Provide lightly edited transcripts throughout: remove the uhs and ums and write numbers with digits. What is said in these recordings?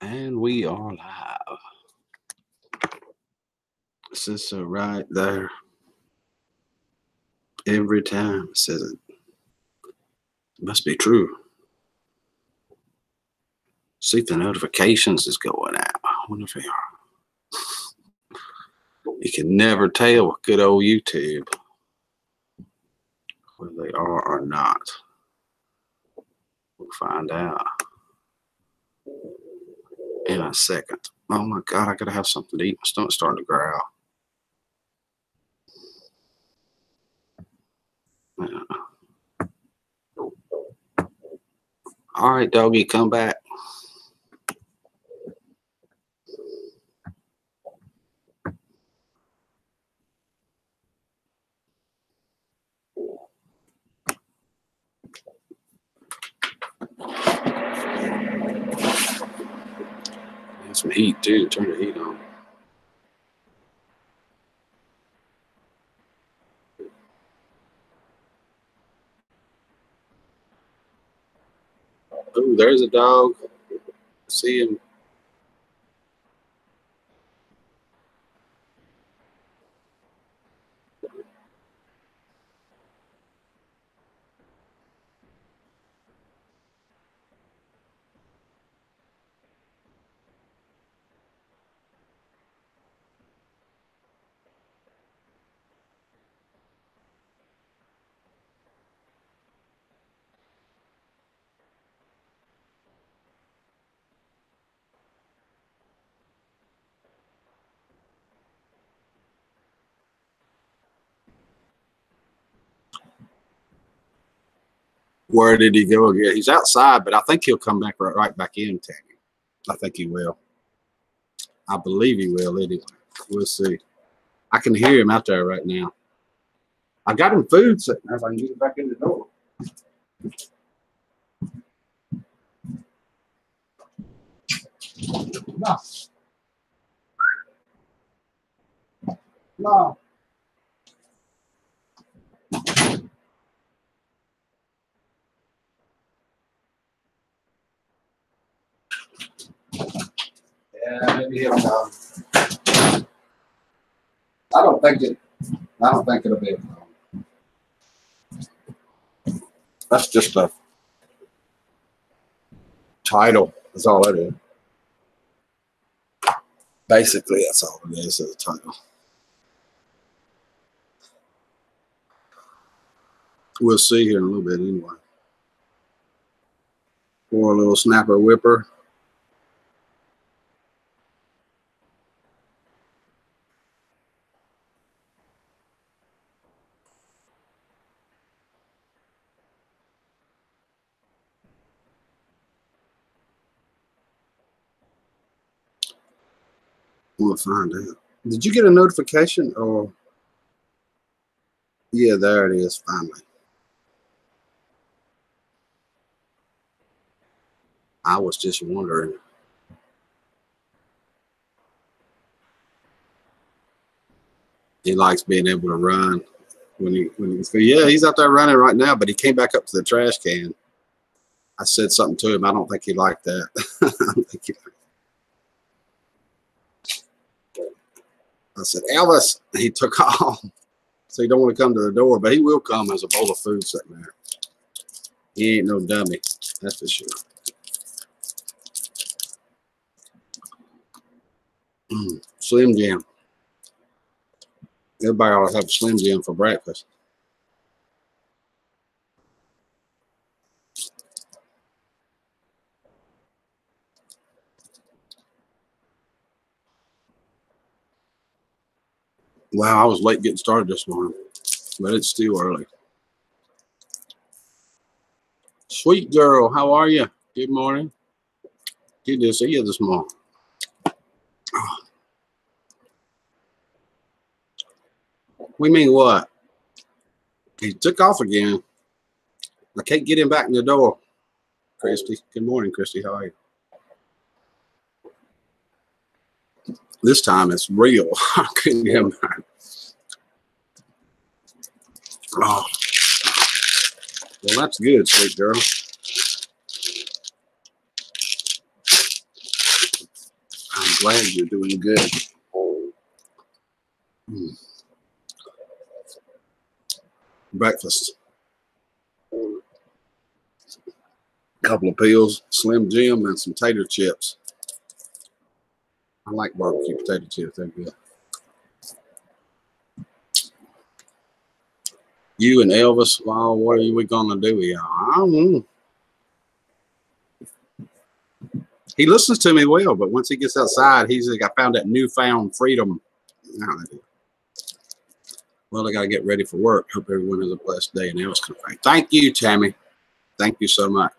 And we are live. This is right there. Every time it says it. It must be true. See if the notifications is going out. I wonder if they are. You can never tell with good old YouTube whether they are or not. We'll find out in a second. Oh my God, I gotta have something to eat. My stomach's starting to growl. All right, doggy, come back. Need some heat too. Turn the heat on. Oh, there's a dog. I see him. Where did he go again? He's outside, but I think he'll come back right back in, Tammy. I think he will. I believe he will anyway. We'll see. I can hear him out there right now. I got him food sitting there if I can get it back in the door. No. No. Yeah, maybe he'll come. I don't think it'll be a problem. That's just a title. That's all it is. Basically, that's all it is. It's a title. We'll see here in a little bit anyway. Or a little snapper whipper. We'll find out. Did you get a notification? Or yeah, there it is. Finally. I was just wondering. He likes being able to run when yeah, he's out there running right now, but he came back up to the trash can. I said something to him. I don't think he liked that. I said, Elvis, he took off. So he don't want to come to the door, but he will come as a bowl of food sitting there. He ain't no dummy, that's for sure. Slim Jim. Everybody ought to have a Slim Jim for breakfast. Wow, I was late getting started this morning, but it's still early. Sweet girl, how are you? Good morning. Good to see you this morning. We mean what? He took off again. I can't get him back in the door. Christy. Good morning, Christy. How are you? This time it's real. I couldn't get him back. Oh. Well, that's good, sweet girl. Glad you're doing good. Breakfast. Couple of pills, Slim Jim, and some tater chips. I like barbecue potato chips. They're good. You and Elvis, well, what are we gonna do here? I don't know. He listens to me well, but once he gets outside, he's like, I found that newfound freedom. Well, I gotta get ready for work. Hope everyone has a blessed day. And Elvis, thank you, Tammy. Thank you so much.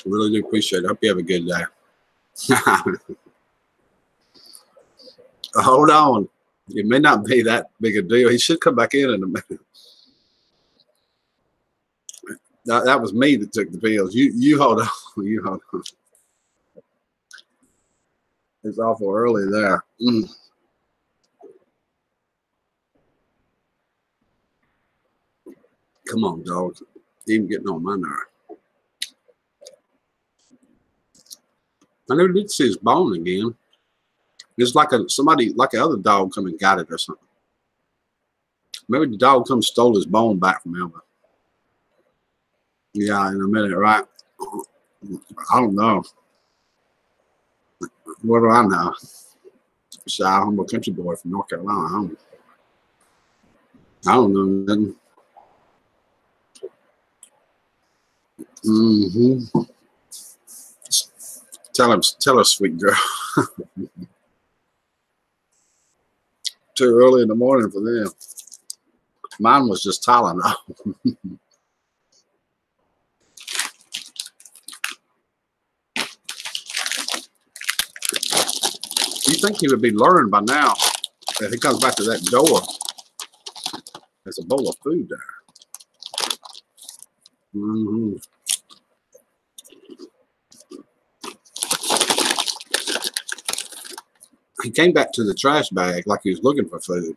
Really do appreciate it. Hope you have a good day. Hold on. It may not be that big a deal. He should come back in a minute. That was me that took the pills. You hold on. You hold on. It's awful early there. Come on, dog. Even getting on my nerve. I never did see his bone again. It's like somebody, like another dog, come and got it or something. Maybe the dog come stole his bone back from Elvis. Yeah, in a minute, right? I don't know. What do I know? Shy, humble country boy from North Carolina. I don't know nothing. Tell her, sweet girl. Too early in the morning for them. Mine was just Tylenol. You think he would be learned by now? If he comes back to that door, there's a bowl of food there. He came back to the trash bag like he was looking for food.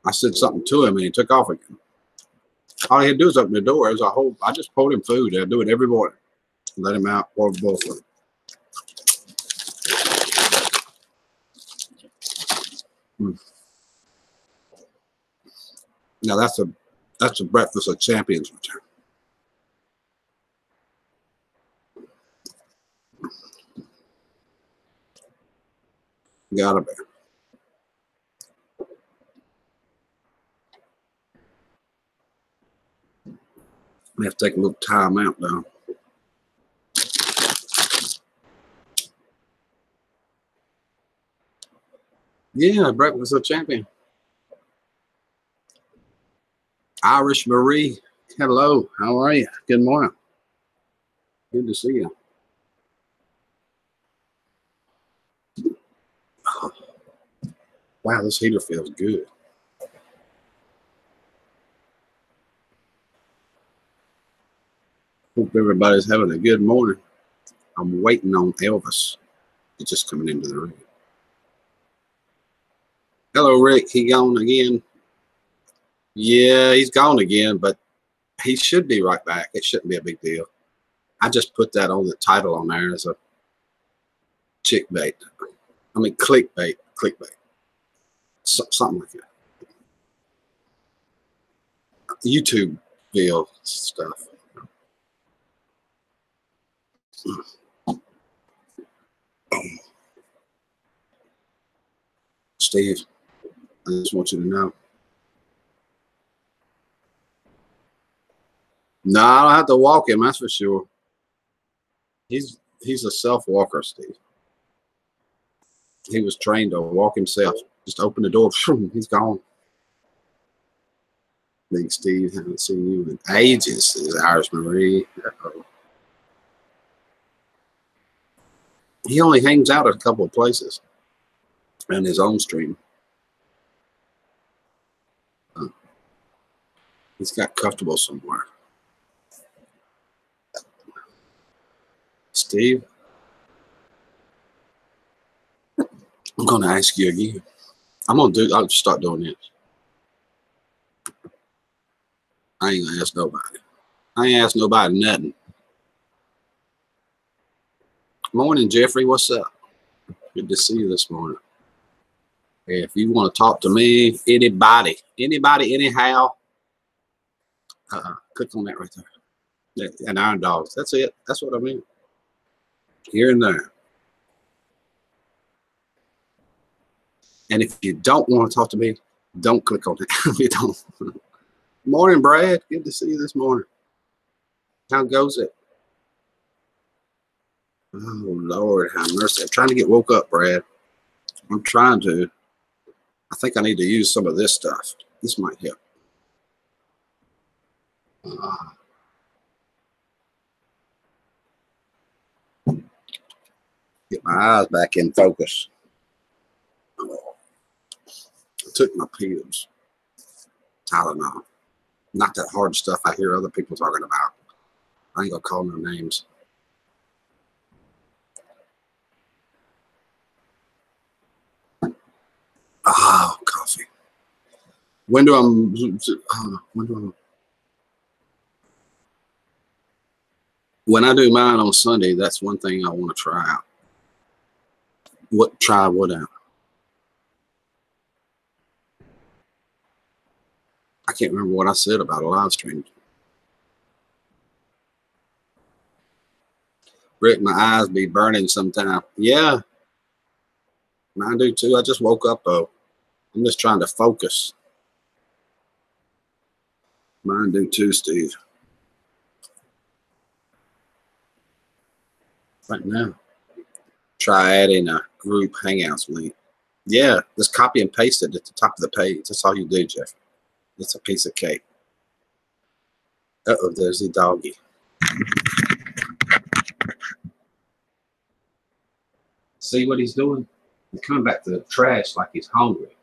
I said something to him and he took off again. All he had to do is open the door. I just poured him food. I do it every morning. Let him out, pour the bowl for him. Now that's a breakfast of champions return. Gotta be. We have to take a little time out now. Yeah, breakfast of champion. Irish Marie, hello. How are you? Good morning. Good to see you. Oh, wow, this heater feels good. Hope everybody's having a good morning. I'm waiting on Elvis. He's just coming into the room. Hello, Rick. He gone again? Yeah, he's gone again, but he should be right back. It shouldn't be a big deal. I just put that on the title on there as a clickbait. I mean, clickbait. Something like that. YouTube video stuff. Steve, I just want you to know. No, I don't have to walk him, that's for sure. He's a self-walker, Steve. He was trained to walk himself. Just open the door, he's gone. Big Steve, haven't seen you in ages, says Irish Marie. Uh-oh. He only hangs out at a couple of places and his own stream. He's got comfortable somewhere. Steve, I'm going to ask you again. I'll start doing this. I ain't going to ask nobody. I ain't asked nobody nothing. Morning, Jeffrey. What's up? Good to see you this morning. If you want to talk to me, anybody, anyhow, click on that right there. And Iron Dogs. That's it. That's what I mean. Here and there. And if you don't want to talk to me, don't click on it. You don't. Morning, Brad. Good to see you this morning. How goes it? Oh, Lord, have mercy. I'm trying to get woke up, Brad. I'm trying to. I think I need to use some of this stuff. This might help. Get my eyes back in focus. I took my pills. Tylenol. Not that hard stuff I hear other people talking about. I ain't gonna call no names. Oh, coffee. When I do mine on Sunday, that's one thing I want to try out. Try what out? I can't remember what I said about a live stream. Rick, my eyes be burning sometime. Yeah, mine do too. I just woke up though. I'm just trying to focus. Mine do too, Steve. Right now. Try adding a group Hangouts link. Yeah, just copy and paste it at the top of the page. That's all you do, Jeff. It's a piece of cake. Uh-oh, there's the doggy. See what he's doing? He's coming back to the trash like he's hungry.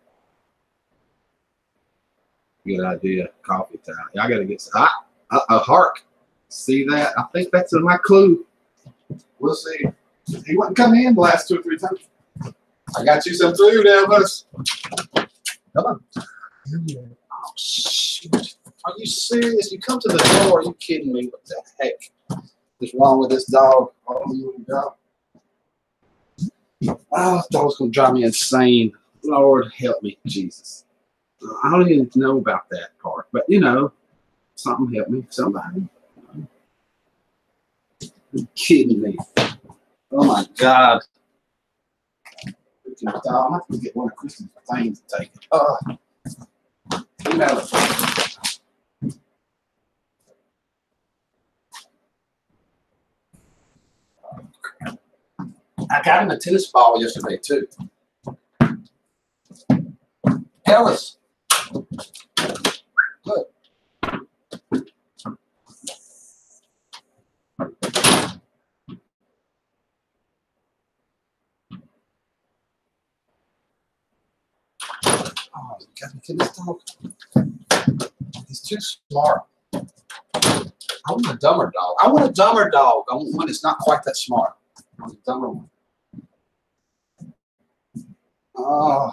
Good idea. Coffee time. I got to get some. A hark. See that? I think that's my clue. We'll see. He wouldn't come in the last 2 or 3 times. I got you some food, Elvis. Come on. Oh, shoot. Are you serious? You come to the door. Are you kidding me? What the heck is wrong with this dog? Oh, you dog. Oh, this dog's going to drive me insane. Lord, help me, Jesus. I don't even know about that part, but you know, something help me. Somebody. You're kidding me. Oh my God. I'm going to get one of Kristen's things to take it. You know. I got him a tennis ball yesterday too. Elvis. Look. Oh, got me kidding this dog. He's too smart. I want a dumber dog. I want a dumber dog. I want one that's not quite that smart. I want a dumber one. Oh.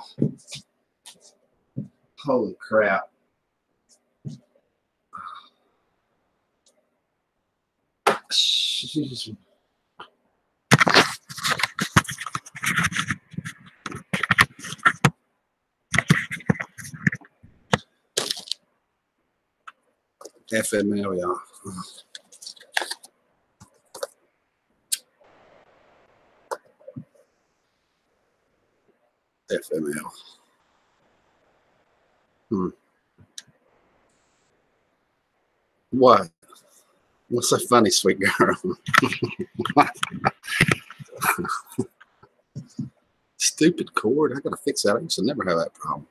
Holy crap. Jeez. FML, y'all. FML. What? What's so funny, sweet girl? Stupid cord. I gotta fix that. I used to never have that problem.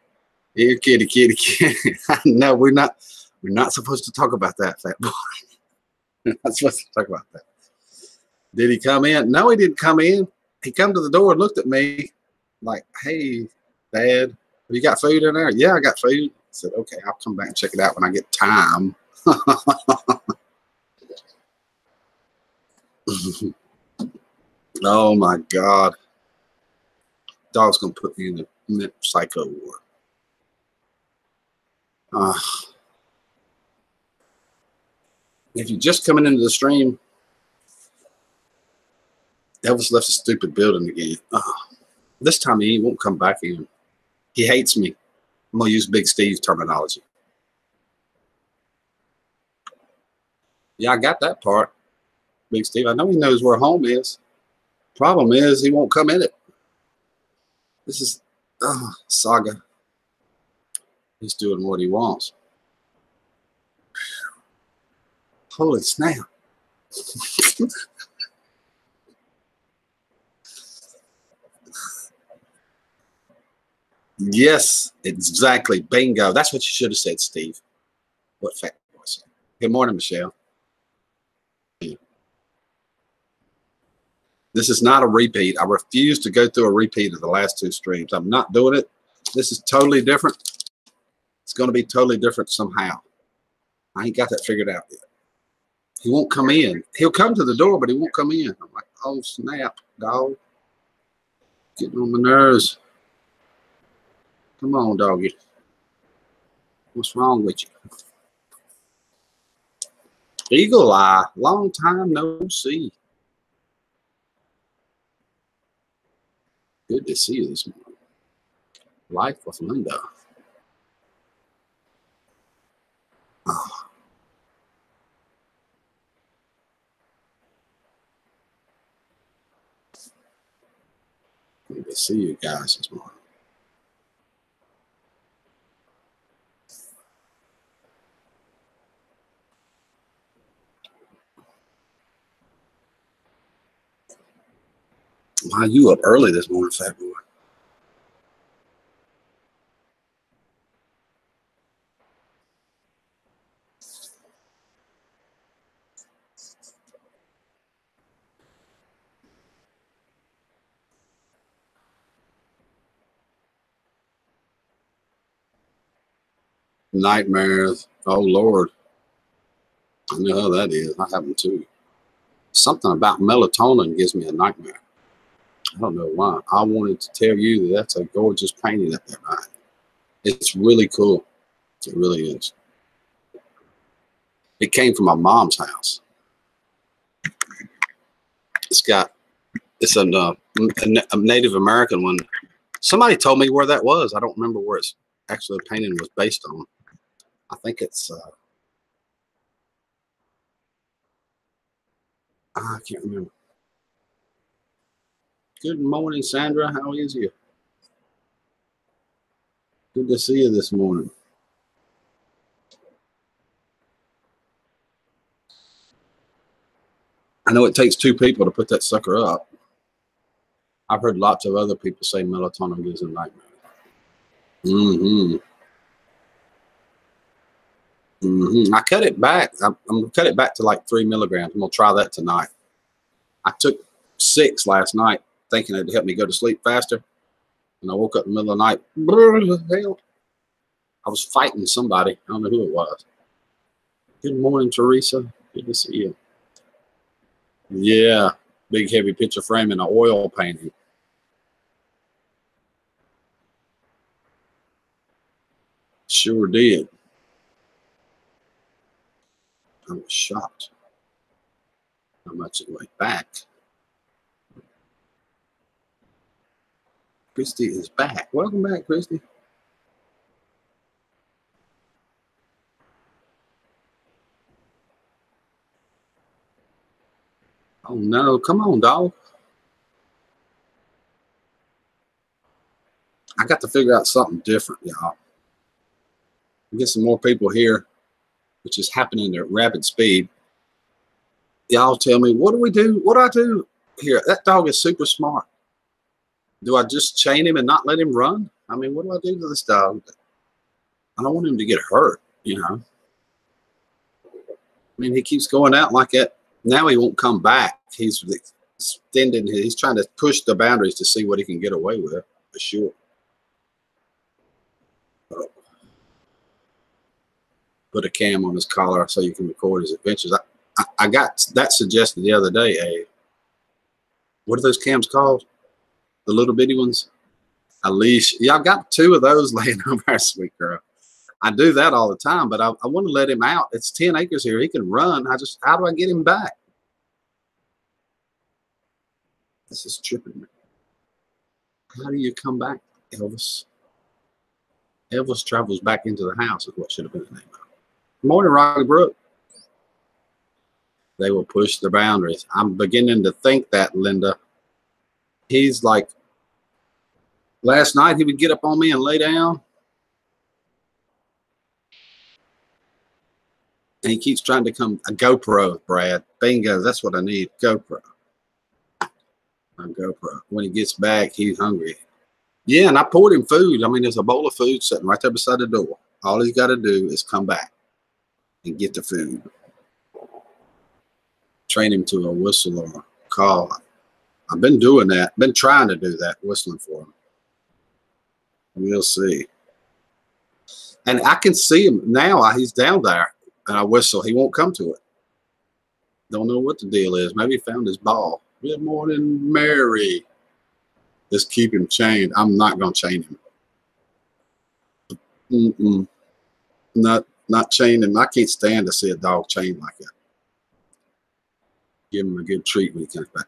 Here, kitty, kitty, kitty. No, we're not supposed to talk about that, fat boy. We're not supposed to talk about that. Did he come in? No, he didn't come in. He come to the door and looked at me like, "Hey, Dad, you got food in there?" "Yeah, I got food." I said, "Okay, I'll come back and check it out when I get time." Oh my God. Dog's gonna put me in the psycho ward. If you're just coming into the stream, Elvis left the stupid building again. This time he won't come back in. He hates me. I'm going to use Big Steve's terminology. Yeah, I got that part, Big Steve. I know he knows where home is. Problem is, he won't come in it. This is saga. He's doing what he wants. Holy snap. Yes, exactly. Bingo. That's what you should have said, Steve. What fact was it? Good morning, Michelle. This is not a repeat. I refuse to go through a repeat of the last two streams. I'm not doing it. This is totally different. It's going to be totally different somehow. I ain't got that figured out yet. He won't come in. He'll come to the door, but he won't come in. I'm like, oh, snap, dog. Getting on my nerves. Come on, doggy. What's wrong with you? Eagle Eye. Long time no see. Good to see you this morning. Life with Linda. Oh. Good to see you guys this morning. Why are you up early this morning, fat boy? Nightmares. Oh, Lord. I know how that is. I have them too. Something about melatonin gives me a nightmare. I don't know why. I wanted to tell you that that's a gorgeous painting up there, man. It's really cool. It really is. It came from my mom's house. It's a Native American one. Somebody told me where that was. I don't remember where it's actually the painting was based on. I think it's I can't remember. Good morning, Sandra. How is you? Good to see you this morning. I know it takes two people to put that sucker up. I've heard lots of other people say melatonin gives them nightmares. I cut it back. I'm going to cut it back to like 3 milligrams. I'm going to try that tonight. I took 6 last night thinking it'd help me go to sleep faster. And I woke up in the middle of the night. Hell, I was fighting somebody. I don't know who it was. Good morning, Teresa. Good to see you. Yeah, big heavy picture frame and an oil painting. Sure did. I was shocked how much it went back. Christy is back. Welcome back, Christy. Oh no, come on, dog. I got to figure out something different, y'all. Get some more people here, which is happening at rapid speed. Y'all tell me, what do we do? What do I do here? That dog is super smart. Do I just chain him and not let him run? I mean, what do I do to this dog? I don't want him to get hurt, you know. I mean, he keeps going out like that. Now he won't come back. He's extending. He's trying to push the boundaries to see what he can get away with, for sure. Put a cam on his collar so you can record his adventures. I got that suggested the other day. What are those cams called? The little bitty ones? A leash. Yeah, I got 2 of those laying over there, sweet girl. I do that all the time, but I want to let him out. It's 10 acres here. He can run. How do I get him back? This is tripping me. How do you come back, Elvis? Elvis travels back into the house is what should have been the name of it. Good morning, Rocky Brook. They will push the boundaries. I'm beginning to think that, Linda. He's like, last night he would get up on me and lay down. And he keeps trying to come, a GoPro, Brad. Bingo, that's what I need, GoPro. A GoPro. When he gets back, he's hungry. Yeah, and I poured him food. I mean, there's a bowl of food sitting right there beside the door. All he's got to do is come back and get the food. Train him to a whistle or a call. I've been doing that. Been trying to do that, whistling for him. We'll see. And I can see him now. He's down there, and I whistle. He won't come to it. Don't know what the deal is. Maybe he found his ball. Good morning, Mary. Just keep him chained. I'm not going to chain him. Not chain him. I can't stand to see a dog chained like that. Give him a good treat when he comes back.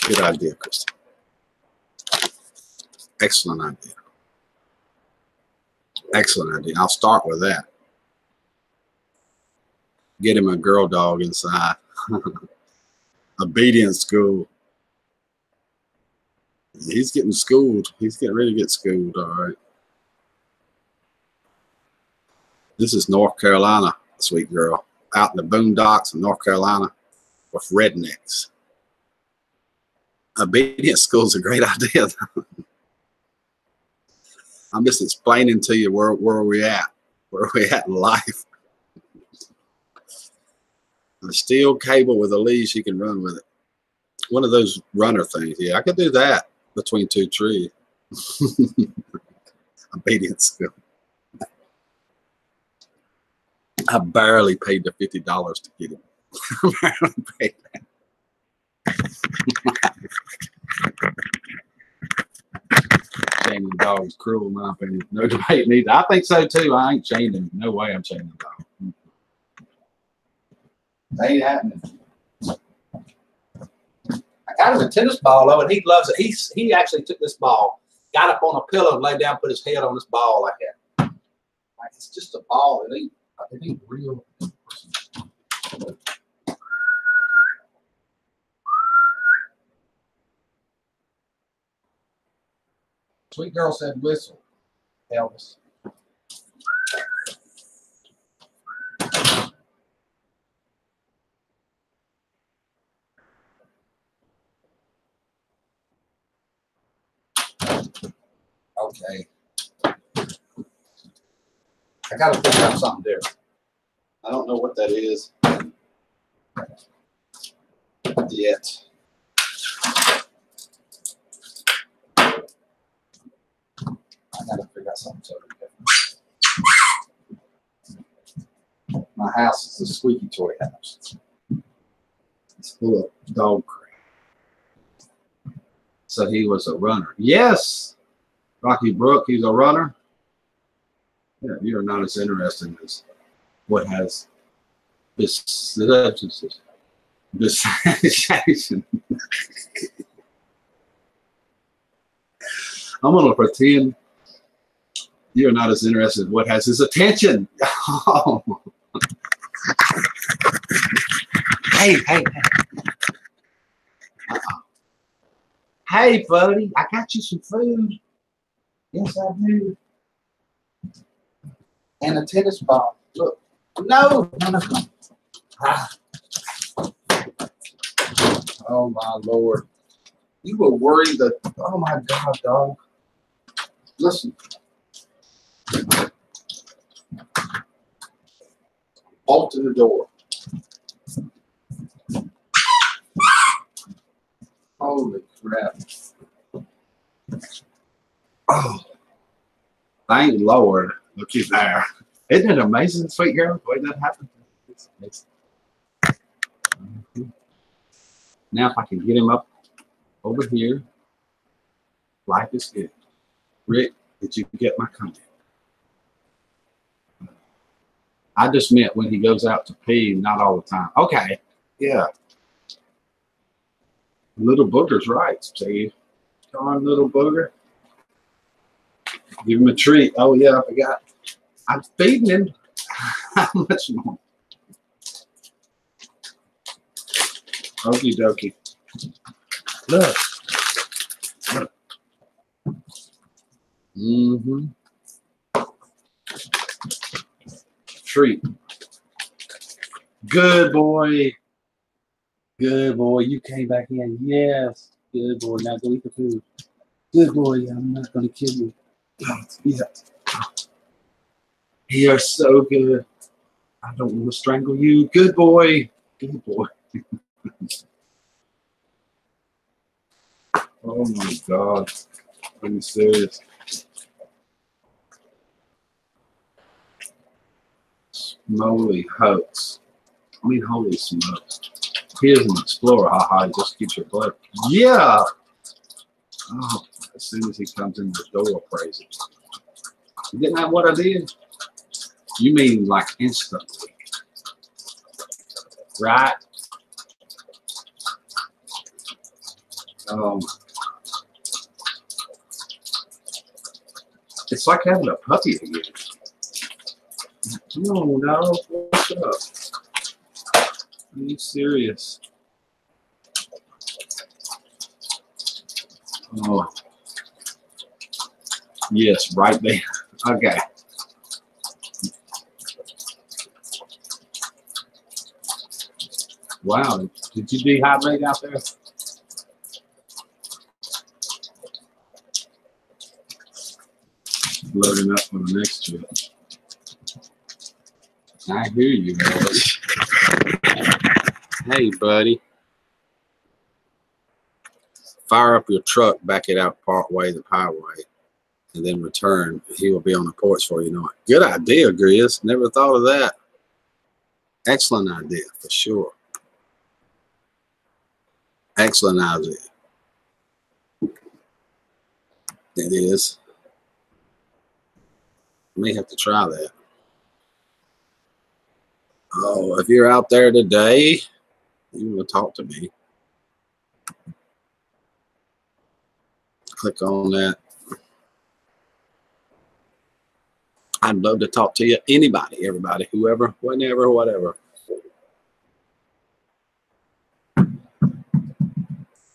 Good idea, Kristen. Excellent idea. Excellent idea. I'll start with that. Get him a girl dog inside. Obedience school. He's getting schooled. He's getting ready to get schooled, all right. This is North Carolina, sweet girl. Out in the boondocks of North Carolina with rednecks. Obedience school is a great idea. I'm just explaining to you where we're at in life. A steel cable with a leash, you can run with it. One of those runner things. Yeah, I could do that between two trees. Obedience school. I barely paid the $50 to get him. I barely paid that. Chaining the dog is cruel, in my opinion. No debate neither. I think so too. I ain't chaining him. No way I'm chaining the dog. That ain't happening. I got him a tennis ball though, and he loves it. He actually took this ball, got up on a pillow, and laid down, put his head on this ball like that. Like it's just a ball. It ain't real. Sweet girl said whistle, Elvis. Okay. I got to figure out something different. I don't know what that is yet. I got to figure out something totally different. My house is a squeaky toy house. It's full of dog crap. So he was a runner. Yes, Rocky Brook, he's a runner. Yeah, you're not as interesting as what has this sensation. I'm gonna pretend you're not as interested in what has his attention. Oh. Hey. Hey, buddy, I got you some food. Yes, I do. And a tennis ball. Look. No. Ah. Oh, my Lord. You were worried that, oh, my God, dog. Listen. Bolt to the door. Holy crap. Oh. Thank Lord. Looky there. Isn't it amazing, sweet girl, the way that happened? It's amazing. Now, if I can get him up over here, life is good. Rick, did you get my comment? I just meant when he goes out to pee, not all the time. Okay. Yeah. Little booger's right, Steve. Come on, little booger. Give him a treat. Oh, yeah, I forgot. I'm feeding him. How much more? Okie dokie. Look. Mm-hmm. Treat. Good boy. Good boy. You came back in. Yes. Good boy. Now go eat the food. Good boy. I'm not going to kill you. Yeah. You're so good. I don't want to strangle you. Good boy. Good boy. Oh my God. Are you serious? Moly hoax. I mean, holy smokes. He is an explorer. Haha, just keeps your blood. Yeah. Oh, as soon as he comes in the door, crazy. Isn't that what I did? You mean like instantly, right? It's like having a puppy again. No, no, what's up? Are you serious? Oh, yes, right there. Okay. Wow, did you dehydrate out there? Loading up for the next trip. I hear you, Elvis. Hey, buddy. Fire up your truck, back it out part way the highway, and then return. He will be on the porch for you. Know it. Good idea, Grizz. Never thought of that. Excellent idea, for sure. Excellent idea. It is. May have to try that. Oh, if you're out there today, you want to talk to me. Click on that. I'd love to talk to you. Anybody, everybody, whoever, whenever, whatever.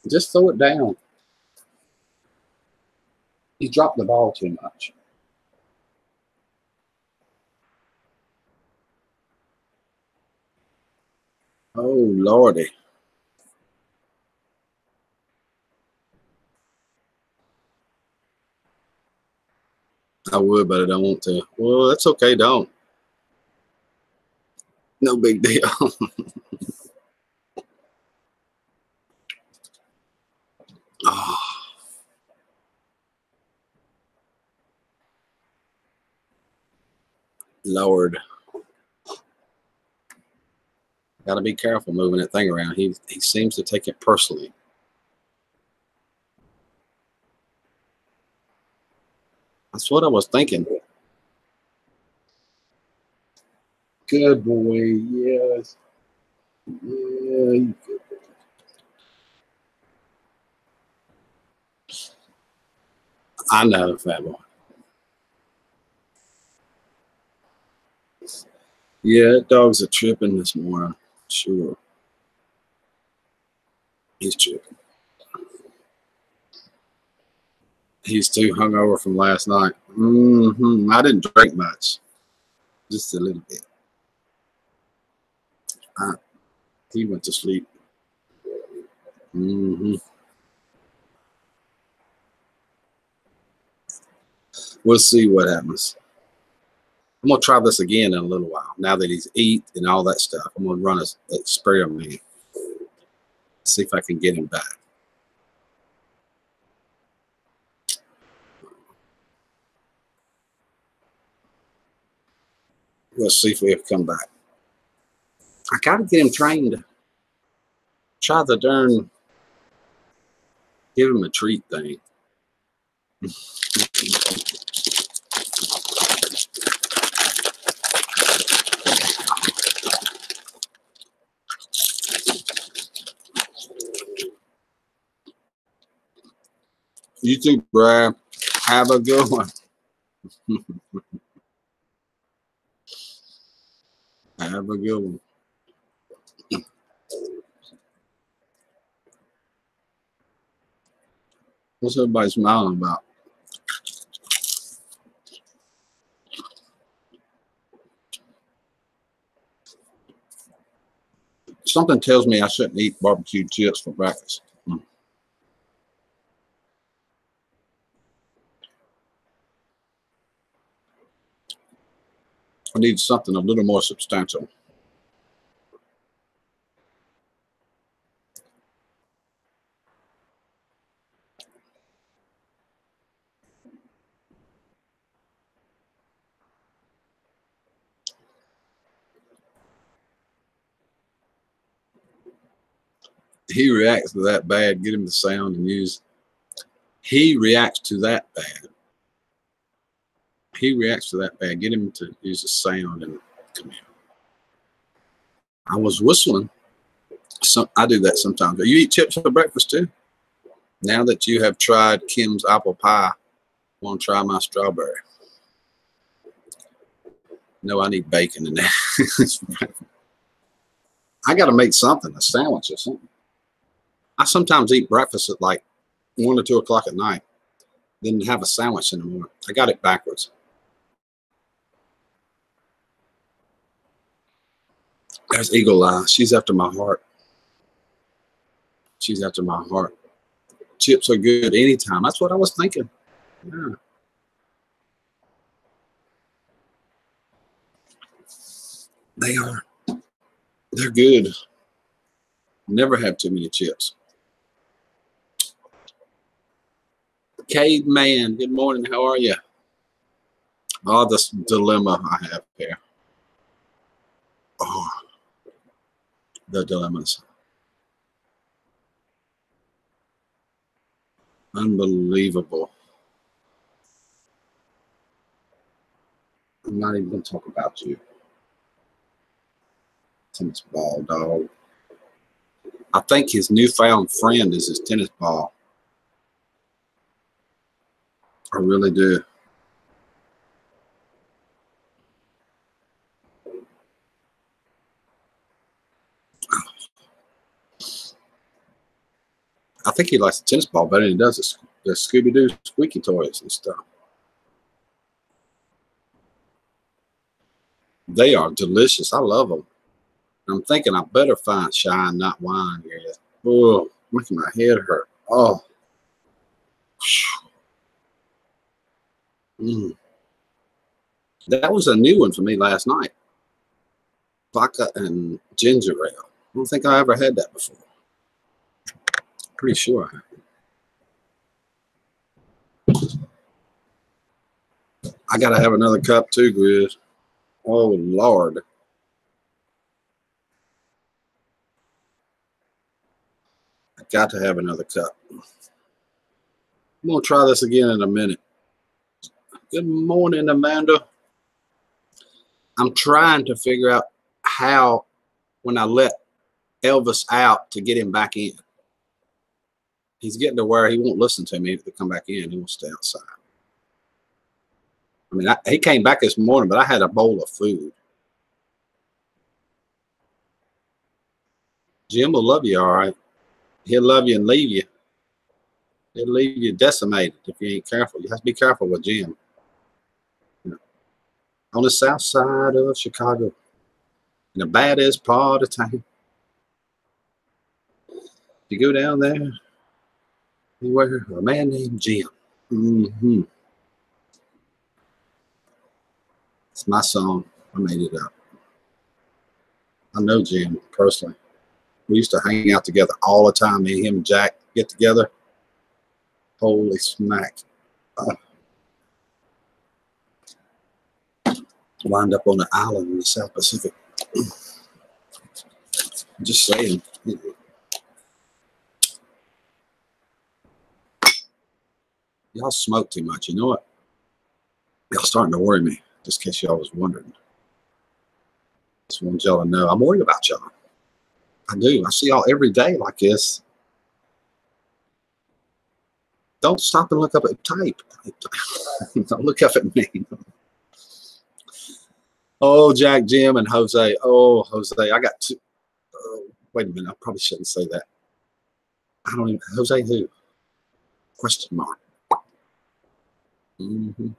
Just throw it down. You dropped the ball too much. Oh, Lordy. I would, but I don't want to. Well, that's okay. Don't. No big deal. Oh, Lord. Got to be careful moving that thing around. He seems to take it personally. That's what I was thinking. Good boy. Yes. Yeah. I know, fat boy. Yeah, dogs are tripping this morning. Sure. He's tripping. He's too hungover from last night. I didn't drink much. Just a little bit. He went to sleep. We'll see what happens. I'm going to try this again in a little while. Now that he's eat and all that stuff, I'm going to run an experiment. See if I can get him back. We'll see if he'll come back. I got to get him trained. Try the darn give him a treat thing. You too, Brad. Have a good one. Have a good one. What's everybody smiling about? Something tells me I shouldn't eat barbecue chips for breakfast. I need something a little more substantial. He reacts to that bad. Get him the sound and use. He reacts to that bad. He reacts to that bad. Get him to use the sound and come here. I was whistling. I do that sometimes. You eat chips for breakfast too? Now that you have tried Kim's apple pie, want to try my strawberry? No, I need bacon in there. I got to make something, a sandwich or something. I sometimes eat breakfast at like 1 or 2 o'clock at night, then have a sandwich in the morning. I got it backwards. There's Eagle Eye. She's after my heart. She's after my heart. Chips are good anytime. That's what I was thinking. Yeah. They are. They're good. Never have too many chips. Caveman, good morning. How are you? Oh, this dilemma I have here. Oh, the dilemmas. Unbelievable. I'm not even going to talk about you. Tennis ball, dog. I think his newfound friend is his tennis ball. I really do. I think he likes the tennis ball better than he does the Scooby-Doo squeaky toys and stuff. They are delicious. I love them. I'm thinking I better find shine, not wine here. Oh, making my head hurt. Oh. That was a new one for me last night. Vodka and ginger ale. I don't think I ever had that before. Pretty sure I have. I gotta have another cup too, Grizz. Oh Lord. I got to have another cup. I'm gonna try this again in a minute. Good morning, Amanda. I'm trying to figure out how, when I let Elvis out, to get him back in. He's getting to where he won't listen to me to come back in. He won't stay outside. I mean, he came back this morning, but I had a bowl of food. Jim will love you all right. He'll love you and leave you. He'll leave you decimated if you ain't careful. You have to be careful with Jim. You know, on the south side of Chicago, in the baddest part of town. You go down there, where a man named Jim. It's my song. I made it up. I know Jim personally. We used to hang out together all the time. Me, him, and Jack get together. Holy smack. Wind up on an island in the South Pacific. Just saying. Y'all smoke too much. You know what? Y'all starting to worry me, just in case y'all was wondering. Just want y'all to know I'm worried about y'all. I do. I see y'all every day like this. Don't stop and look up at type. Don't look up at me. Oh, Jack, Jim, and Jose. Oh, Jose, I got two. Wait a minute. I probably shouldn't say that. I don't even. Jose who? Question mark. Mm-hmm.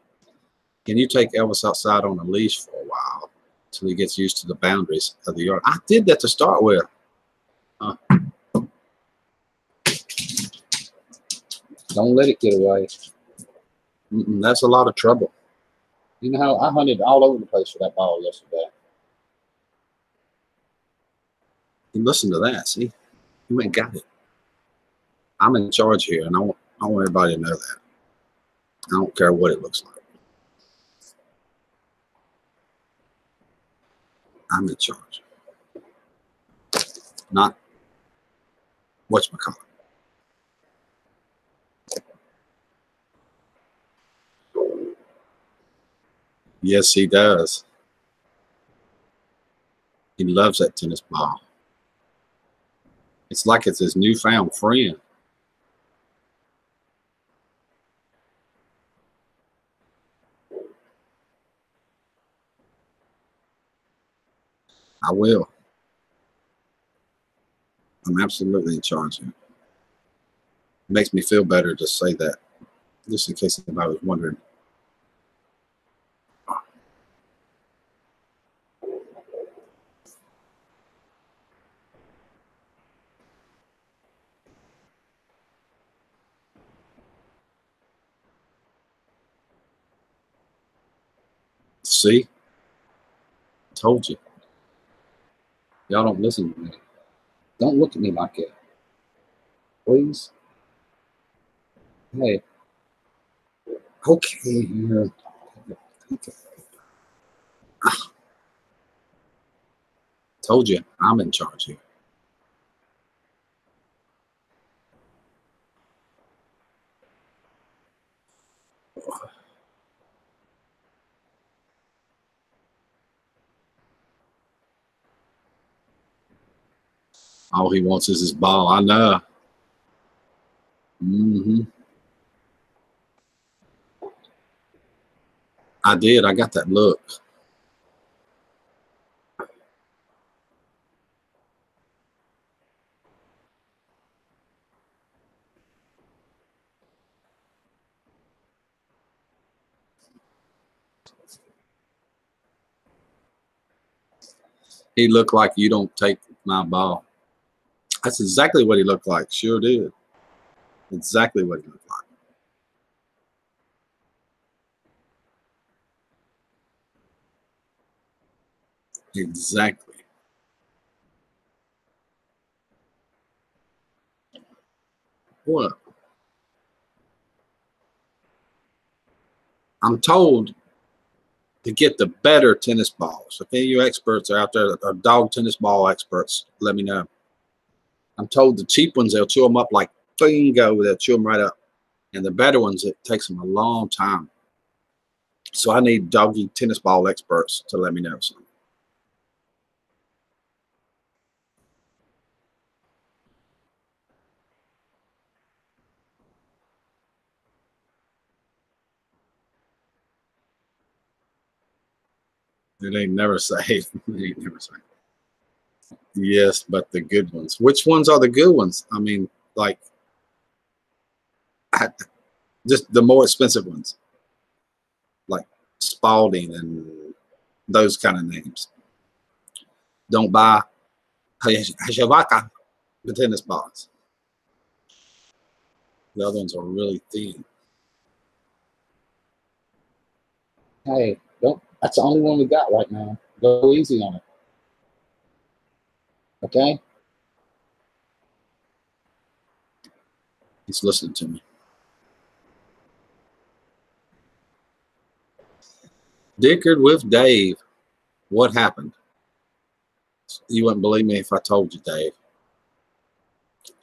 Can you take Elvis outside on a leash for a while until he gets used to the boundaries of the yard? I did that to start with. Don't let it get away. That's a lot of trouble. You know how I hunted all over the place for that ball yesterday. You listen to that, see? You ain't got it. I'm in charge here, and I want everybody to know that. I don't care what it looks like. I'm in charge. Not whatchamacallit. Yes, he does. He loves that tennis ball. It's like it's his newfound friend. I will. I'm absolutely in charge here. It makes me feel better to say that, just in case anybody was wondering. See? Told you. Y'all don't listen to me. Don't look at me like that. Please. Hey. Okay. Told you. I'm in charge here. All he wants is his ball. I know. I did. I got that look. He looked like you don't take my ball. That's exactly what he looked like. Sure did. Exactly what he looked like. Exactly. What? I'm told to get the better tennis balls. If any of you experts are out there that are dog tennis ball experts, let me know. I'm told the cheap ones, they'll chew them up like bingo. They'll chew them right up. And the better ones, it takes them a long time. So I need doggy tennis ball experts to let me know something. It ain't never safe. It ain't never safe. Yes, but the good ones. Which ones are the good ones? I mean, like, just the more expensive ones, like Spalding and those kind of names. Don't buy Hashavaka, the tennis balls. The other ones are really thin. Hey, don't. That's the only one we got right now. Go easy on it. Okay? He's listening to me. Dickered with Dave. What happened? You wouldn't believe me if I told you, Dave.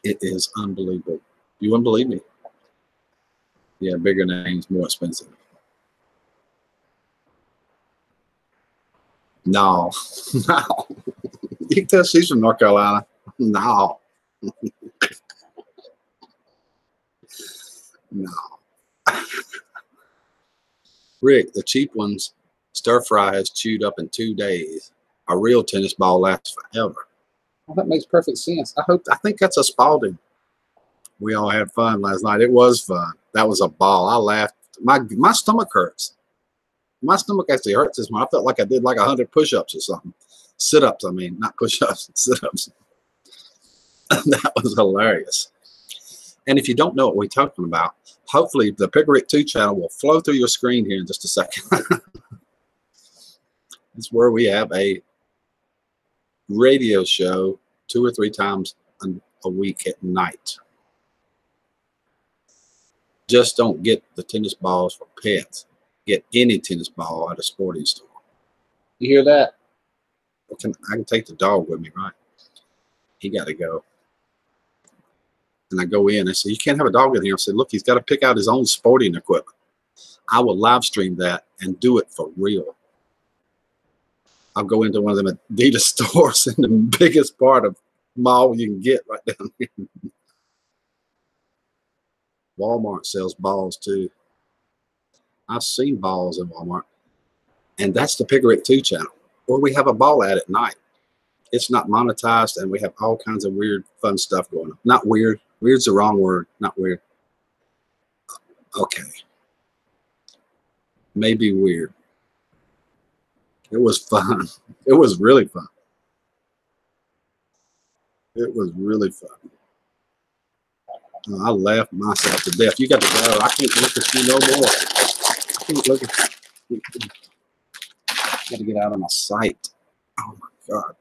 It is unbelievable. You wouldn't believe me. Yeah, bigger names, more expensive. No. No. You can tell she's from North Carolina. No. No. Rick, the cheap ones, stir fry has chewed up in 2 days. A real tennis ball lasts forever. Well, that makes perfect sense. I think that's a Spalding. We all had fun last night. It was fun. That was a ball. I laughed. My stomach hurts. My stomach actually hurts this one. I felt like I did like 100 push-ups or something. Sit-ups, I mean, not push-ups, sit-ups. That was hilarious. And if you don't know what we're talking about, hopefully the Pickerick 2 channel will flow through your screen here in just a second. It's where we have a radio show 2 or 3 times a week at night. Just don't get the tennis balls for pets. Get any tennis ball at a sporting store. You hear that? I can take the dog with me, right? He got to go. And I go in. I say, you can't have a dog in here. I said, look, he's got to pick out his own sporting equipment. I will live stream that and do it for real. I'll go into one of them Adidas stores in the biggest part of mall you can get right down here. Walmart sells balls too. I've seen balls in Walmart. And that's the Pickerick 2 channel, where we have a ball at night. It's not monetized, and we have all kinds of weird, fun stuff going on. Not weird. Weird's the wrong word. Not weird. Okay. Maybe weird. It was fun. It was really fun. It was really fun. I laughed myself to death. You got to go. I can't look at you no more. I can't look at you. Got to get out of my sight. Oh my God.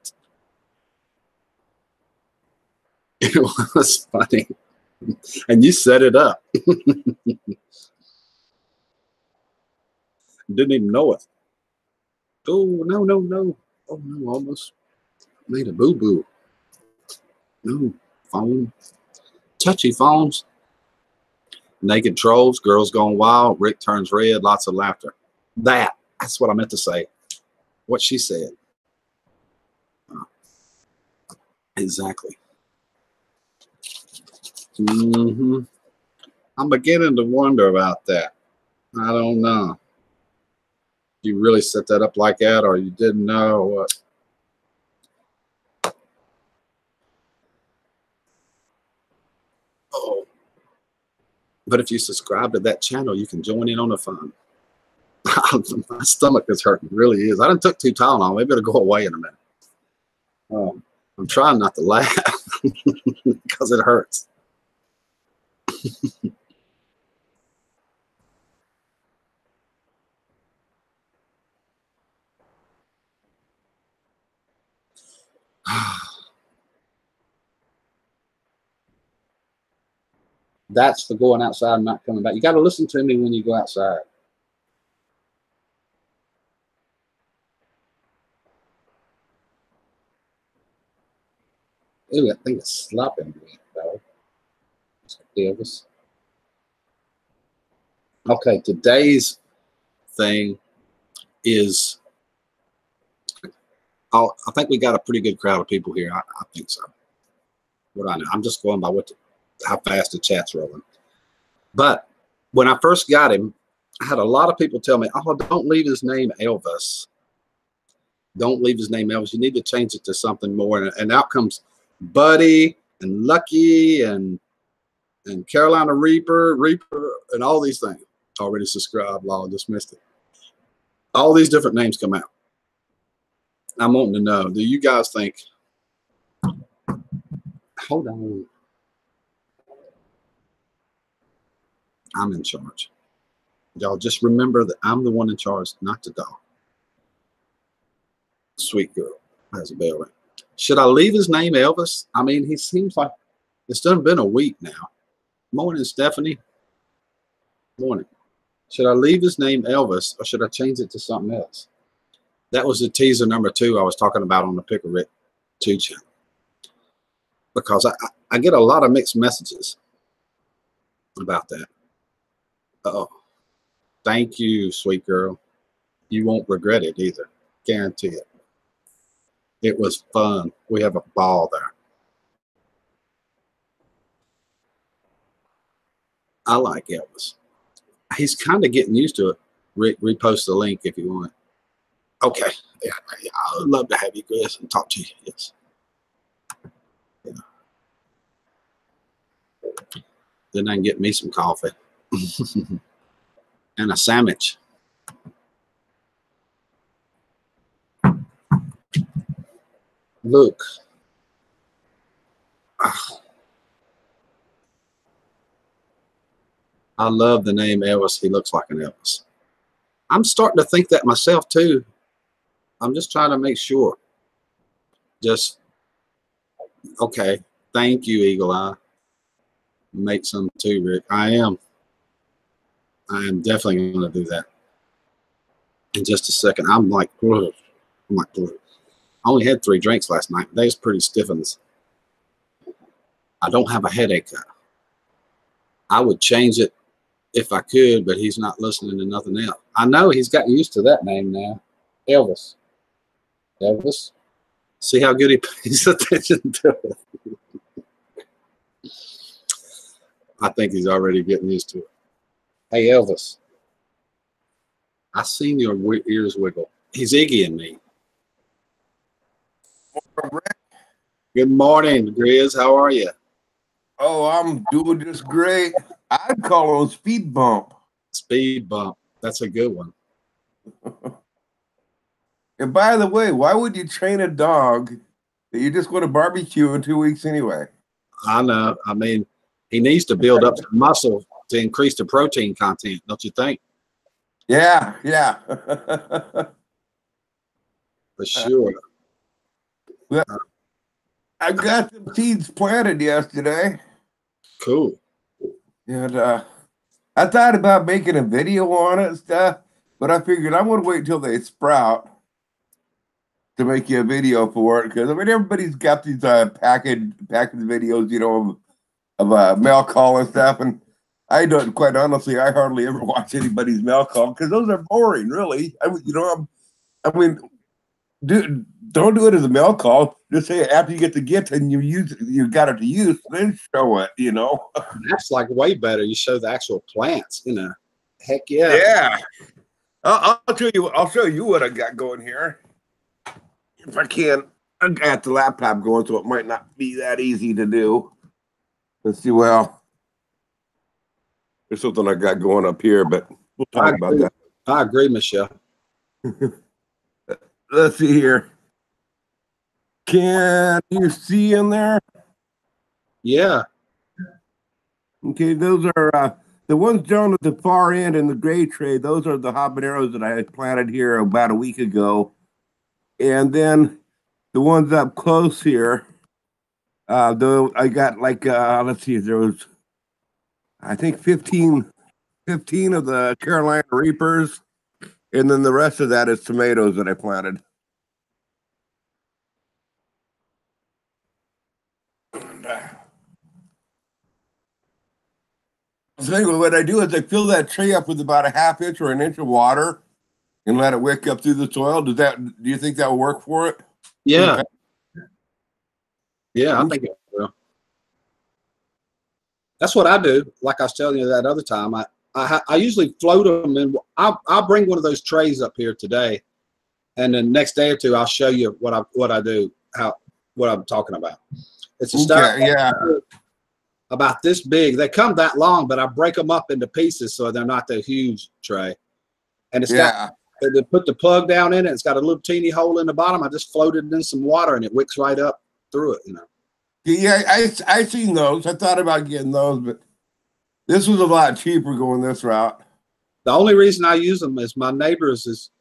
It was funny. And you set it up. Didn't even know it. Oh, no, no, no. Oh, no, almost made a boo-boo. No, phone. Touchy phones. Naked trolls, girls gone wild, Rick turns red, lots of laughter. That's what I meant to say. What she said. Exactly. I'm beginning to wonder about that. I don't know. You really set that up like that, or you didn't know what? Oh. But if you subscribe to that channel, you can join in on the fun. My stomach is hurting, it really is. I done took 2 Tylenol. Maybe it'll go away in a minute. I'm trying not to laugh because it hurts. That's for going outside and not coming back. You got to listen to me when you go outside. Ooh, that thing is slapping me, though. Elvis. Okay, today's thing is, I think we got a pretty good crowd of people here. I think so. What I know, I'm just going by how fast the chat's rolling. But when I first got him, I had a lot of people tell me, oh, don't leave his name Elvis. Don't leave his name Elvis. You need to change it to something more. And out comes Buddy and Lucky and Carolina Reaper, and all these things. Already subscribed, Law, just missed it. All these different names come out. I'm wanting to know, do you guys think, hold on, I'm in charge. Y'all just remember that I'm the one in charge, not the dog. Sweet girl has a bell ring. Should I leave his name Elvis? I mean, he seems like it's done been a week now. Morning, Stephanie. Morning. Should I leave his name Elvis, or should I change it to something else? That was the teaser number 2 I was talking about on the Pickerick 2 channel. Because I get a lot of mixed messages about that. Uh-oh. Thank you, sweet girl. You won't regret it either. Guarantee it. It was fun. We have a ball there. I like Elvis. He's kind of getting used to it. Repost the link if you want. Okay. Yeah, I would love to have you, Chris, and talk to you. Yes. Yeah. Then I can get me some coffee and a sandwich. Look. I love the name Elvis. He looks like an Elvis. I'm starting to think that myself too. I'm just trying to make sure. Just, okay. Thank you, Eagle Eye. Make some too, Rick. I am definitely going to do that in just a second. I'm like, ugh. I only had 3 drinks last night. They was pretty stiffens. I don't have a headache. I would change it if I could, but he's not listening to nothing else. I know he's gotten used to that name now. Elvis. Elvis. See how good he pays attention to it. I think he's already getting used to it. Hey, Elvis. I seen your ears wiggle. He's Iggying me. Good morning, Grizz. How are you? Oh, I'm doing just great. I'd call it a speed bump. Speed bump. That's a good one. And by the way, why would you train a dog that you just want to barbecue in 2 weeks anyway? I know. I mean, he needs to build up some muscle to increase the protein content, don't you think? Yeah, yeah. For sure. Well, I got some seeds planted yesterday. Cool. And I thought about making a video on it and stuff, but I figured I'm going to wait until they sprout to make you a video for it. Because, I mean, everybody's got these package videos, you know, of mail call and stuff. And I don't, quite honestly, I hardly ever watch anybody's mail call because those are boring, really. Don't do it as a mail call. Just say after you get the gift and you got it to use, then show it, you know. That's like way better. You show the actual plants, you know. Heck yeah. Yeah. I'll show you what I got going here. If I can. I got the laptop going, so it might not be that easy to do. Let's see. Well, there's something I got going up here, but we'll talk about that. I agree, Michelle. Let's see here. Can you see in there? Yeah. Okay, those are the ones down at the far end in the gray tray. Those are the habaneros that I had planted here about a week ago. And then the ones up close here, though I got like, let's see, there was, I think 15 of the Carolina Reapers. And then the rest of that is tomatoes that I planted. So what I do is I fill that tray up with about a ½ inch or an inch of water and let it wick up through the soil. Do you think that will work for it? Yeah. Yeah, I think it will. That's what I do. Like I was telling you that other time, I usually float them, and I'll bring one of those trays up here today, and then next day or two I'll show you what I do, what I'm talking about. It's a styrofoam about this big. They come that long, but I break them up into pieces so they're not the huge tray. And it's got, they put the plug down in it. It's got a little teeny hole in the bottom. I just floated in some water and it wicks right up through it, you know. Yeah, I seen those. I thought about getting those, but this was a lot cheaper going this route. The only reason I use them is my neighbors has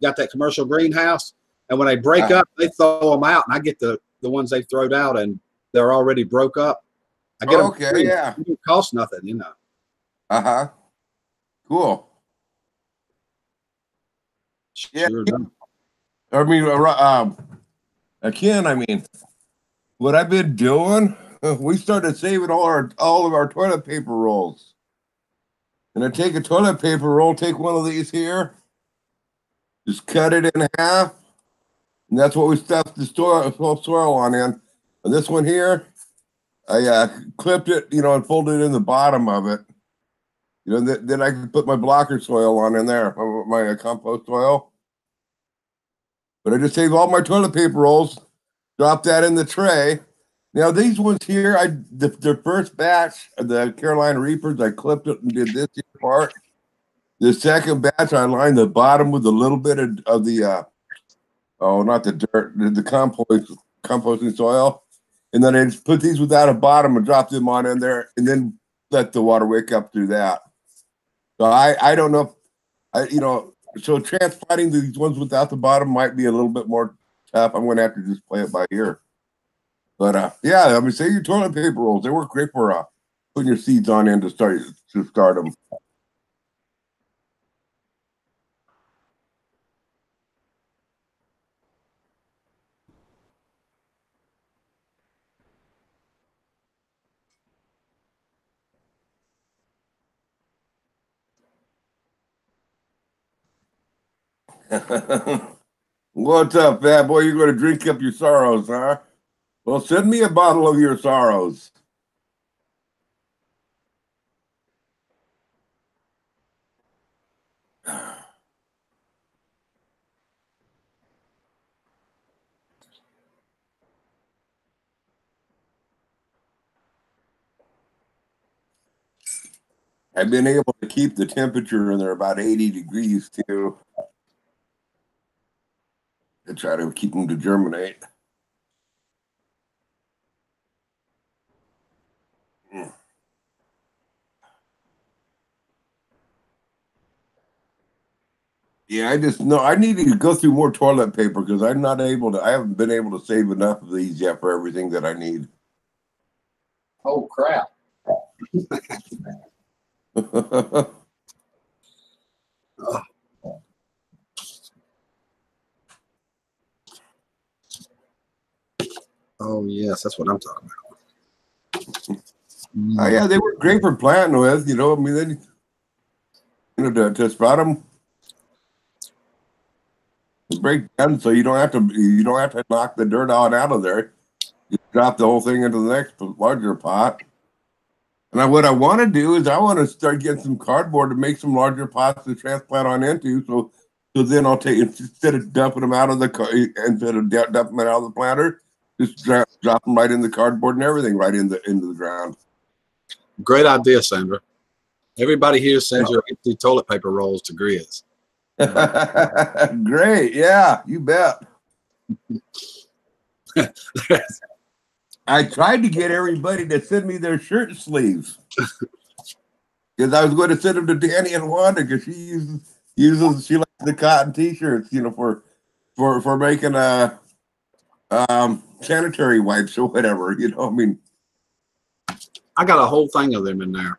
got that commercial greenhouse, and when they break up, they throw them out, and I get the ones they throwed out, and they're already broke up. I get them free. Yeah. It don't cost nothing, you know. Uh-huh. Cool. Sure yeah. I mean, what I've been doing, we started saving all of our toilet paper rolls. And I take a toilet paper roll, take one of these here, just cut it in half, and that's what we stuffed the soil on in. And this one here, I clipped it, you know, and folded it in the bottom of it. You know, then I can put my blocker soil on in there, my compost soil. But I just save all my toilet paper rolls, drop that in the tray. Now these ones here, the first batch of the Carolina Reapers, I clipped it and did this part. The second batch, I lined the bottom with a little bit of the not the dirt, the composting soil, and then I just put these without a bottom and drop them on in there, and then let the water wake up through that. So I don't know if so transplanting these ones without the bottom might be a little bit more tough. I'm gonna have to just play it by ear. But yeah, I mean, say your toilet paper rolls, they work great for putting your seeds on in to start them. What's up, fat boy? You're going to drink up your sorrows, huh? Well, send me a bottle of your sorrows. I've been able to keep the temperature in there about 80 degrees too. To try to keep them to germinate. Yeah, I just know I need to go through more toilet paper because I haven't been able to save enough of these yet for everything that I need. Oh crap. Oh yes, that's what I'm talking about. Oh yeah, they were great for planting with. You know, I mean, to sprout them, break down so you don't have to knock the dirt out of there. You drop the whole thing into the next larger pot. And what I want to do is I want to start getting some cardboard to make some larger pots to transplant on into. So then I'll take, instead of dumping them out of the planter, just drop them right in the cardboard and everything right into the ground. Great idea, Sandra. Everybody here sends your empty toilet paper rolls to Grizz. Great, yeah, you bet. I tried to get everybody to send me their shirt sleeves because I was going to send them to Danny and Wanda because she likes the cotton t-shirts, you know, for making sanitary wipes or whatever, you know. I mean, I got a whole thing of them in there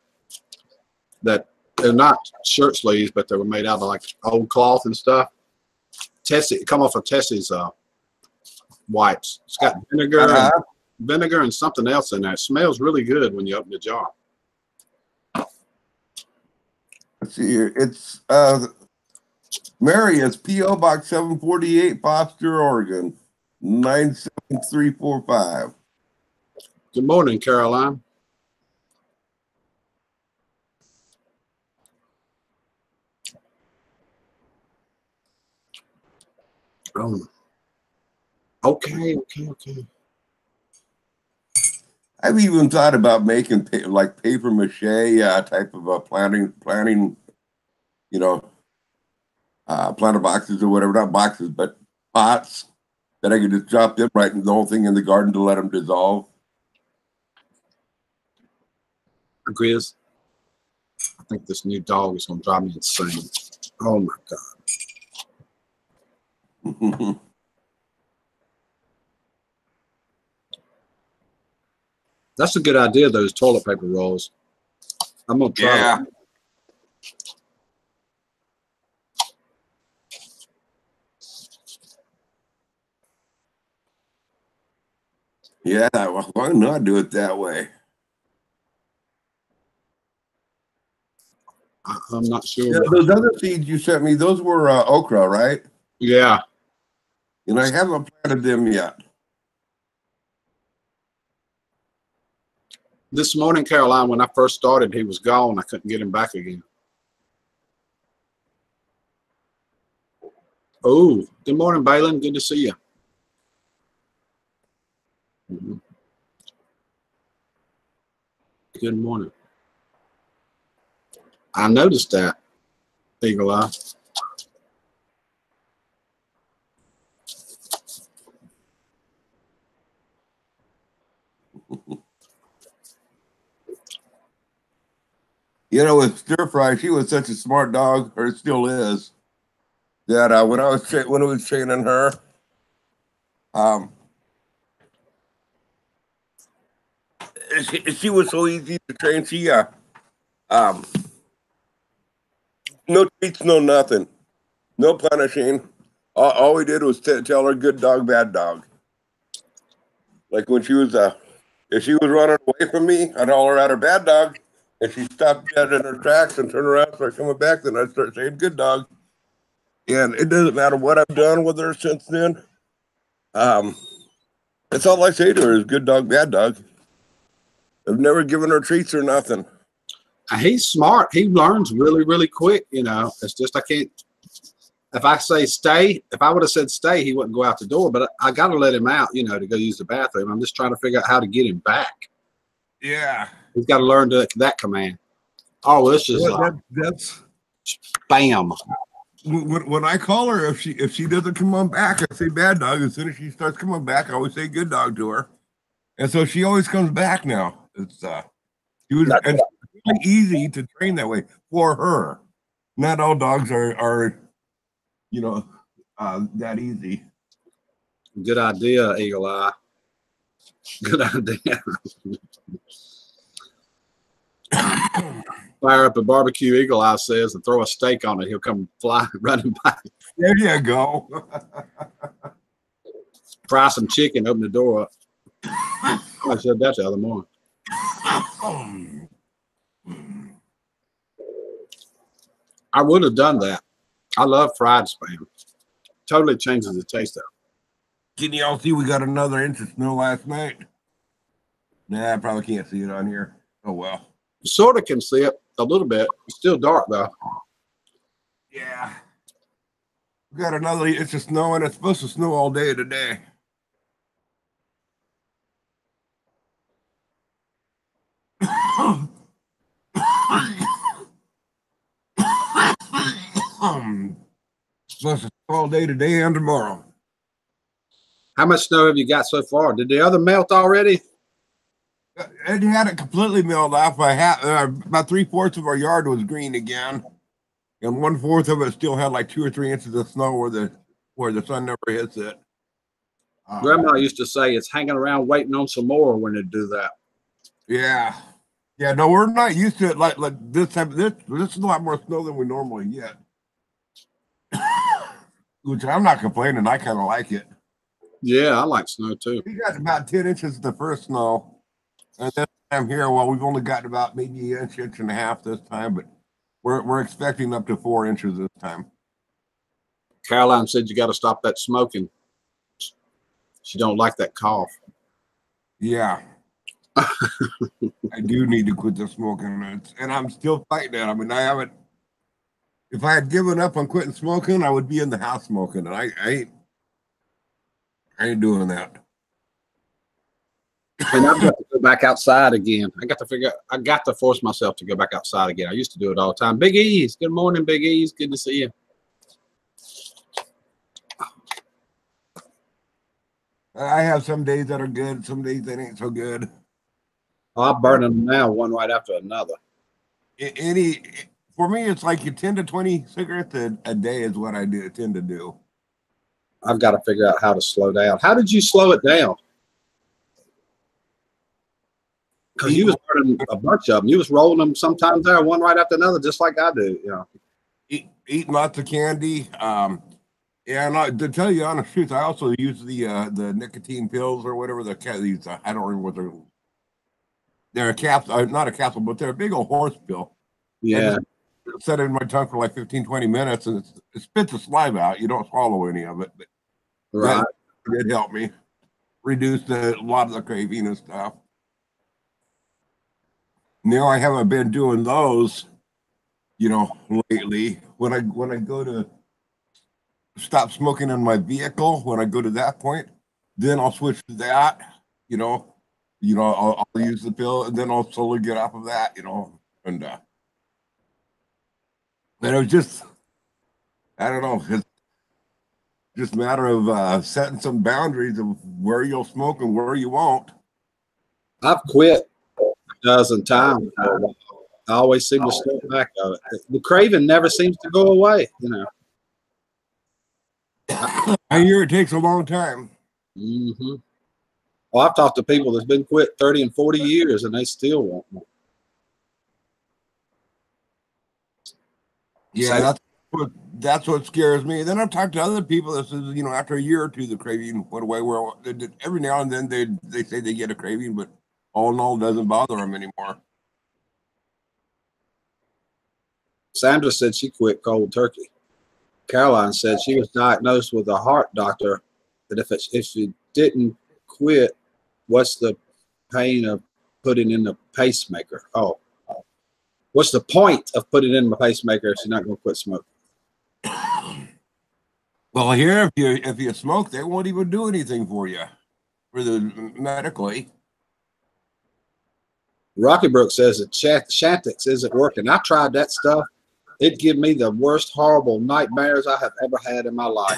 that they're not shirt sleeves, but they were made out of like old cloth and stuff. Tessie, come off of Tessie's wipes. It's got vinegar and something else in there. It smells really good when you open the jar. Let's see here. It's Mary, it's P.O. Box 748, Foster, Oregon, 97345. Good morning, Caroline. Okay. I've even thought about making like paper mache type of planting, you know, planter boxes or whatever, not boxes, but pots that I could just drop them right in the whole thing in the garden to let them dissolve. Grizz, I think this new dog is going to drive me insane. Oh my God. That's a good idea, those toilet paper rolls. I'm going to try that. Yeah, well, why not do it that way? I'm not sure. Yeah, those other seeds you sent me, those were okra, right? Yeah. And I haven't planted them yet. This morning, Caroline, when I first started, he was gone. I couldn't get him back again. Oh, good morning, Balin. Good to see you. Good morning. I noticed that, Eagle Eye. You know, with Stir Fry, she was such a smart dog, or still is, that when I was training her, she was so easy to train. She no treats, no nothing, no punishing. All we did was tell her good dog, bad dog. Like when she was if she was running away from me, I'd holler at her bad dog. If she stopped dead in her tracks and turned around and started coming back, then I'd start saying good dog. And it doesn't matter what I've done with her since then. That's all I say to her is good dog, bad dog. I've never given her treats or nothing. He's smart. He learns really, really quick. You know, it's just I can't. If I say stay, if I would have said stay, he wouldn't go out the door. But I got to let him out, you know, to go use the bathroom. I'm just trying to figure out how to get him back. Yeah, he's got to learn that command. Oh, this is that's bam. When I call her, if she doesn't come on back, I say bad dog. As soon as she starts coming back, I always say good dog to her, and so she always comes back now. It's it's really easy to train that way for her. Not all dogs are you know, that easy. Good idea, Eagle Eye. Good idea. Fire up a barbecue, Eagle Eye says, and throw a steak on it. He'll come fly running by. There you go. Fry some chicken, open the door up. I said that the other morning. I would have done that. I love fried spam. Totally changes the taste of it. Can y'all see we got another inch of snow last night? Nah, I probably can't see it on here. Oh, well. Sort of can see it a little bit. It's still dark, though. Yeah. We got another inch of snow, and it's supposed to snow all day today. Supposed to snow all day today and tomorrow. How much snow have you got so far? Did the other melt already? It hadn't completely melted off. About 3/4 of our yard was green again, and 1/4 of it still had like 2 or 3 inches of snow where the sun never hits it. Grandma used to say it's hanging around waiting on some more when they do that. Yeah. Yeah, no, we're not used to it like this time. This is a lot more snow than we normally get. Which I'm not complaining. I kind of like it. Yeah, I like snow too. We got about 10 inches of the first snow. And this time here, well, we've only gotten about maybe an inch and a half this time, but we're expecting up to 4 inches this time. Caroline said you got to stop that smoking. She don't like that cough. Yeah. I do need to quit the smoking, and I'm still fighting it. I mean, I haven't. If I had given up on quitting smoking, I would be in the house smoking, and I ain't doing that. And I've got to go back outside again. I got to force myself to go back outside again. I used to do it all the time. Big E's. Good morning, Big E's. Good to see you. I have some days that are good, some days that ain't so good. Oh, I'm burning them now, one right after another. For me, it's like 10 to 20 cigarettes a day is what I tend to do. I've got to figure out how to slow down. How did you slow it down? Because you was burning a bunch of them. You was rolling them sometimes there, one right after another, just like I do. You know, eating lots of candy. And to tell you the honest truth, I also use the nicotine pills or whatever I don't remember what they're a capsule, not a capsule, but they're a big old horse pill. Yeah. Set it in my tongue for like 15-20 minutes, and it spits the saliva out. You don't swallow any of it, but right. That did help me reduce a lot of the craving and stuff. Now I haven't been doing those, lately. When I go to stop smoking in my vehicle, when I go to that point, then I'll switch to that. I'll use the pill, and then I'll slowly get off of that. And it was just, I don't know, it's just a matter of setting some boundaries of where you'll smoke and where you won't. I've quit a dozen times. I always seem to step back of it. The craving never seems to go away, I hear it takes a long time. Mm-hmm. Well, I've talked to people that's been quit 30 and 40 years, and they still want more. Yeah, that's what scares me. Then I've talked to other people that says, after a year or two, the craving went away. Where every now and then they say they get a craving, but all in all, it doesn't bother them anymore. Sandra said she quit cold turkey. Caroline said she was diagnosed with a heart doctor that if she didn't quit, what's the pain of putting in the pacemaker? Oh, what's the point of putting in the pacemaker if she's not going to quit smoking? Well, here, if you smoke, they won't even do anything for you, for the medically. Rocky Brook says that Chantix isn't working. I tried that stuff. It gave me the worst horrible nightmares I have ever had in my life.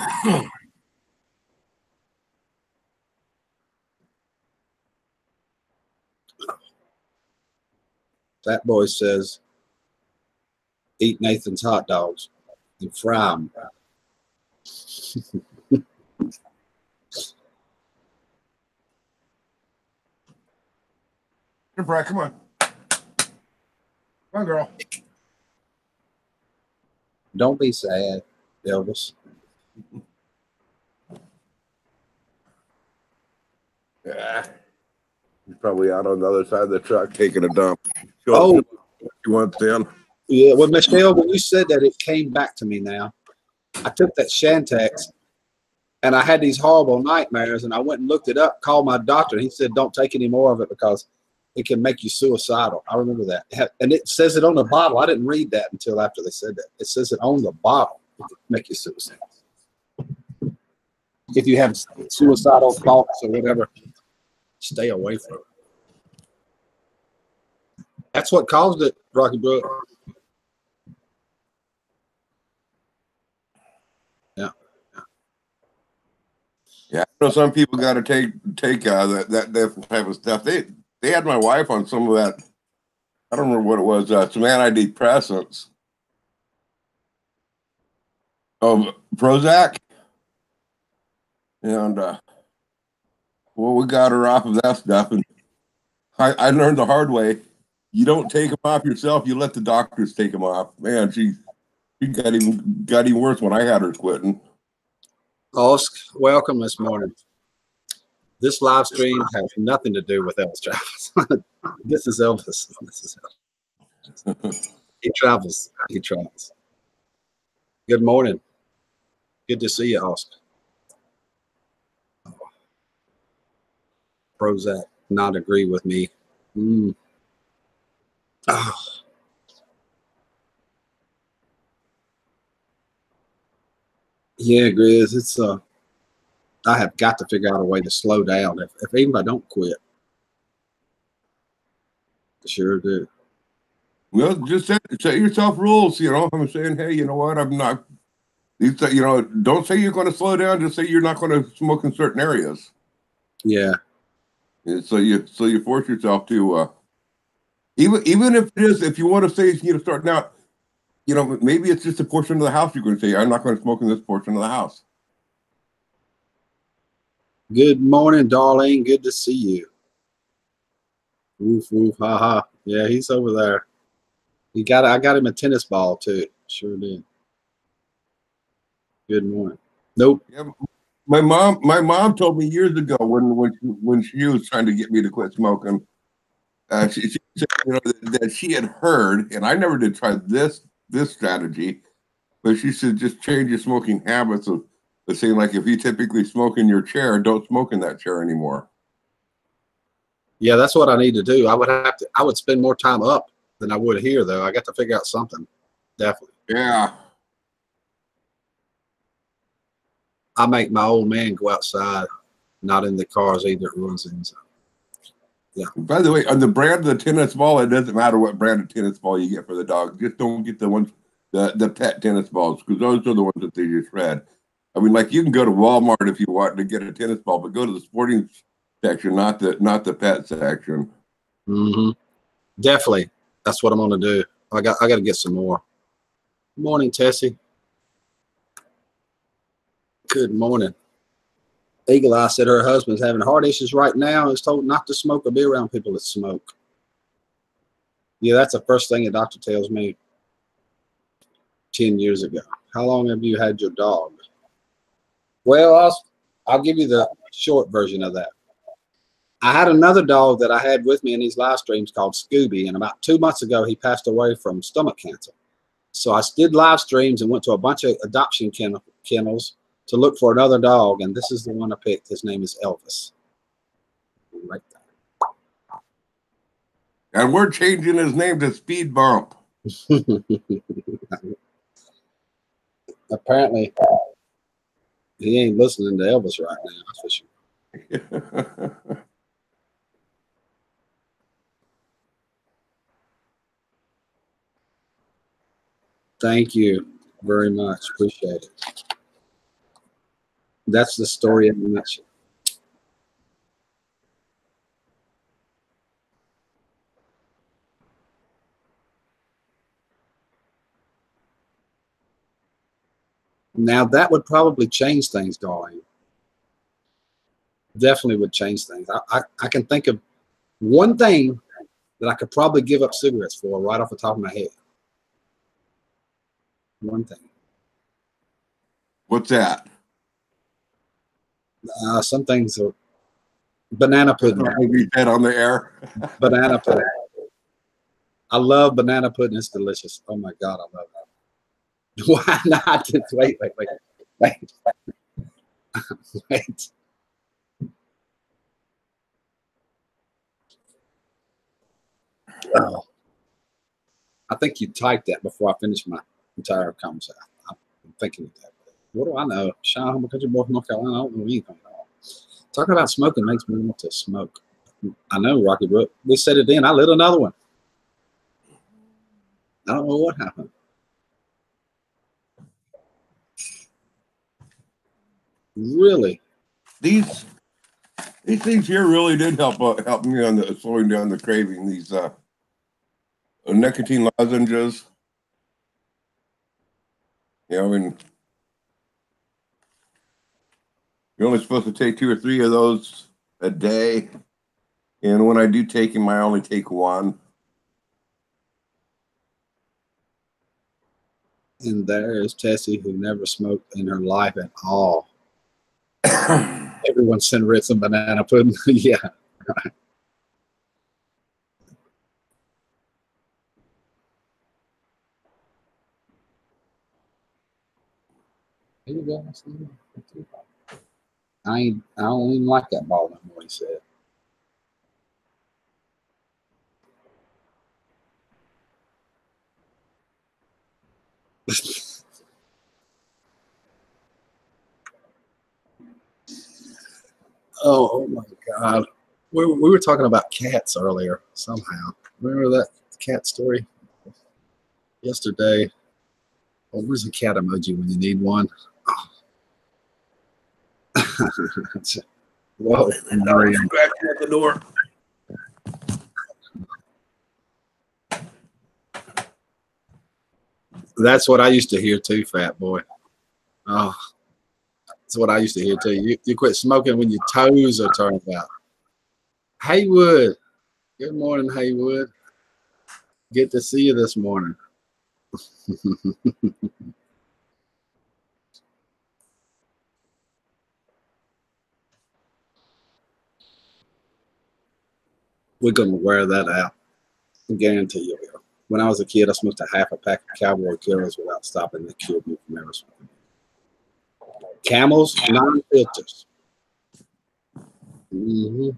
That boy says, eat Nathan's hot dogs and fry them. Brad, come on. Come on, girl. Don't be sad, Elvis. Yeah. He's probably out on the other side of the truck taking a dump. You want in? Yeah, well, Michelle, when you said that, it came back to me now. I took that Chantix, and I had these horrible nightmares, and I went and looked it up, called my doctor, and he said, don't take any more of it because it can make you suicidal. I remember that. And it says it on the bottle. I didn't read that until after they said that. It says it on the bottle. It can make you suicidal. If you have suicidal thoughts or whatever, stay away from it. That's what caused it, Rocky Brook. Yeah, I know some people got to take that type of stuff. They had my wife on some of that. I don't remember what it was. Some antidepressants. Prozac. And we got her off of that stuff, and I learned the hard way. You don't take them off yourself. You let the doctors take them off. Man, she got even worse when I had her quitting. Oscar, welcome this morning. This live stream has nothing to do with Elvis Travis. This is Elvis. He travels. He travels. Good morning. Good to see you, Oscar. Prozac not agree with me. Oh. Yeah, Grizz, it's I have got to figure out a way to slow down. Even if I don't quit. Sure do. Well, just set yourself rules, I'm saying, hey, you know what? I'm not, don't say you're going to slow down, just say you're not going to smoke in certain areas. Yeah. And so you force yourself to even if it is, if you want to say, starting out, maybe it's just a portion of the house you're going to say, I'm not going to smoke in this portion of the house. Good morning, Darlene. Good to see you. Woof, woof, ha, ha. Yeah, he's over there. I got him a tennis ball, too. Sure did. Good morning. Nope. Yeah, my mom told me years ago when she was trying to get me to quit smoking, she said, that she had heard, and I never did try this strategy, but she said just change your smoking habits of saying, like, if you typically smoke in your chair, don't smoke in that chair anymore. Yeah, that's what I need to do. I would spend more time up than I would here, though. I got to figure out something. Definitely. Yeah. I make my old man go outside, not in the cars either. It ruins the inside. Yeah. By the way, on the brand of the tennis ball, it doesn't matter what brand of tennis ball you get for the dog. Just don't get the ones, the pet tennis balls, because those are the ones that they just shred. I mean, like you can go to Walmart if you want to get a tennis ball, but go to the sporting section, not the pet section. Mm-hmm. Definitely. That's what I'm gonna do. I got to get some more. Good morning, Tessie. Good morning. Eagle Eye said her husband's having heart issues right now and is told not to smoke or be around people that smoke. Yeah, that's the first thing a doctor tells me 10 years ago. How long have you had your dog? Well, I'll give you the short version of that. I had another dog that I had with me in these live streams called Scooby, and about 2 months ago, he passed away from stomach cancer. So I did live streams and went to a bunch of adoption kennels to look for another dog, and this is the one I picked. His name is Elvis. Right there. And we're changing his name to Speed Bump. Apparently, he ain't listening to Elvis right now, that's for sure. Thank you very much. Appreciate it. That's the story in a nutshell. Now, that would probably change things, darling. Definitely would change things. I can think of one thing that I could probably give up cigarettes for right off the top of my head. One thing. What's that? Some things are banana pudding. We said on the air. Banana pudding. I love banana pudding. It's delicious. Oh my God, I love that. Why not? Just wait. Wait. Oh. I think you typed that before I finished my entire conversation. I'm thinking of that. What do I know? Sean, I'm a country boy from North Carolina. I don't know anything at all. Talking about smoking makes me want to smoke. I know, Rocky Brook. We said it then. I lit another one. I don't know what happened. Really? These things here really did help me on the slowing down the craving. These nicotine lozenges. You know, I mean, you're only supposed to take 2 or 3 of those a day, and when I do take them, I only take one. And there is Tessie, who never smoked in her life at all. Everyone sent Ritz some banana pudding. Yeah. Right. Here you go. I don't even like that ball no more, he said. Oh my God. We were talking about cats earlier somehow. Remember that cat story yesterday? Oh, where's the cat emoji when you need one? Oh. Whoa. Scratching at the door. That's what I used to hear too, fat boy. Oh, that's what I used to hear too. You quit smoking when your toes are turned out. Haywood. Good morning, Haywood. Good to see you this morning. We're going to wear that out. I guarantee you will. When I was a kid, I smoked a half a pack of Cowboy Killers without stopping. That killed me from ever smoking. Camels, non-filters. Mm-hmm.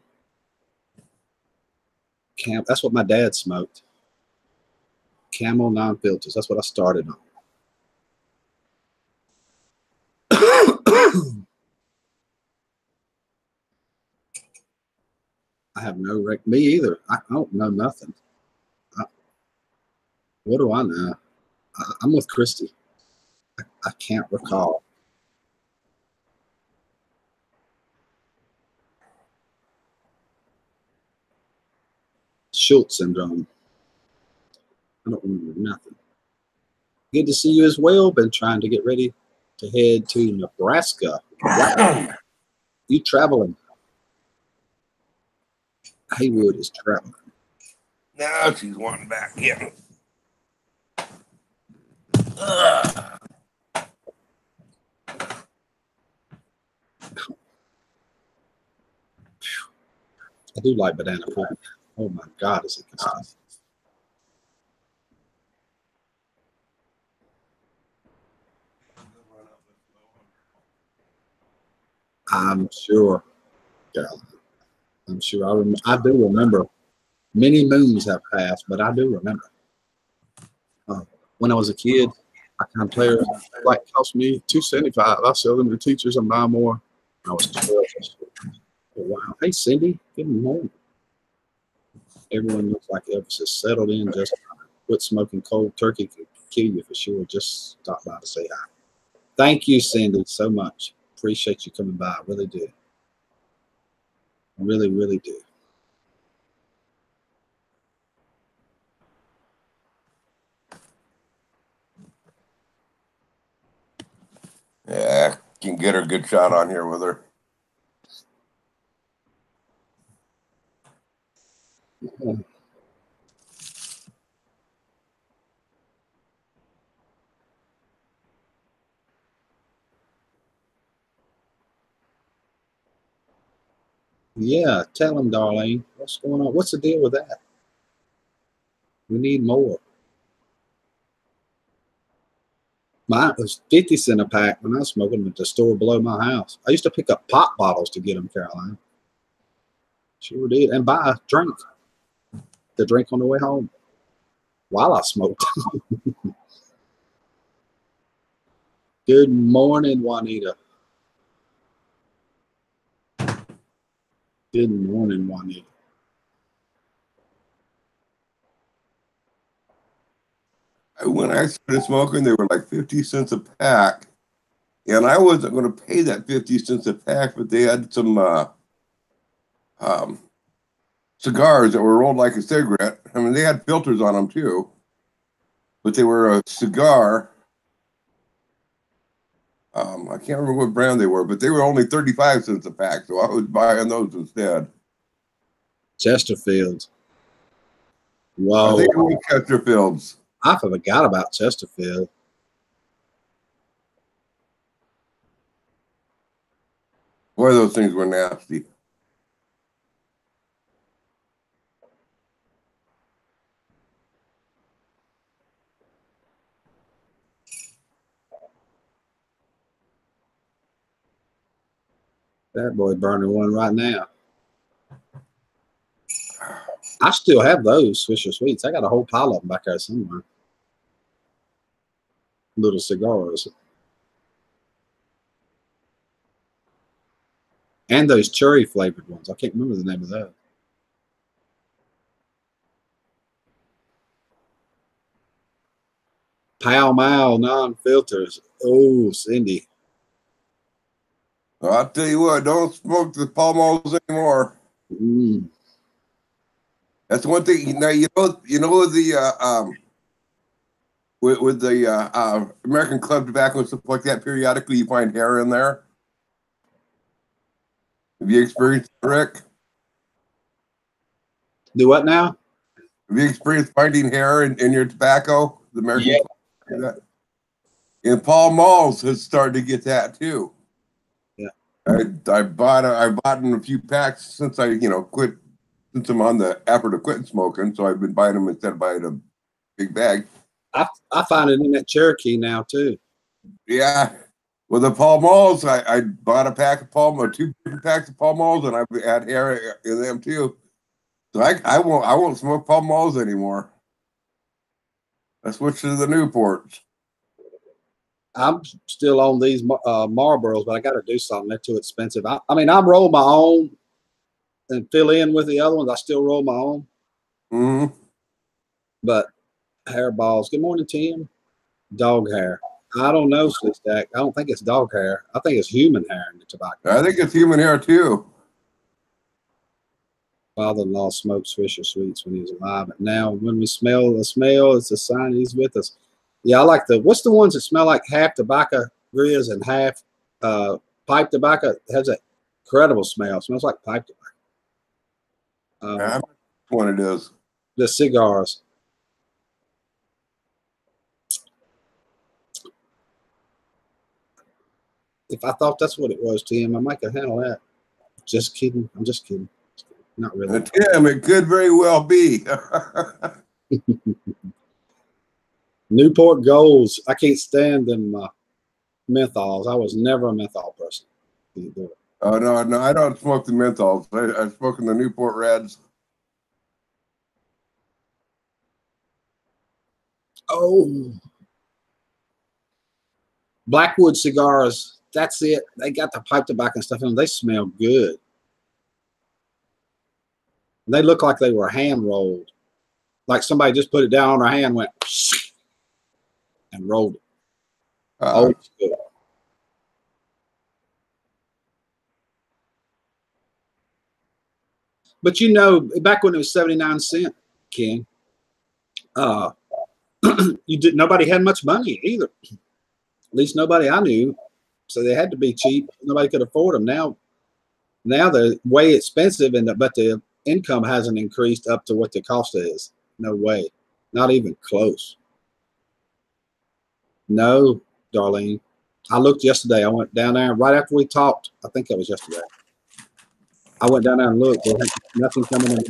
That's what my dad smoked. Camel non-filters. That's what I started on. I have no me either. I don't know nothing. What do I know? I'm with Christy. I can't recall. Schultz syndrome. I don't remember nothing. Good to see you as well. Been trying to get ready to head to Nebraska. Wow. You traveling? Haywood is traveling. Now she's wanting back in. I do like banana pudding. Oh my God, is it good stuff? I'm sure, Caroline. I'm sure. I do remember. Many moons have passed, but I do remember. When I was a kid, I kind of played like cost me $2.75. I sell them to teachers and buy more. I was 12. Oh, wow. Hey, Cindy. Good morning. Everyone looks like Elvis has settled in. Just quit smoking cold turkey. Could kill you for sure. Just stop by to say hi. Thank you, Cindy, so much. Appreciate you coming by. I really do. Really, really do. Yeah, can get a good shot on here with her. Yeah, tell him, Darlene. What's going on? What's the deal with that? We need more. Mine was 50 cents a pack when I was smoking at the store below my house. I used to pick up pop bottles to get them, Caroline. Sure did. And buy a drink to drink on the way home while I smoked. Good morning, Juanita. Good morning, Juanita. When I started smoking, they were like 50 cents a pack. And I wasn't going to pay that 50 cents a pack, but they had some cigars that were rolled like a cigarette. I mean, they had filters on them too, but they were a cigar. I can't remember what brand they were, but they were only 35 cents a pack, so I was buying those instead. Chesterfields. Whoa. I think it was Chesterfields. I forgot about Chesterfield. Boy, those things were nasty. That boy burning one right now. I still have those Swisher Sweets. I got a whole pile of them back there somewhere. Little cigars. And those cherry flavored ones. I can't remember the name of those. Pall Mall non-filters. Oh, Cindy. Well, I'll tell you what, don't smoke the Pall Malls anymore. Mm. That's one thing. Now you know the with the American Club tobacco and stuff like that. Periodically, you find hair in there. Have you experienced it, Rick? Do what now? Have you experienced finding hair in your tobacco? The American Club. And Pall Malls has started to get that too. Yeah. I bought in a few packs since I quit. Since I'm on the effort of quitting smoking, so I've been buying them instead of buying a big bag. I find it in that Cherokee now too. Yeah. Well, the Pall Malls, I bought a pack of Pall Malls, 2 different packs of Pall Malls, and I've had hair in them too. So I won't smoke Pall Malls anymore. I switched to the Newports. I'm still on these Marlboros, but I got to do something. They're too expensive. I mean, I roll my own and fill in with the other ones. I still roll my own. Mm-hmm. But hairballs. Good morning, Tim. Dog hair. I don't know, Slick Stack. I don't think it's dog hair. I think it's human hair in the tobacco. I think it's human hair too. Father-in-law smokes Fisher Sweets when he was alive, but now when we smell the smell, it's a sign he's with us. Yeah, I like what's the ones that smell like half tobacco grizz and half pipe tobacco? It has that incredible smell. It smells like pipe tobacco. That's what it is. The cigars. If I thought that's what it was, Tim, I might have handled that. Just kidding. I'm just kidding. Not really. Tim, it could very well be. Newport Golds. I can't stand them menthols. I was never a menthol person. Oh no, I don't smoke the menthols. I smoke in the Newport Reds. Oh, Blackwood cigars. That's it. They got the pipe tobacco and stuff in them. They smell good. They look like they were hand rolled, like somebody just put it down on their hand, went and rolled it. Old school. But you know, back when it was 79 cents, Ken, nobody had much money either. At least nobody I knew. So they had to be cheap. Nobody could afford them. Now they're way expensive, but the income hasn't increased up to what the cost is. No way. Not even close. No, Darlene. I looked yesterday. I went down there right after we talked. I think that was yesterday. I went down there and looked. There was nothing coming in.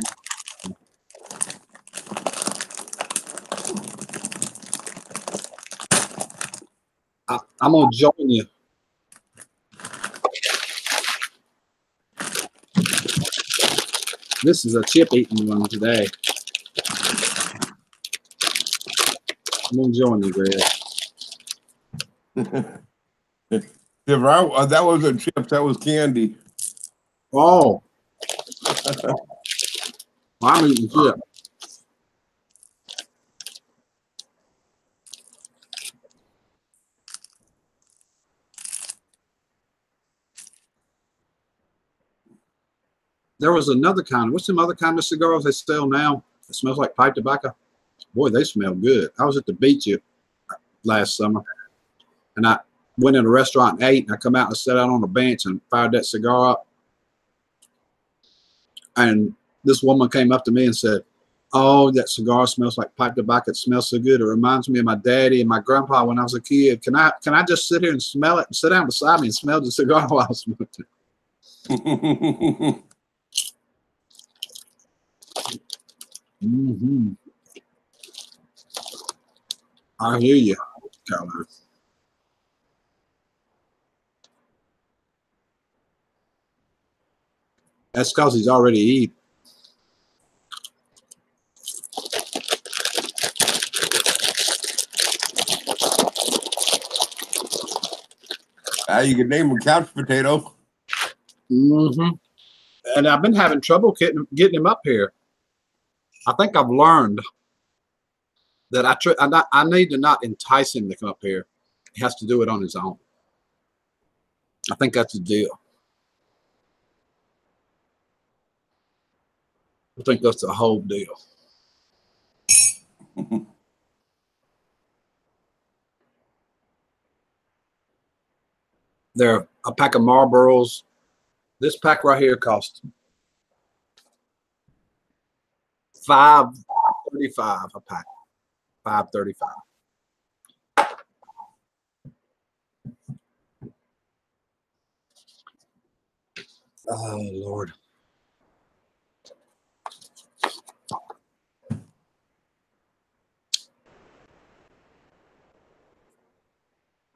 I'm going to join you. This is a chip eating one today. I'm going to join you, Greg. That wasn't chips, that was candy. Oh. I'm eating chip. There was another kind. What's some other kind of cigars they sell now? It smells like pipe tobacco. Boy, they smell good. I was at the beach last summer, and I went in a restaurant and ate, and I come out and sat out on a bench and fired that cigar up. And this woman came up to me and said, "Oh, that cigar smells like pipe tobacco. It smells so good. It reminds me of my daddy and my grandpa when I was a kid. Can I just sit here and smell it and sit down beside me and smell the cigar while I smoked it?" Mm-hmm. I hear you, Caroline. That's because he's already eaten. You could name him couch potato. Mm-hmm. And I've been having trouble getting him up here. I think I've learned that I need to not entice him to come up here. He has to do it on his own. I think that's the deal. I think that's the whole deal. They're a pack of Marlboros. This pack right here costs $5.35 a pack. $5.35. Oh Lord.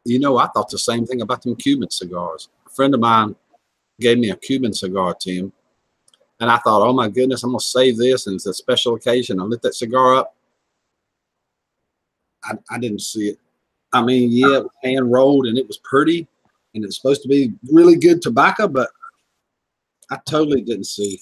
You know, I thought the same thing about them Cuban cigars. A friend of mine gave me a Cuban cigar, Tim, And I thought, oh my goodness, I'm gonna save this, and it's a special occasion. I lit that cigar up. I didn't see it. I mean, yeah, it was hand rolled and it was pretty, and it's supposed to be really good tobacco, but I totally didn't see.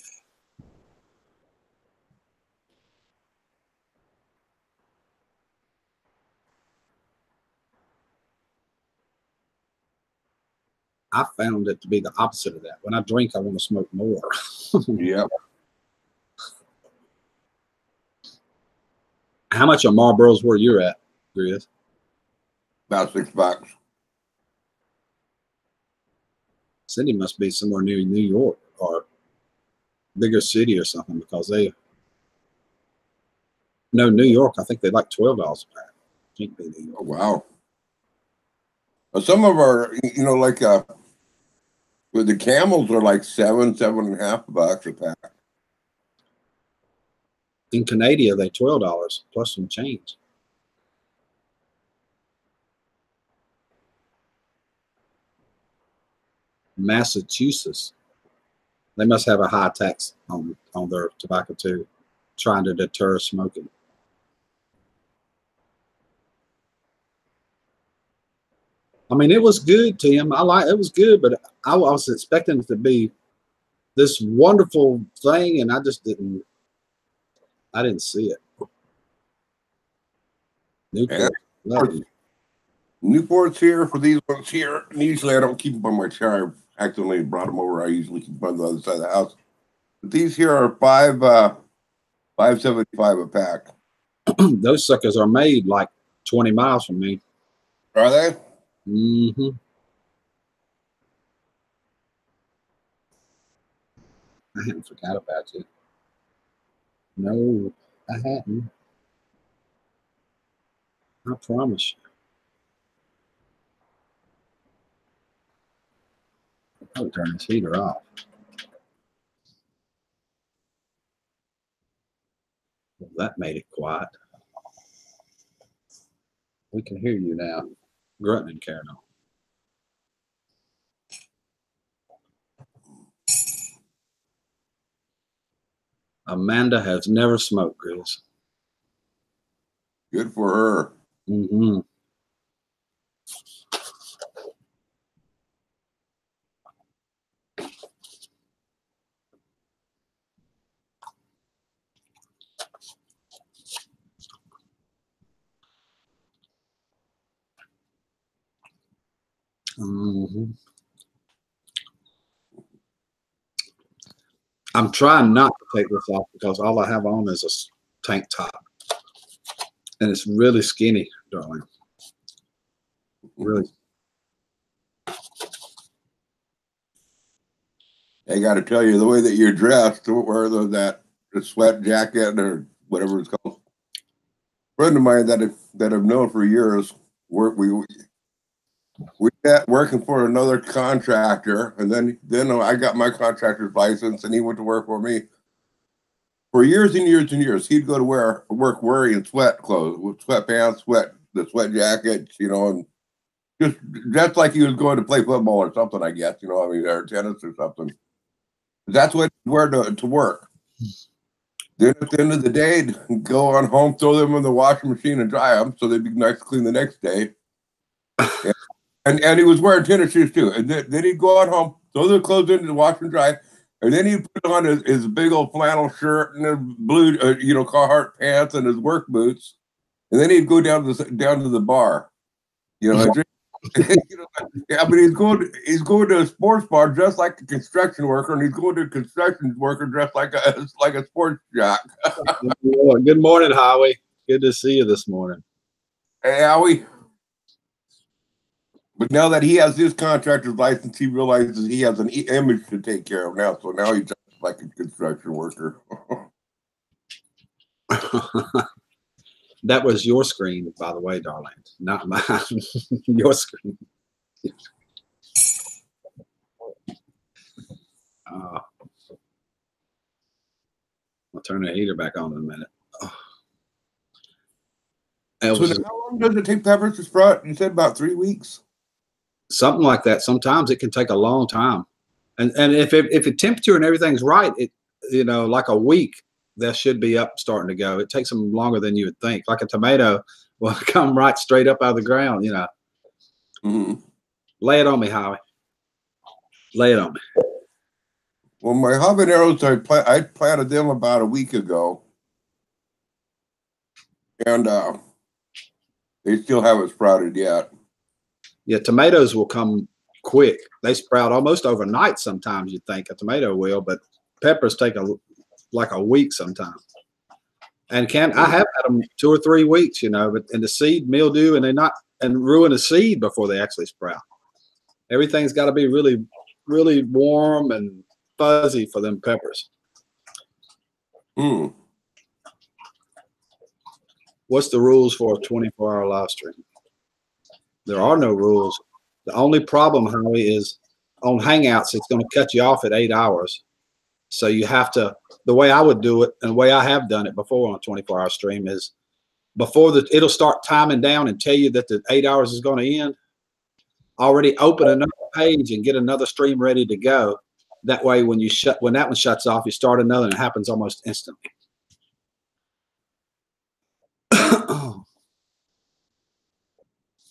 I found it to be the opposite of that. When I drink, I want to smoke more. Yep. How much are Marlboros where you're at, Chris? About $6. Cindy must be somewhere near New York or bigger city or something, because they no New York. I think they like $12 a pack. Can't be New York. Oh, wow. Well, some of our, you know, like with the Camels are like $7.50 a pack. In Canada, they $12 plus some change. Massachusetts, they must have a high tax on their tobacco too, trying to deter smoking. I mean, it was good, Tim. It was good, but I was expecting it to be this wonderful thing, and I just didn't. I didn't see it. Newport's here for these ones here. And usually I don't keep them on my chair. I accidentally brought them over. I usually keep them on the other side of the house. But these here are $5.75 a pack. Those suckers are made like 20 miles from me. Are they? Mm-hmm. I hadn't forgot about you. No, I hadn't. I promise you. I'll turn this heater off. Well, that made it quiet. We can hear you now, grunting and carrying on. Amanda has never smoked, Chris. Good for her. Mm-hmm. Mm-hmm. I'm trying not to take this off because all I have on is a tank top. And it's really skinny, darling. Really. I got to tell you, the way that you're dressed, to wear the sweat jacket or whatever it's called. A friend of mine that I've known for years, we met working for another contractor, and then I got my contractor's license, and he went to work for me. For years and years and years, he'd go to work wearing sweat clothes, with sweatpants, the sweat jacket, you know, and just dressed like he was going to play football or something, I guess, you know, I mean, or tennis or something. That's what he'd wear to work. Then at the end of the day, go on home, throw them in the washing machine and dry them so they'd be nice clean the next day. And he was wearing tennis shoes too. And then he'd go on home, throw the clothes into the wash and dry, and then he'd put on his big old flannel shirt and his blue, Carhartt pants and his work boots, and then he'd go down to the bar, you know. And drink, I mean, he's going to a sports bar dressed like a construction worker, and he's going to a construction worker dressed like a sports jock. Good morning, Howie. Good to see you this morning. Hey, Howie. But now that he has his contractor's license, he realizes he has an image to take care of now. So now he's just like a construction worker. That was your screen, by the way, darling, not mine. Your screen. I'll turn the heater back on in a minute. So how long does it take peppers to sprout? You said about 3 weeks. Something like that. Sometimes it can take a long time, and if the temperature and everything's right, you know, like a week, that should be up starting to go. It takes them longer than you would think. Like a tomato will come right straight up out of the ground, you know. Mm-hmm. Lay it on me, Howie. Lay it on me. Well, my habaneros, I planted them about a week ago, and they still haven't sprouted yet. Yeah, tomatoes will come quick. They sprout almost overnight sometimes, you'd think a tomato will, but peppers take like a week sometimes. And I have had them 2 or 3 weeks, you know, but in the seed mildew and ruin the seed before they actually sprout. Everything's got to be really, really warm and fuzzy for them peppers. Hmm. What's the rules for a 24-hour live stream? There are no rules. The only problem, Howie, is on Hangouts, it's going to cut you off at 8 hours. So you have to, the way I would do it, and the way I have done it before on a 24-hour stream is before it'll start timing down and tell you that the 8 hours is going to end. Already open another page and get another stream ready to go. That way, when that one shuts off, you start another, and it happens almost instantly.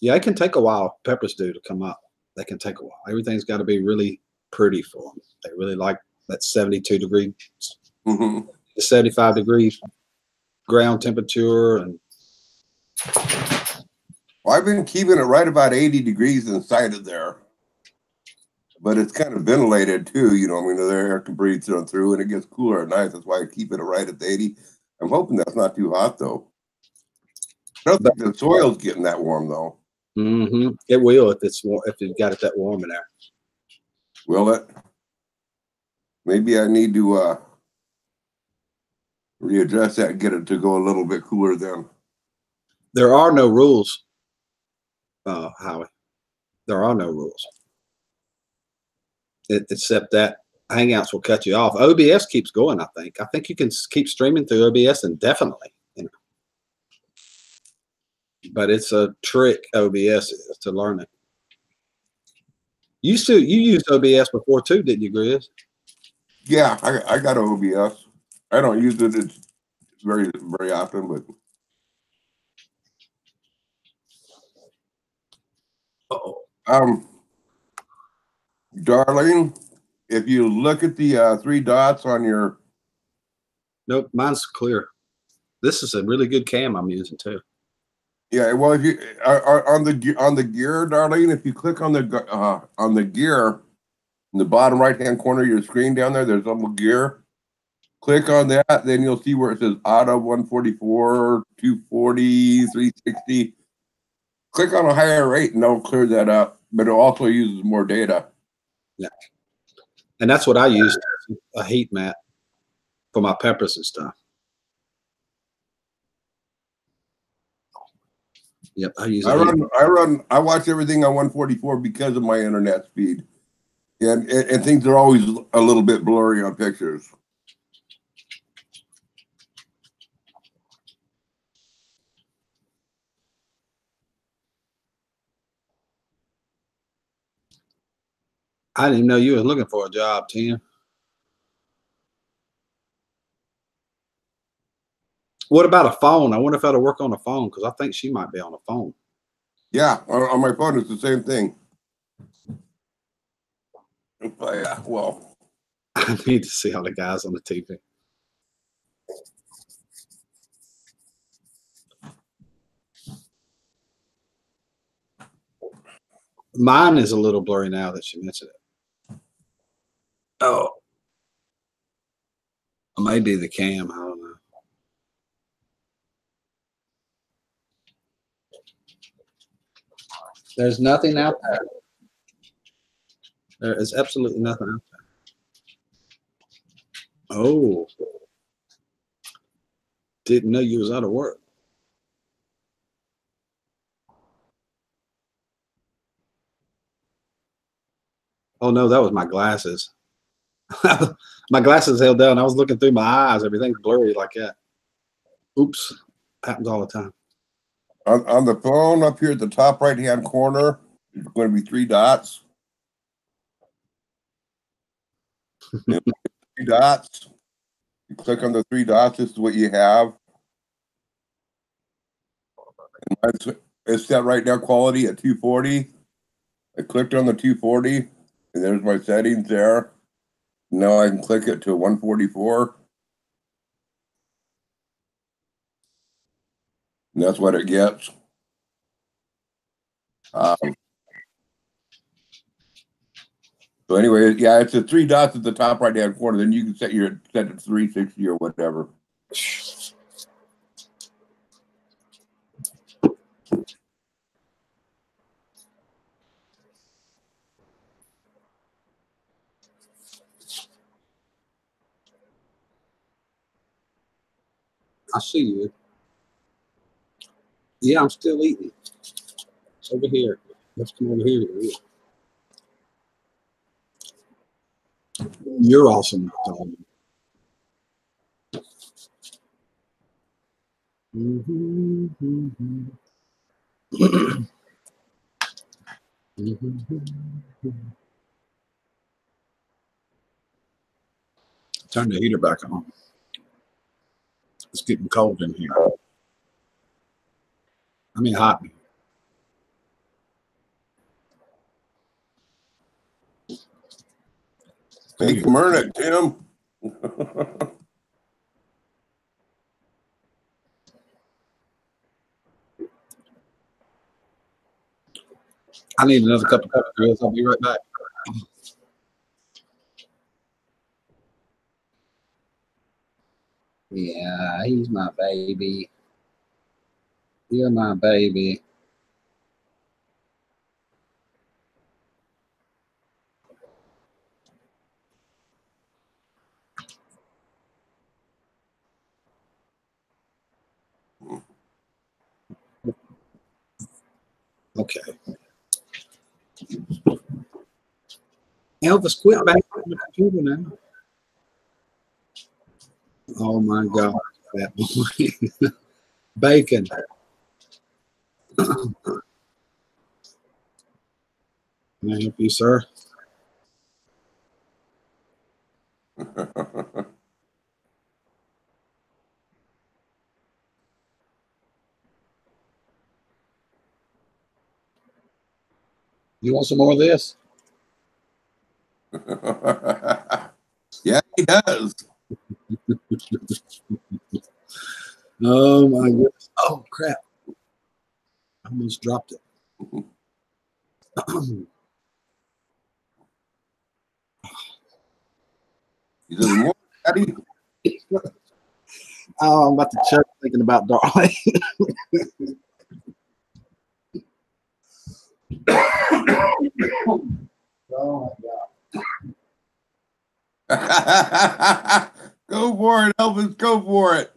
Yeah, it can take a while. Peppers do to come up. They can take a while. Everything's got to be really pretty for them. They really like that 72 degree, 75 degrees ground temperature. And well, I've been keeping it right about 80 degrees inside of there, but it's kind of ventilated too. You know, I mean, the air can breathe through, and it gets cooler at night. That's why I keep it right at the 80. I'm hoping that's not too hot though. I don't think the soil's getting that warm though. It will if you've got it that warm in there. Will it? Maybe I need to readjust that and get it to go a little bit cooler then. There are no rules, Howie. There are no rules. Except that Hangouts will cut you off. OBS keeps going, I think. I think you can keep streaming through OBS indefinitely. You know? But it's a trick, OBS is, to learn it. You used OBS before too, didn't you, Grizz? Yeah, I got OBS. I don't use it very, very often, but Darlene, if you look at the 3 dots on your Nope, mine's clear. This is a really good cam I'm using too. Yeah, well, if you are on the gear, Darlene, if you click on the gear in the bottom right-hand corner of your screen down there, there's a little gear. Click on that, then you'll see where it says auto 144, 240, 360. Click on a higher rate and they'll clear that up, but it also uses more data. Yeah, and that's what I use, a heat mat for my peppers and stuff. Yep, I watch everything on 144 because of my internet speed, and things are always a little bit blurry on pictures. I didn't even know you was looking for a job, Tim. What about a phone? I wonder if that'll work on a phone, because I think she might be on a phone. Yeah, on my phone it's the same thing. Yeah, well, I need to see all the guys on the TV. Mine is a little blurry now that she mentioned it. Oh, maybe the cam. I don't know. There's nothing out there. There is absolutely nothing out there. Oh, didn't know you was out of work. Oh no, that was my glasses. My glasses held down. I was looking through my eyes. Everything's blurry like that. Oops, happens all the time. On the phone up here at the top right-hand corner, there's going to be 3 dots. 3 dots. You click on the three dots. This is what you have. And it's set right now quality at 240. I clicked on the 240, and there's my settings there. Now I can click it to 144. And that's what it gets. So anyway, yeah, it's the three dots at the top right hand corner. Then you can set it to 360 or whatever. I see you. Yeah, I'm still eating. It's over here. Let's come over here. You're awesome, dog. Turn the heater back on. It's getting cold in here. I mean hot. Make them earn it, Tim. I need another cup of coffee, girls. I'll be right back. Yeah, he's my baby. You're my baby. Okay. Elvis, quit back on the computer now. Oh my God, that boy. Bacon. Can I help you, sir? You want some more of this? Yeah, he does. Oh my goodness. Oh crap. I almost dropped it. He does more, Daddy. Oh, I'm about to choke thinking about Darling. Oh my God. Go for it, Elvis. Go for it.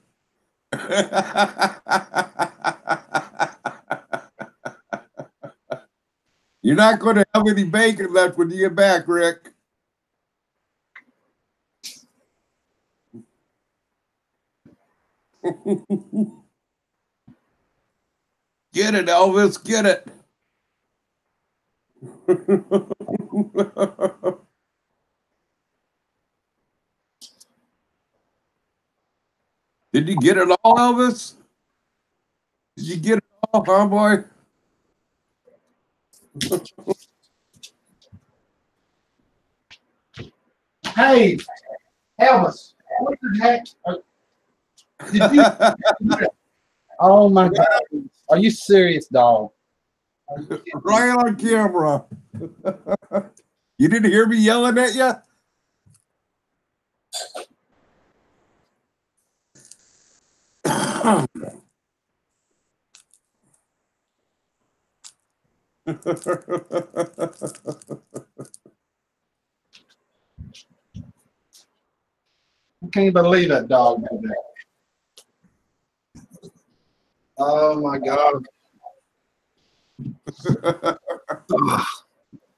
You're not going to have any bacon left when you get back, Rick. Get it, Elvis. Get it. Did you get it all, Elvis? Did you get it all, huh, boy? Hey, Elvis, what the heck? Did you? Oh my God. Are you serious, dog? Right on camera. You didn't hear me yelling at you? I can't believe that dog did that. Oh my God.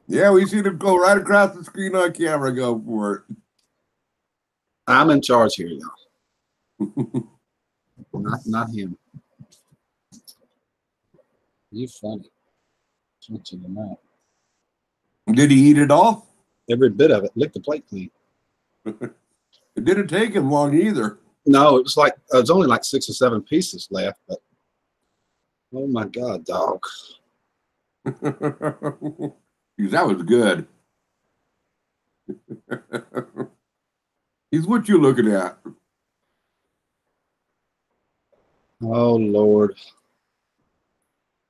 Yeah, we seen him go right across the screen on camera. Go for it. I'm in charge here, y'all. Not him. You funny. Switching them out. Did he eat it all? Every bit of it. Lick the plate clean. Did It didn't take him long either. No, it was only like 6 or 7 pieces left. But oh my God, dog! That was good. He's what you looking at. Oh Lord,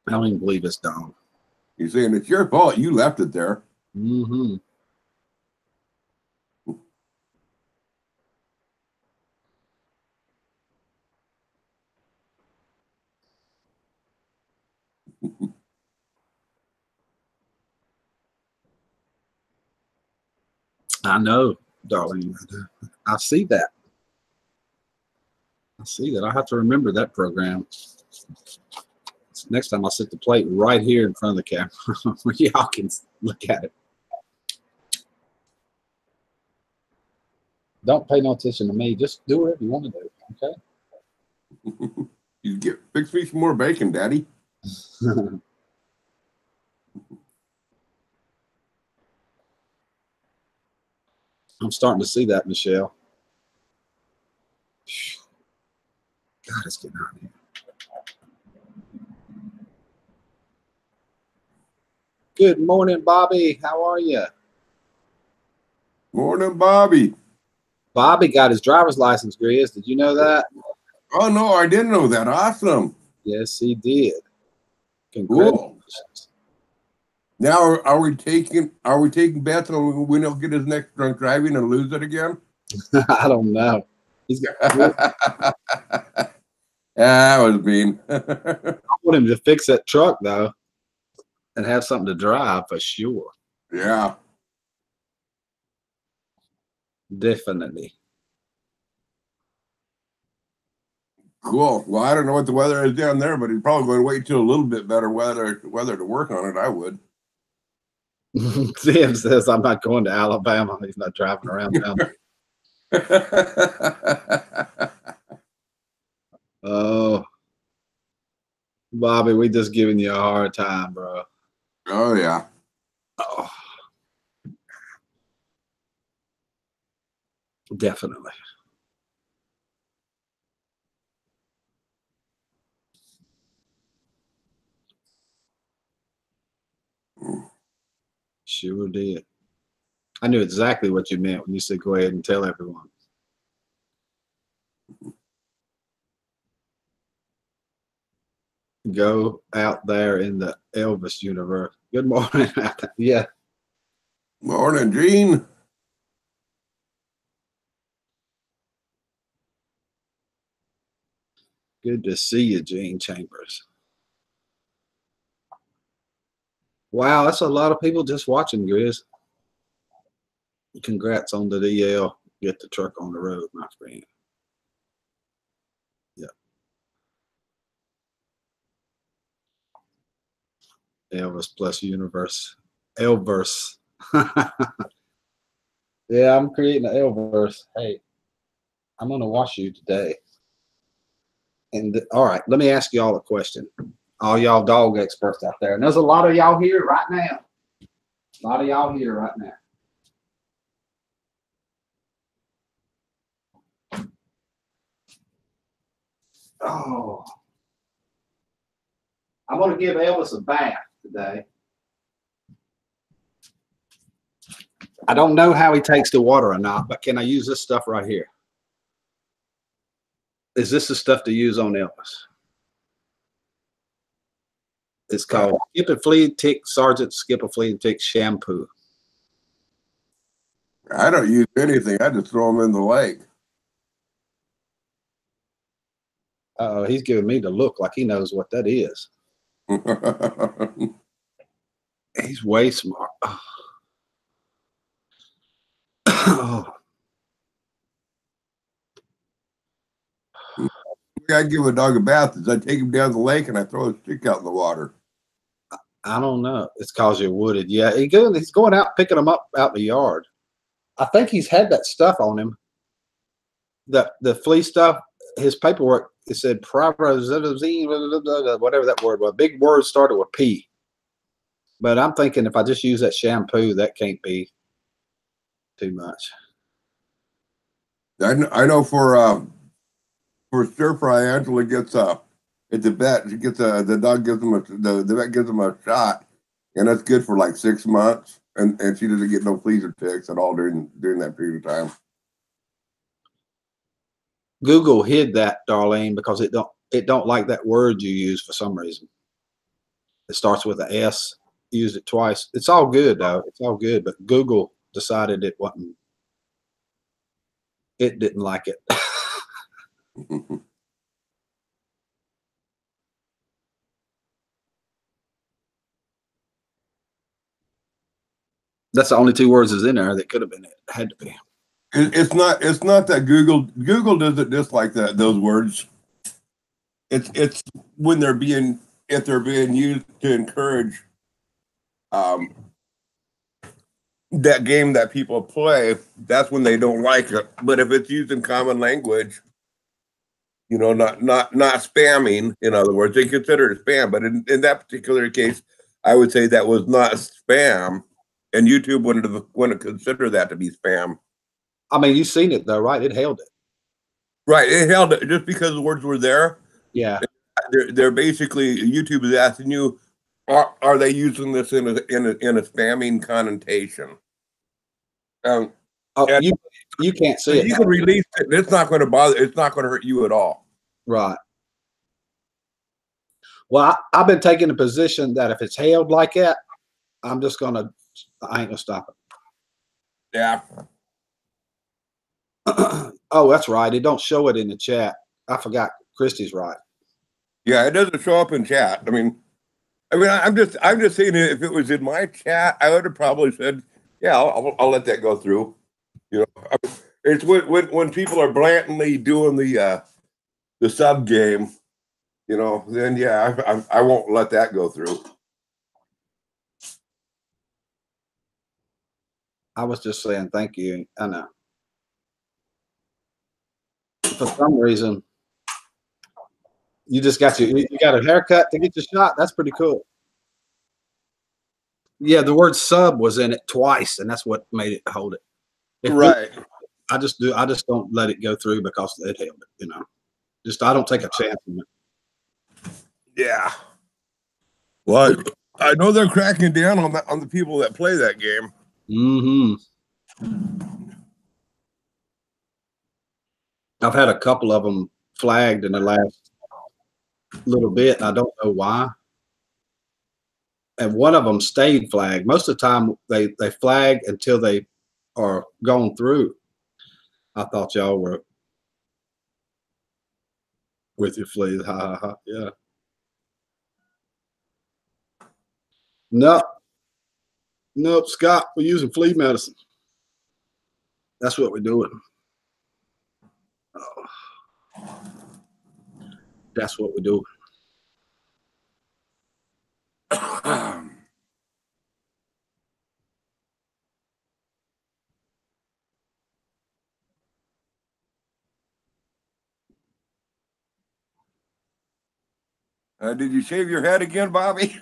I don't even believe it's dog. He's saying it's your fault. You left it there. Mm-hmm. I know, darling. I see that. I see that. I have to remember that program. Next time I'll set the plate right here in front of the camera where y'all can look at it. Don't pay no attention to me. Just do whatever you want to do, okay? You fix me some more bacon, Daddy. I'm starting to see that, Michelle. God, it's getting hot here. Good morning, Bobby. How are you? Morning, Bobby. Bobby got his driver's license, Grizz. Did you know that? Oh no, I didn't know that. Awesome. Yes, he did. Congratulations. Cool. Now, are we taking bets on when he'll get his next drunk driving and lose it again? I don't know. He's got. That was mean. I want him to fix that truck though, and have something to drive for sure. Yeah. Definitely. Cool. Well, I don't know what the weather is down there, but he's probably going to wait till a little bit better weather to work on it. I would. Tim says I'm not going to Alabama. He's not driving around town. Oh, Bobby, we just giving you a hard time, bro. Oh yeah. Oh, definitely. Sure did. I knew exactly what you meant when you said go ahead and tell everyone. Go out there in the Elvis universe. Good morning. Yeah. Morning, Gene. Good to see you, Gene Chambers. Wow, that's a lot of people just watching, Grizz. Congrats on the DL. Get the truck on the road, my friend. Yeah. Elvis plus universe. Elverse. Yeah, I'm creating an Elverse. Hey, I'm going to watch you today. And all right, let me ask y'all a question. All y'all dog experts out there. And there's a lot of y'all here right now. A lot of y'all here right now. Oh. I'm going to give Elvis a bath today. I don't know how he takes the water or not, but can I use this stuff right here? Is this the stuff to use on Elvis? It's called Skip and Flea Tick Sergeant Skip and Flea and Tick Shampoo. I don't use anything. I just throw them in the lake. He's giving me the look like he knows what that is. He's way smart. Oh. I give a dog a bath is I take him down the lake and I throw a stick out in the water. I don't know. It's because you're wooded. Yeah, he's going out picking them up out in the yard. I think he's had that stuff on him. The flea stuff. His paperwork, it said pyrazine, whatever that word was. Big word started with P. But I'm thinking if I just use that shampoo, that can't be too much. I know for stir fry, Angela gets it's a bet. She gets the dog gives him the vet gives him a shot, and that's good for like 6 months, and she doesn't get no fleas or ticks at all during that period of time. Google hid that, Darlene, because it don't like that word you use for some reason. It starts with an S. Used it twice. It's all good though. It's all good. But Google decided it wasn't. It didn't like it. That's the only 2 words is in there that could have been it. Had to be. It's not that Google doesn't dislike those words. It's when if they're being used to encourage that game that people play, that's when they don't like it. But if it's used in common language, not spamming, in other words, they consider it spam. But in that particular case, I would say that was not spam, and YouTube wouldn't consider that to be spam. I mean, you've seen it though, right? It held it. Right, it held it just because the words were there. Yeah, they're basically, YouTube is asking you, are they using this in a spamming connotation? You can't see it. You can release it, and it's not going to bother. It's not going to hurt you at all. Right. Well, I've been taking the position that if it's held like that, I ain't gonna stop it. Yeah. Oh, that's right. It don't show it in the chat. I forgot. Christy's right. Yeah, it doesn't show up in chat. I mean, I'm just saying, if it was in my chat, I would have probably said, yeah, I'll let that go through. It's when people are blatantly doing the sub game, then yeah, I won't let that go through. I was just saying thank you. I know. For some reason, you got a haircut to get your shot. That's pretty cool. Yeah, the word sub was in it twice, and that's what made it hold it. Right. I just don't let it go through because it held it. I don't take a chance on it. Yeah. Well, I know they're cracking down on the people that play that game. Mm-hmm. I've had a couple of them flagged in the last little bit, and I don't know why. And one of them stayed flagged. Most of the time, they flag until they are gone through. I thought y'all were with your fleas. Ha ha ha. Yeah. Nope, Scott. We're using flea medicine. That's what we're doing. Oh. That's what we're doing. Did you shave your head again, Bobby?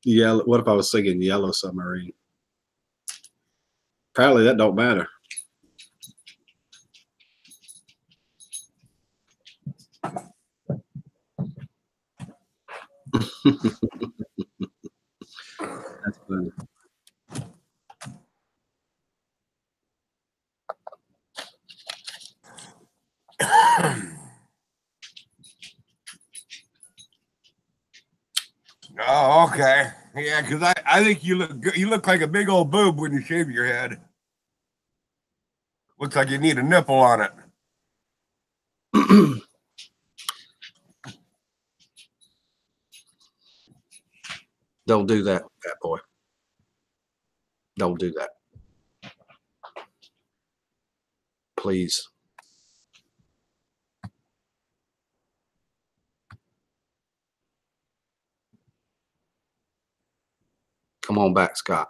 Yeah. What if I was singing Yellow Submarine? Apparently that don't matter. That's funny. Oh, okay. Yeah, because I think you look good. You look like a big old boob when you shave your head. Looks like you need a nipple on it. Don't do that, fat boy. Don't do that. Please. Come on back, Scott.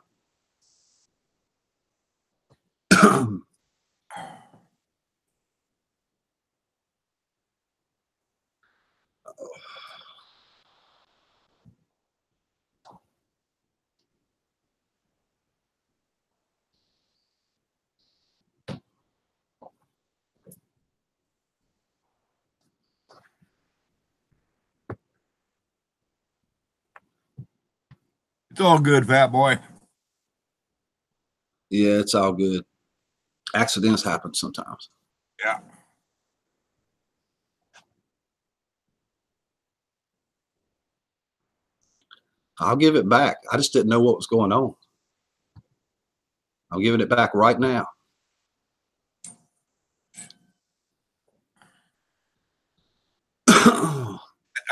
It's all good, fat boy. Yeah, it's all good. Accidents happen sometimes. Yeah. I'll give it back. I just didn't know what was going on. I'm giving it back right now.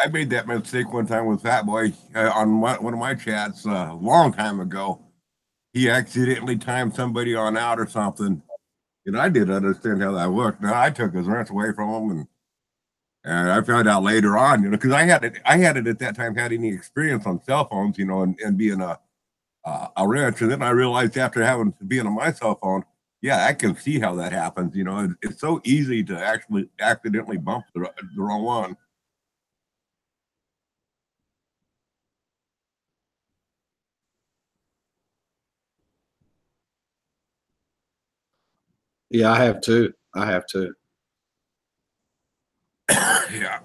I made that mistake one time with Fat Boy on one of my chats a long time ago. He accidentally timed somebody on out or something. And I didn't understand how that worked. Now I took his rents away from him, and I found out later on, because I had it at that time, had any experience on cell phones, and being a wrench. And then I realized after being on my cell phone, yeah, I can see how that happens. It's so easy to actually accidentally bump the wrong one. Yeah, I have too. I have too. Yeah.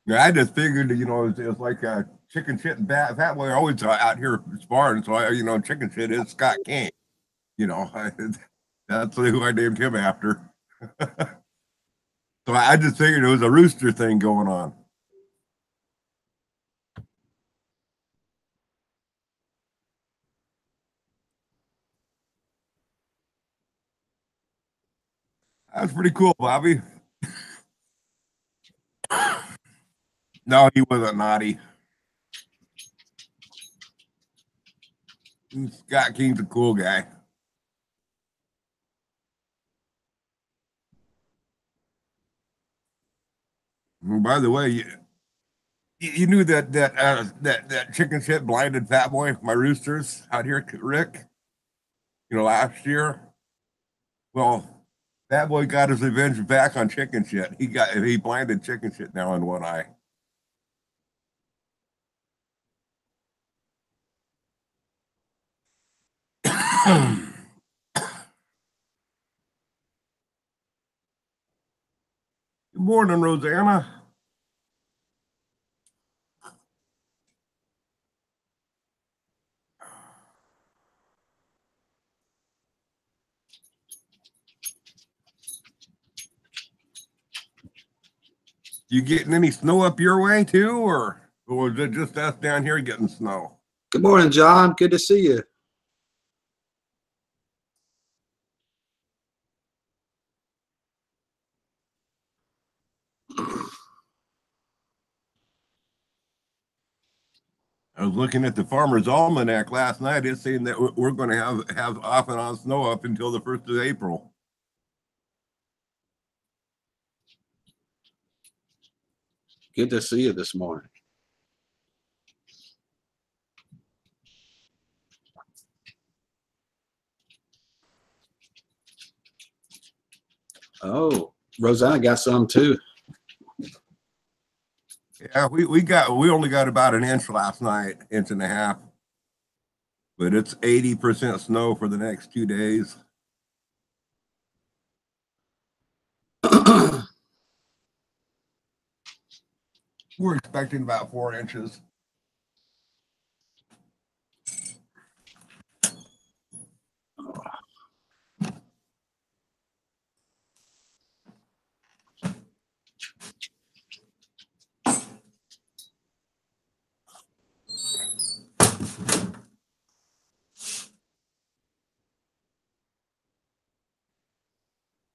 Yeah, I just figured, it's like chicken shit and fat boy are always out here sparring. So chicken shit is Scott King. That's who I named him after. So I just figured it was a rooster thing going on. That's pretty cool, Bobby. No, he wasn't naughty. Scott King's a cool guy. And by the way, you knew that chicken shit blinded Fat Boy, my roosters out here, Rick. Last year. Well, Fat Boy got his revenge back on chicken shit. He blinded chicken shit now in one eye. Good morning, Rosanna. You getting any snow up your way too, or was it just us down here getting snow? Good morning, John. Good to see you. I was looking at the Farmer's Almanac last night. It's saying that we're going to have off and on snow up until the 1st of April. Good to see you this morning. Oh, Rosanna got some too. Yeah, we only got about an inch last night, inch and a half. But it's 80% snow for the next 2 days. We're expecting about 4 inches.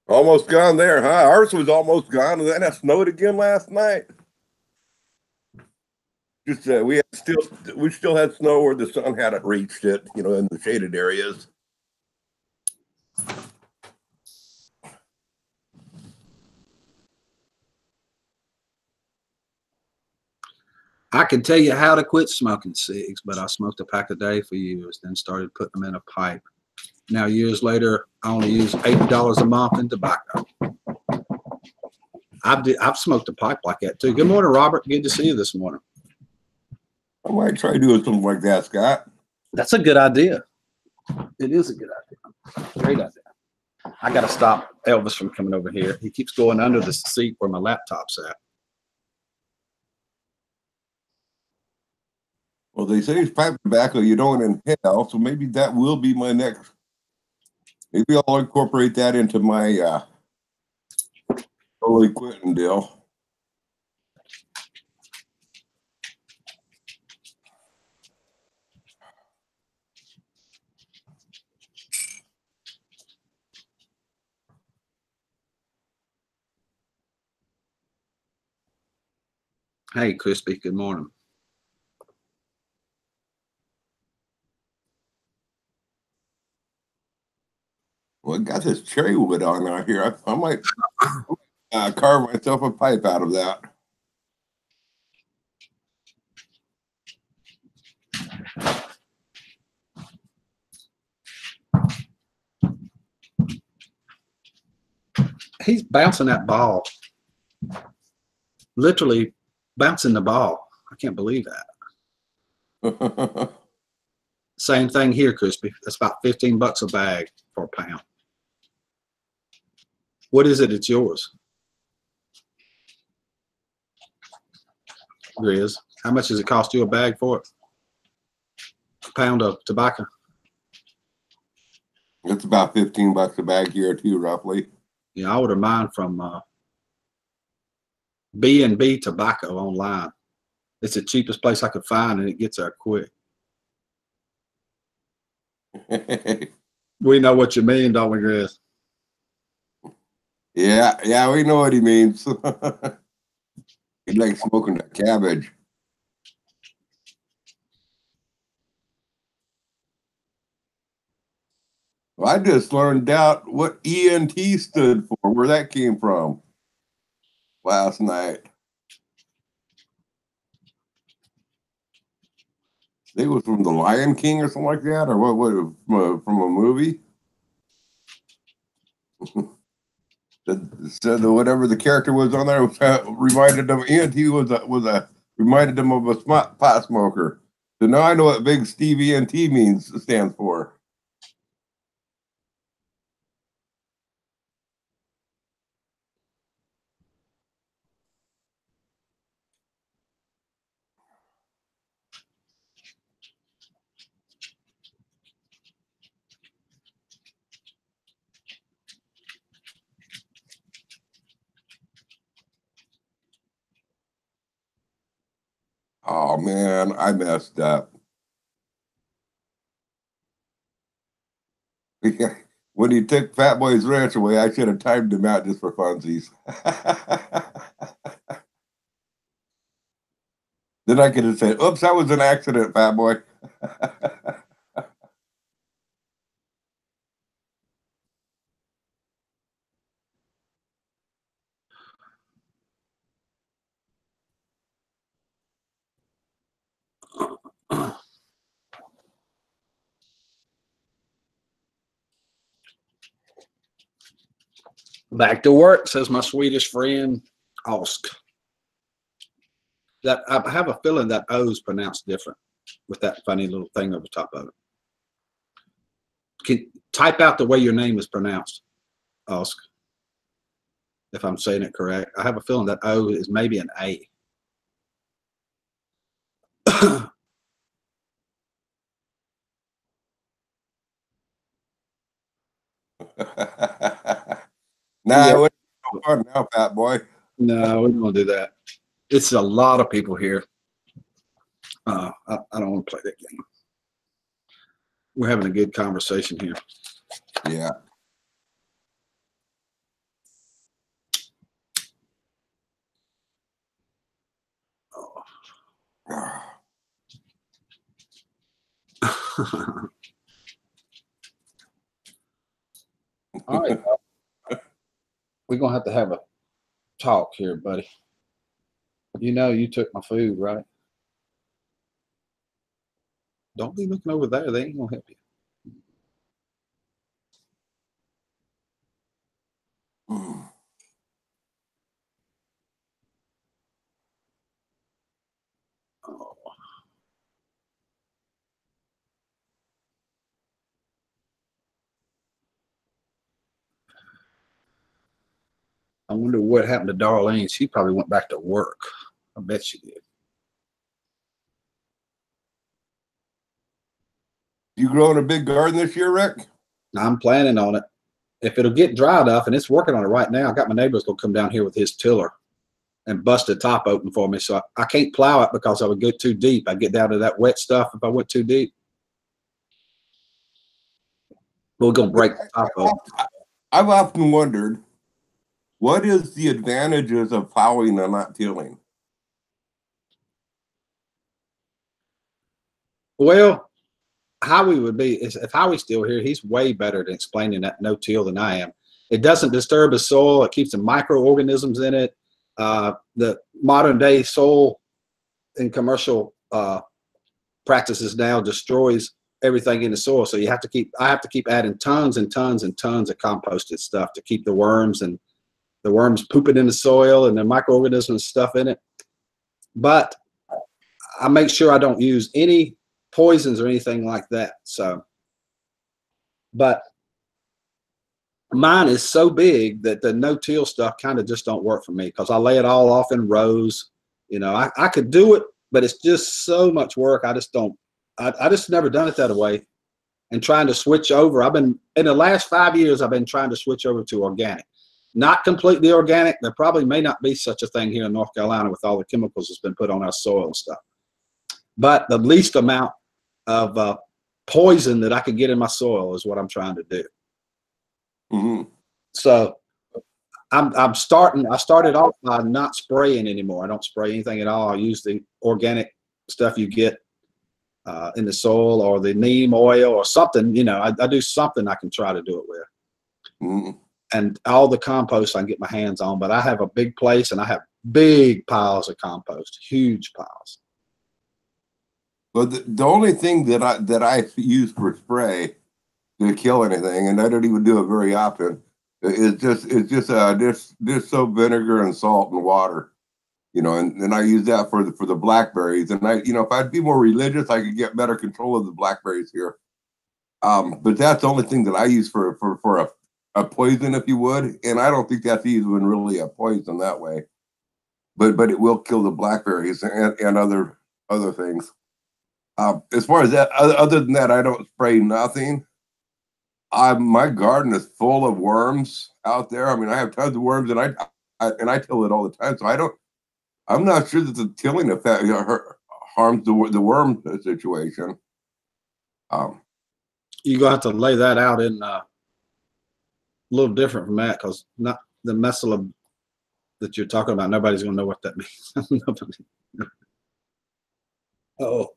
Almost gone there, huh? Ours was almost gone, and then it snowed again last night. Just we still had snow where the sun hadn't reached it, in the shaded areas. I can tell you how to quit smoking cigs, but I smoked a pack a day for years, then started putting them in a pipe. Now, years later, I only use $80 a month in tobacco. I've smoked a pipe like that too. Good morning, Robert. Good to see you this morning. I might try doing something like that, Scott. That's a good idea. It is a good idea. Great idea. I got to stop Elvis from coming over here. He keeps going under the seat where my laptop's at. Well, they say it's pipe tobacco you don't inhale, so maybe that will be my next. Maybe I'll incorporate that into my totally quitting deal. Hey, Crispy, good morning. Well, I got this cherry wood on out here. I might carve myself a pipe out of that. He's bouncing that ball. Literally bouncing the ball. I can't believe that. Same thing here, Crispy. That's about 15 bucks a bag for a pound. What is it? It's yours. Grizz, how much does it cost you a bag for it? A pound of tobacco? It's about 15 bucks a bag here too, roughly. Yeah, I order mine from B&B Tobacco online. It's the cheapest place I could find, and it gets there quick. We know what you mean, don't we, Grizz? Yeah, we know what he means. He likes smoking that cabbage. Well, I just learned out what ENT stood for, where that came from last night. It was from The Lion King or something like that, or what from a movie? Said that whatever the character was on there reminded them ENT reminded them of a pot smoker. So now I know what Big Steve ENT stands for. Oh man, I messed up. When he took Fat Boy's ranch away, I should have timed him out just for funsies. Then I could have said, "Oops, that was an accident, Fat Boy." Back to work, says my Swedish friend, Osk. That I have a feeling that O's pronounced different with that funny little thing over top of it. Can type out the way your name is pronounced, Osk, if I'm saying it correct. I have a feeling that O is maybe an A. Nah, it wouldn't be fun now, Fat Boy. No, we don't do that. It's a lot of people here. I don't want to play that game. We're having a good conversation here. Yeah. All right. We're going to have a talk here, buddy. You know you took my food, right? Don't be looking over there. They ain't going to help you. Oh. I wonder what happened to Darlene. She probably went back to work. I bet she did. You growing a big garden this year, Rick? I'm planning on it. If it'll get dry enough, and it's working on it right now, I got my neighbor's gonna come down here with his tiller and bust the top open for me. So I can't plow it because I would go too deep. I get down to that wet stuff if I went too deep. We're gonna break the top open. I've often wondered, what is the advantages of plowing and not tilling? Well, Howie would be, if Howie's still here, he's way better at explaining that no-till than I am. It doesn't disturb the soil. It keeps the microorganisms in it. The modern-day soil in commercial practices now destroys everything in the soil. So I have to keep adding tons and tons and tons of composted stuff to keep the worms pooping in the soil and the microorganisms and stuff in it. But I make sure I don't use any poisons or anything like that. So, but mine is so big that the no-till stuff kind of just don't work for me because I lay it all off in rows. You know, I could do it, but it's just so much work. I just never done it that way. And trying to switch over, in the last 5 years, I've been trying to switch over to organic. Not completely organic. There probably may not be such a thing here in North Carolina with all the chemicals that's been put on our soil and stuff. But the least amount of poison that I could get in my soil is what I'm trying to do. Mm-hmm. So I started off by not spraying anymore. I don't spray anything at all. I use the organic stuff you get in the soil or the neem oil or something. You know, I do something I can try to do it with. Mm-hmm. And all the compost I can get my hands on. But I have a big place and I have big piles of compost, huge piles. But the only thing that I use for spray to kill anything, and I don't even do it very often, is just soap, vinegar, and salt and water. You know, and I use that for the blackberries. And if I'd be more religious, I could get better control of the blackberries here. But that's the only thing that I use for a poison, if you would. And I don't think that's even really a poison that way. But it will kill the blackberries and other things. As far as that, other than that, I don't spray nothing. My garden is full of worms out there. I mean, I have tons of worms, and I till it all the time. So I'm not sure that the tilling effect harms the worm situation. You're gonna have to lay that out in a little different from that because not the mescal that you're talking about. Nobody's gonna know what that means. Oh.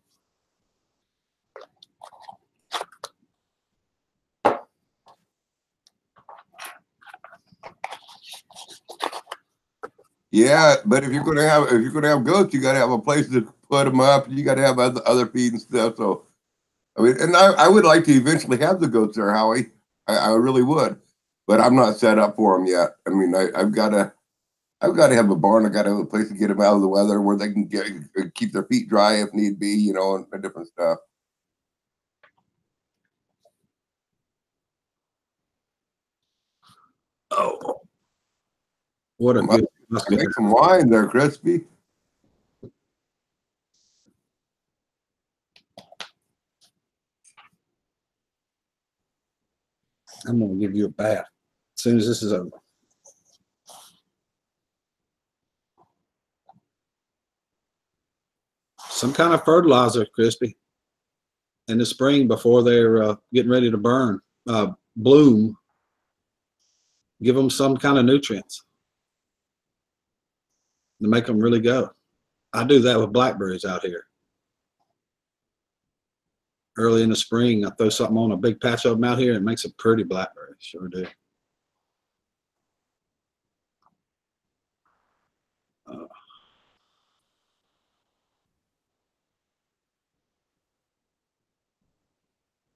Yeah, but if you're gonna have goats, you got to have a place to put them up. You got to have other feed and stuff. So, I mean, and I would like to eventually have the goats there, Howie. I really would, but I'm not set up for them yet. I mean, I've got to have a barn. I got to have a place to get them out of the weather where they can keep their feet dry if need be, you know, and different stuff. Oh, what a good. Make some wine there, Crispy. I'm gonna give you a bath as soon as this is over. Some kind of fertilizer, Crispy, in the spring before they're getting ready to bloom. Give them some kind of nutrients to make them really go. I do that with blackberries out here. Early in the spring, I throw something on a big patch of them out here and it makes a pretty blackberry. Sure do.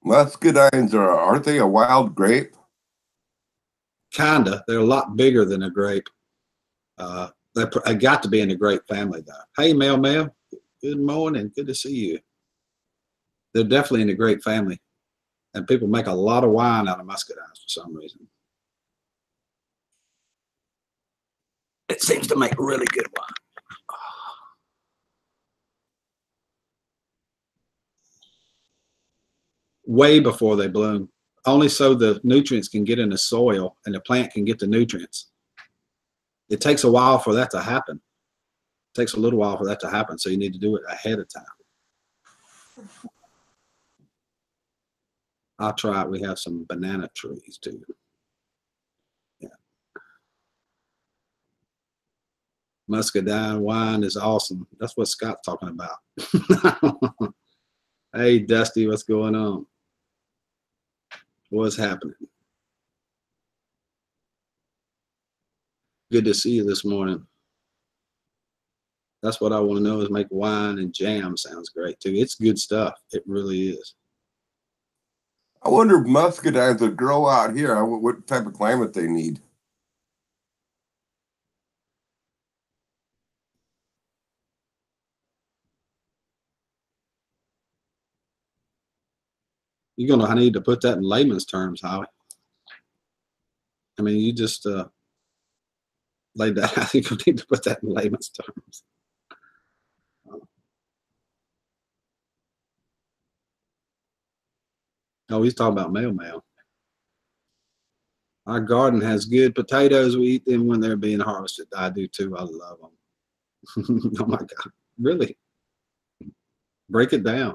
Muscadines aren't they a wild grape? Kinda. They're a lot bigger than a grape. They got to be in the grape family, though. Hey, Mel. Good morning. Good to see you. They're definitely in the grape family. And people make a lot of wine out of muscadines for some reason. It seems to make really good wine. way before they bloom, only so the nutrients can get in the soil and the plant can get the nutrients. It takes a while for that to happen. It takes a little while for that to happen, so you need to do it ahead of time. I'll try it. We have some banana trees too. Yeah. Muscadine wine is awesome. That's what Scott's talking about. Hey, Dusty, what's going on? What's happening? Good to see you this morning. That's what I want to know is make wine and jam sounds great too. It's good stuff. It really is. I wonder if muscadines would grow out here. What type of climate they need. You're going to need to put that in layman's terms, Howie. I mean, you just laid that. I think you need to put that in layman's terms. Oh, he's talking about mail. Our garden has good potatoes. We eat them when they're being harvested. I do too. I love them. Oh my God. Really? Break it down.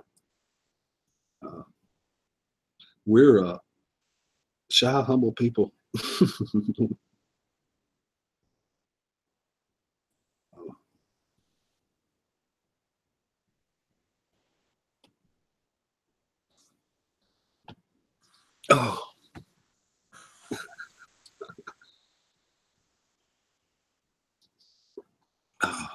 We're shy, humble people. Oh. Oh.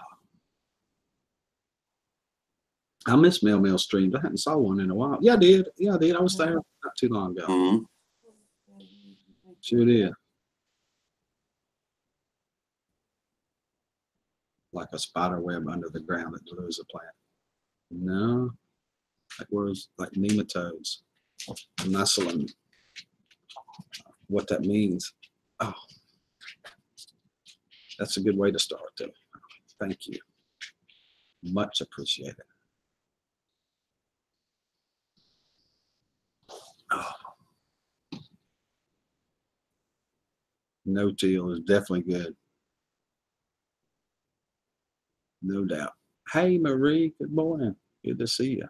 I miss Mail streams. I hadn't saw one in a while. Yeah, I did. Yeah, I did. I was there not too long ago. Mm-hmm. Sure did. Like a spider web under the ground that glues a plant. No, that was like nematodes, muscling. What that means. Oh, that's a good way to start too. Thank you. Much appreciated. Oh. No-till is definitely good. No doubt. Hey, Marie, good morning. Good to see you.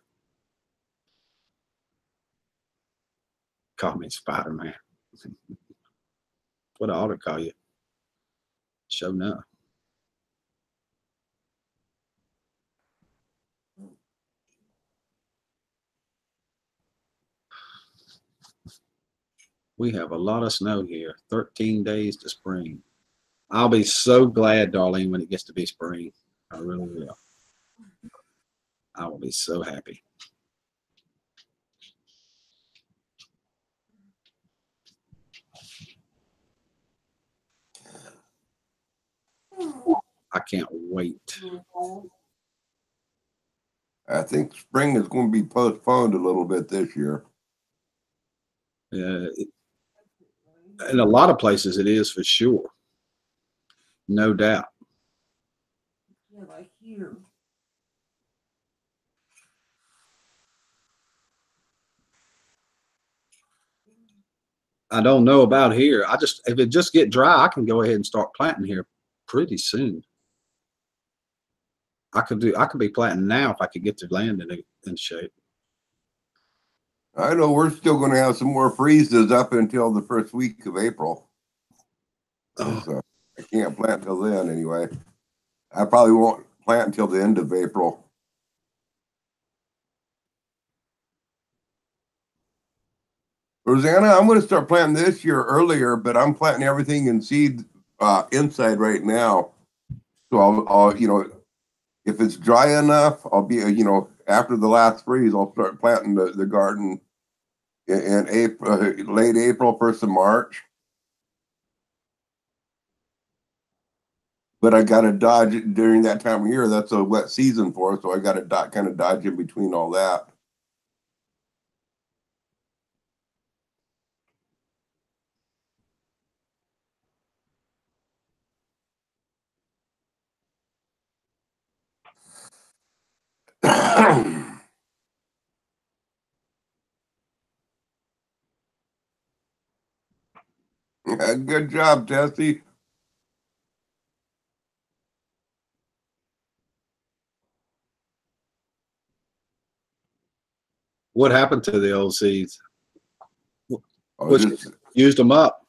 Call me Spider-Man. What I ought to call you. Show enough. We have a lot of snow here. 13 days to spring. I'll be so glad, Darlene, when it gets to be spring. I really will. I will be so happy. I can't wait. I think spring is going to be postponed a little bit this year. In a lot of places, it is for sure. No doubt. Yeah, like here. I don't know about here. If it just get dry, I can go ahead and start planting here pretty soon. I could be planting now if I could get the land in shape. I know we're still going to have some more freezes up until the first week of April. Oh. So I can't plant till then anyway. I probably won't plant until the end of April. Rosanna, I'm going to start planting this year earlier, but I'm planting everything in seed inside right now. So I'll if it's dry enough, I'll be, after the last freeze, I'll start planting the garden in April, late April, 1st of March. But I got to dodge during that time of year. That's a wet season for us, so I got to kind of dodge in between all that. Good job, Tessie. What happened to the old seeds? Oh, Used them up.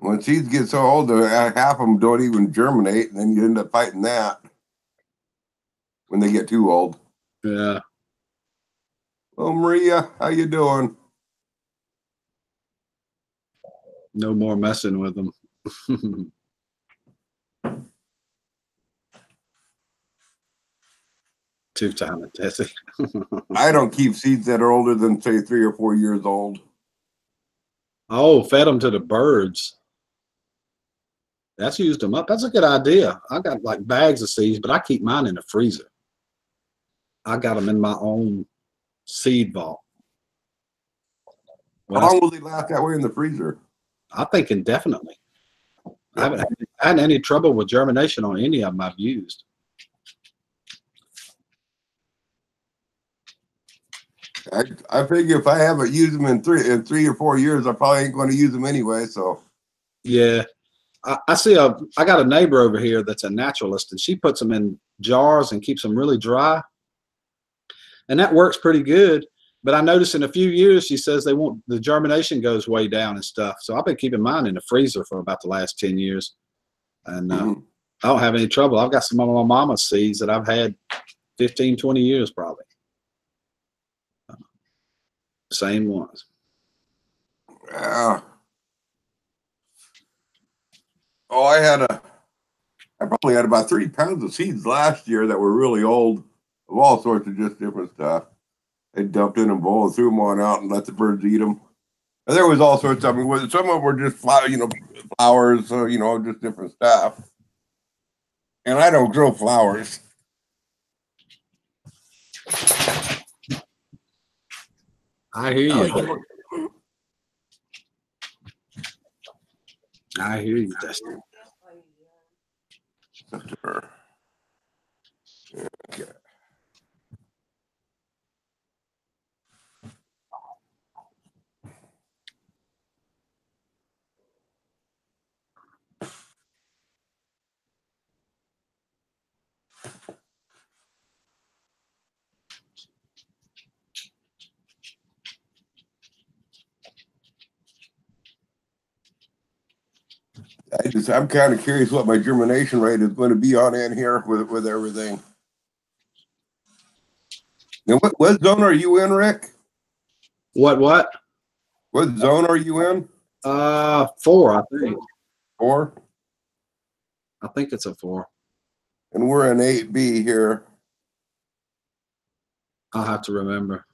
when seeds get so old, half of them don't even germinate, and then you end up fighting that when they get too old. Yeah. Oh, Maria, how you doing? No more messing with them. Two-time Tessie. I don't keep seeds that are older than, say, 3 or 4 years old. Oh, fed them to the birds. That's used them up. That's a good idea. I got like bags of seeds, but I keep mine in the freezer. I got them in my own seed vault. How long will they last that way in the freezer? I think indefinitely. I haven't had any trouble with germination on any of them I've used. I figure if I haven't used them in 3 or 4 years, I probably ain't going to use them anyway. So yeah, I see I got a neighbor over here that's a naturalist, and she puts them in jars and keeps them really dry, and that works pretty good. But I noticed in a few years, she says the germination goes way down and stuff. So I've been keeping mine in the freezer for about the last 10 years, and I don't have any trouble. I've got some of my mama's seeds that I've had 15, 20 years probably. Same ones. Oh, I probably had about 3 pounds of seeds last year that were really old, of all sorts of just different stuff. I dumped in a bowl and threw them on out and let the birds eat them. And there was all sorts of them. Some of them were just flowers, just different stuff. And I don't grow flowers. I hear you. I hear you, Dustin. Okay. I'm kind of curious what my germination rate is going to be on in here with everything. Now, what zone are you in, Rick? What? What zone are you in? 4, I think. 4? I think it's a 4. And we're in 8B here. I'll have to remember.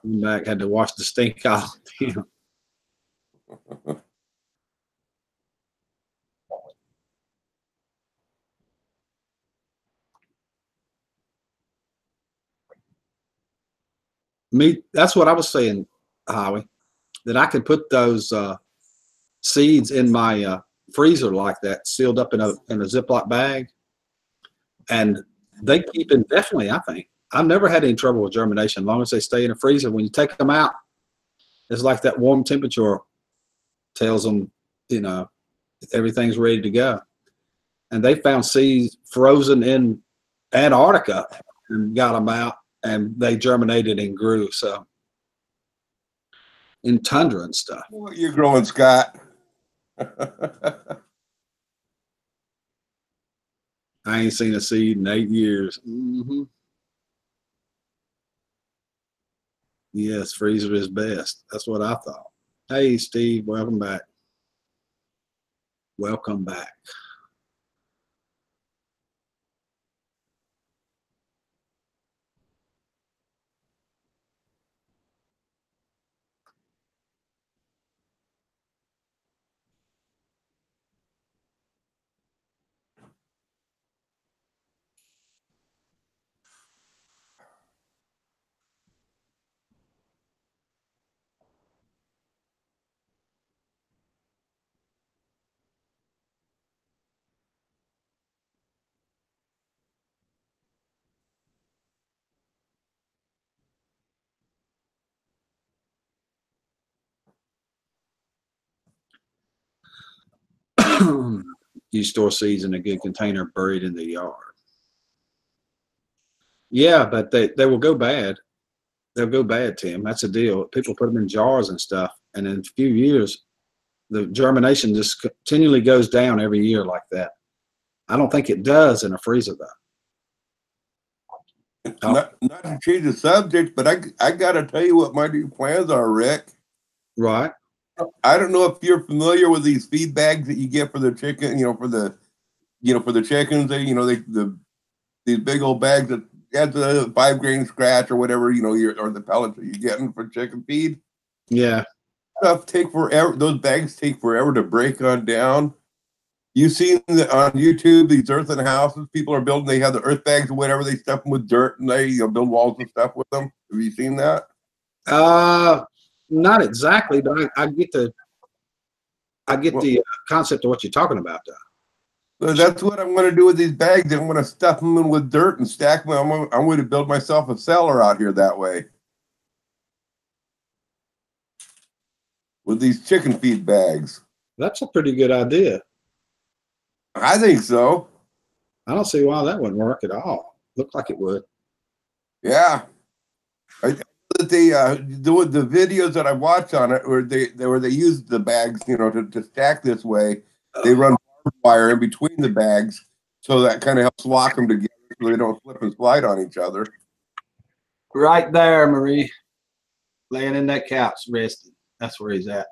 Back had to wash the stink off. That's what I was saying, Howie, that I could put those seeds in my freezer like that, sealed up in a Ziploc bag, and they keep indefinitely. I think I've never had any trouble with germination as long as they stay in the freezer. When you take them out, it's like that warm temperature tells them, everything's ready to go. And they found seeds frozen in Antarctica and got them out, and they germinated and grew. So in tundra and stuff. What you growing, Scott? I ain't seen a seed in 8 years. Yes, freezer is best. That's what I thought. Hey, Steve, welcome back. Welcome back. You store seeds in a good container buried in the yard. Yeah, but they will go bad. They'll go bad, Tim. That's the deal. People put them in jars and stuff, and in a few years, the germination just continually goes down every year like that. I don't think it does in a freezer, though. Not to change the subject, but I got to tell you what my new plans are, Rick. Right. I don't know if you're familiar with these feed bags that you get for the chicken, for the chickens. These big old bags that has the 5 grain scratch or whatever, or the pellets that you're getting for chicken feed. Yeah. Stuff take forever. Those bags take forever to break on down. You've seen on YouTube these earthen houses people are building. They have the earth bags or whatever. They stuff them with dirt and they build walls and stuff with them. Have you seen that? Not exactly, but I get the concept of what you're talking about, though. So that's what I'm going to do with these bags. I'm going to stuff them in with dirt and stack them. I'm going to build myself a cellar out here that way with these chicken feed bags. That's a pretty good idea. I think so. I don't see why that wouldn't work at all. Looked like it would. Yeah. The videos that I watched on it where they use the bags, to stack this way. They run barbed wire in between the bags, so that kind of helps lock them together so they don't slip and slide on each other. Right there, Marie, laying in that couch, resting. That's where he's at.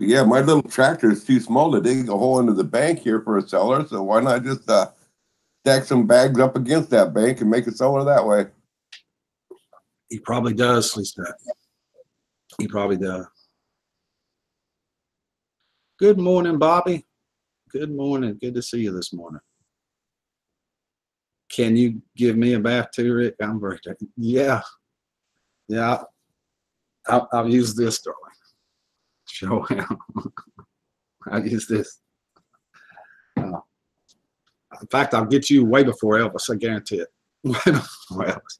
Yeah, my little tractor is too small to dig a hole into the bank here for a cellar, so why not just stack some bags up against that bank and make a cellar that way? He probably does, Lisa. He probably does. Good morning, Bobby. Good morning. Good to see you this morning. Can you give me a bath too, Rick? I'm very yeah. Yeah. I'll use this, darling. Show him. I'll use this. In fact, I'll get you way before Elvis. I guarantee it. Way before Elvis.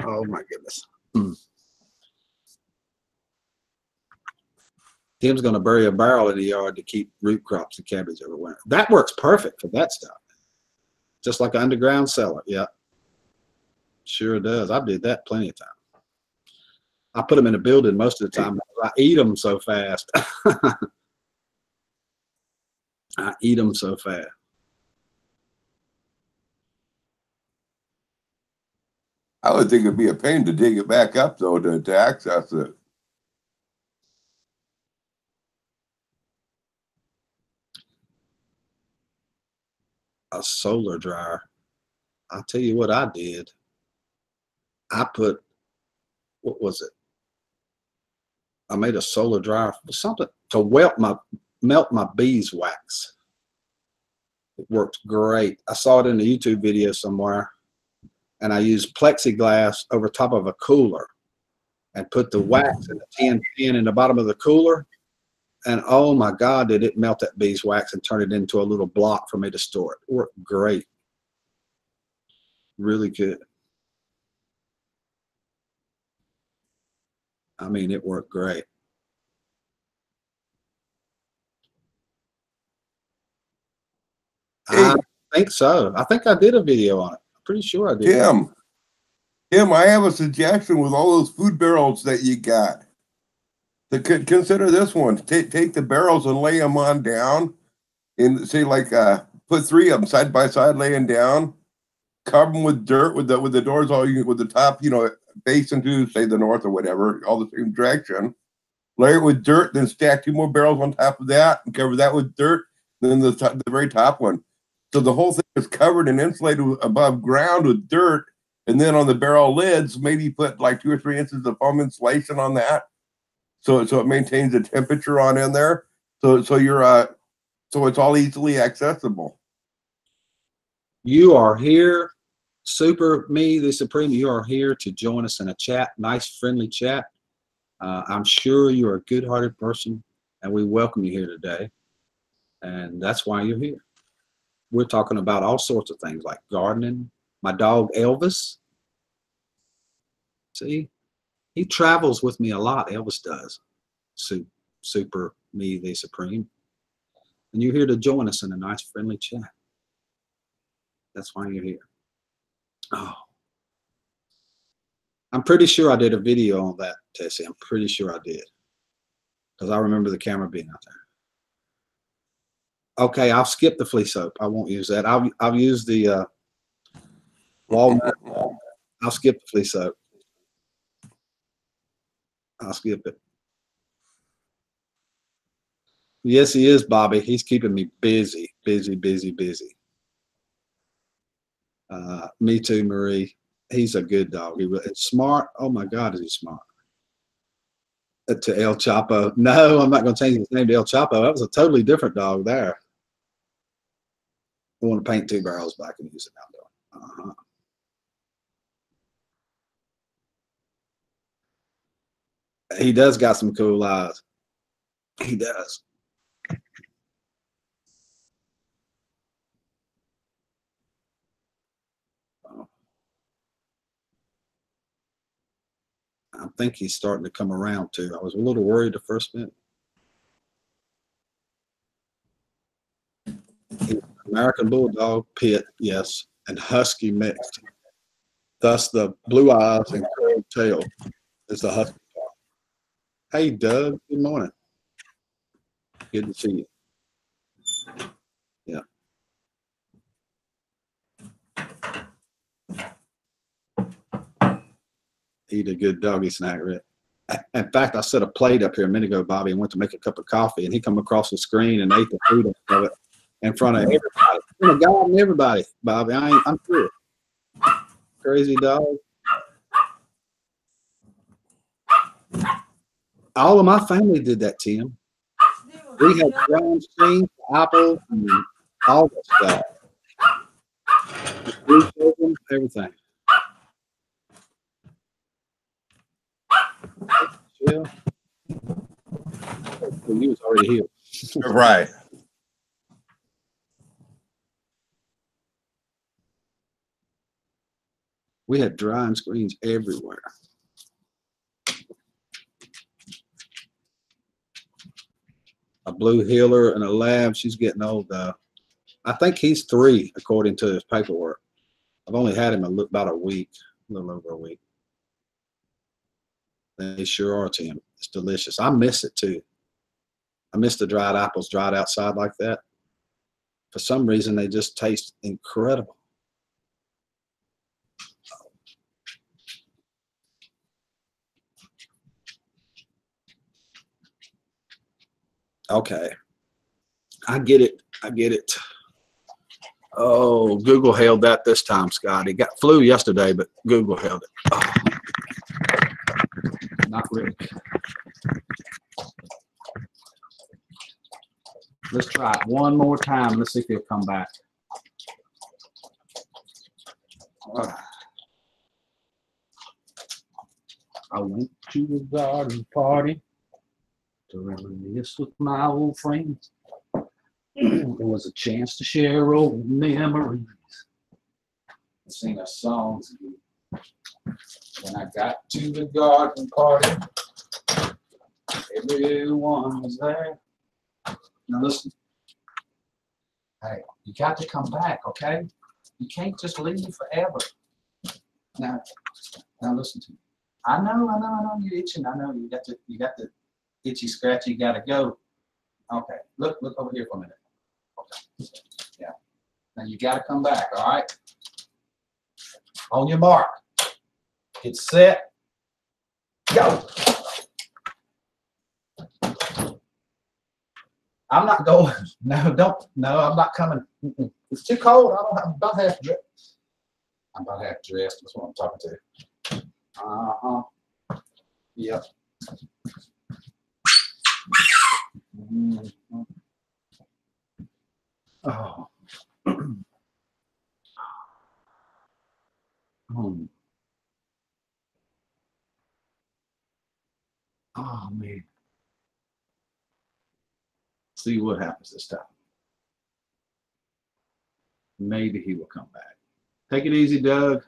Oh my goodness. Tim's going to bury a barrel in the yard to keep root crops and cabbage over winter. That works perfect for that stuff. Just like an underground cellar. Yeah. Sure does. I did that plenty of times. I put them in a building most of the time. I eat them so fast. I eat them so fast. I would think it'd be a pain to dig it back up, though, to access it. A solar dryer. I'll tell you what I did. I put, what was it? I made a solar dryer for something to melt my beeswax. It worked great. I saw it in the YouTube video somewhere, and I used plexiglass over top of a cooler and put the wax in the tin pan in the bottom of the cooler. And oh my God, did it melt that beeswax and turn it into a little block for me to store it. It worked great. Really good. I mean, it worked great. Hey, I think so. I think I did a video on it. I'm pretty sure I did. Tim, I have a suggestion with all those food barrels that you got. Consider this one. Take the barrels and lay them on down, and say put 3 of them side by side, laying down. Cover them with dirt with the doors all with the top, facing to say the north or whatever, all the same direction. Layer it with dirt, then stack 2 more barrels on top of that, and cover that with dirt. Then the very top one. So the whole thing is covered and insulated above ground with dirt, and then on the barrel lids, maybe put like 2 or 3 inches of foam insulation on that. So it maintains the temperature on in there. So it's all easily accessible. You are here, Super Me, the Supreme. You are here to join us in a chat, nice, friendly chat. I'm sure you're a good-hearted person, and we welcome you here today. And that's why you're here. we're talking about all sorts of things like gardening. My dog Elvis. See, he travels with me a lot. Elvis does. Super me, the supreme. And you're here to join us in a nice, friendly chat. That's why you're here. Oh, I'm pretty sure I did a video on that, Tessie. I'm pretty sure I did, because I remember the camera being out there. Okay, I'll skip the flea soap. I won't use that. I'll use the walnut. I'll skip the flea soap. I'll skip it. Yes, he is, Bobby. He's keeping me busy, busy, busy, busy. Me too, Marie. He's a good dog. It's smart. Oh my God, is he smart? To El Chapo. No, I'm not going to change his name to El Chapo. That was a totally different dog there. I want to paint 2 barrels, but I can use it outdoor. He does got some cool eyes. He does. I think he's starting to come around too. I was a little worried the first minute. American Bulldog, Pit, yes, and Husky mixed. Thus the blue eyes and curled tail is the Husky dog. Hey, Doug, good morning. Good to see you. Yeah. Eat a good doggy snack, Rick. In fact, I set a plate up here a minute ago, Bobby, and went to make a cup of coffee, and he come across the screen and ate the food of it in front of everybody. Oh my God, and everybody, Bobby. I'm through. Crazy dog. All of my family did that, Tim. We had brown screens, apples, and all that stuff. Everything. Yeah. Well, you was already here. Right. We had drying screens everywhere. A blue heeler and a lab. She's getting old though. I think he's 3 according to his paperwork. I've only had him about a week, a little over a week. They sure are, Tim. It's delicious. I miss it too. I miss the dried apples dried outside like that. For some reason, they just taste incredible. Okay. I get it. I get it. Oh, Google held that this time, Scott. It got flu yesterday, but Google held it. Oh. Not really. Let's try it one more time. Let's see if he'll come back. I went to the garden party to reminisce with my old friends. It was a chance to share old memories. Sing a song. When I got to the garden party, everyone was there. Now listen. Hey, you got to come back, okay? You can't just leave forever. Now listen to me. I know you're itching. I know you got the itchy scratchy. You got to go. Okay, look over here for a minute. Okay, yeah. Now you got to come back. All right. On your mark. Get set. Go. I'm not going. No, don't. No, I'm not coming. It's too cold. I'm about half dressed. I'm about half dressed. That's what I'm talking to. Yep. Oh. Oh man. See what happens this time. Maybe he will come back. Take it easy, Doug.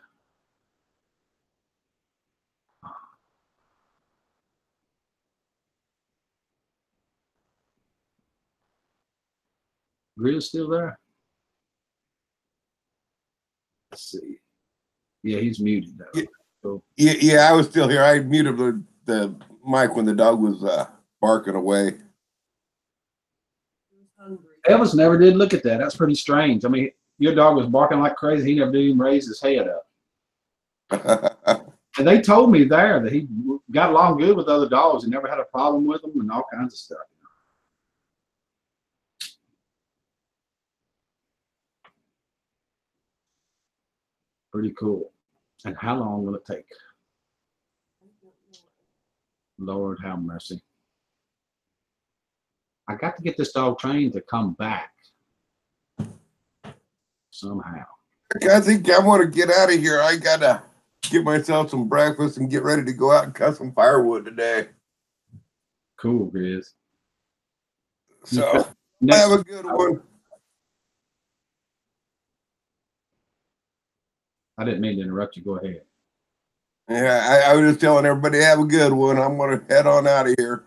Grill's still there? Let's see. Yeah, he's muted though. Yeah, So, yeah, I was still here. I muted the mic when the dog was barking away. Elvis never did look at that. That's pretty strange. I mean, your dog was barking like crazy. He never did even raise his head up. And they told me there that he got along good with other dogs. He never had a problem with them and all kinds of stuff. Pretty cool. And how long will it take? Lord have mercy. I got to get this dog trained to come back somehow. I think I want to get out of here. I gotta get myself some breakfast and get ready to go out and cut some firewood today. Cool, Grizz. So have a good one. I didn't mean to interrupt you. Go ahead. Yeah, I was just telling everybody have a good one. I'm gonna head on out of here.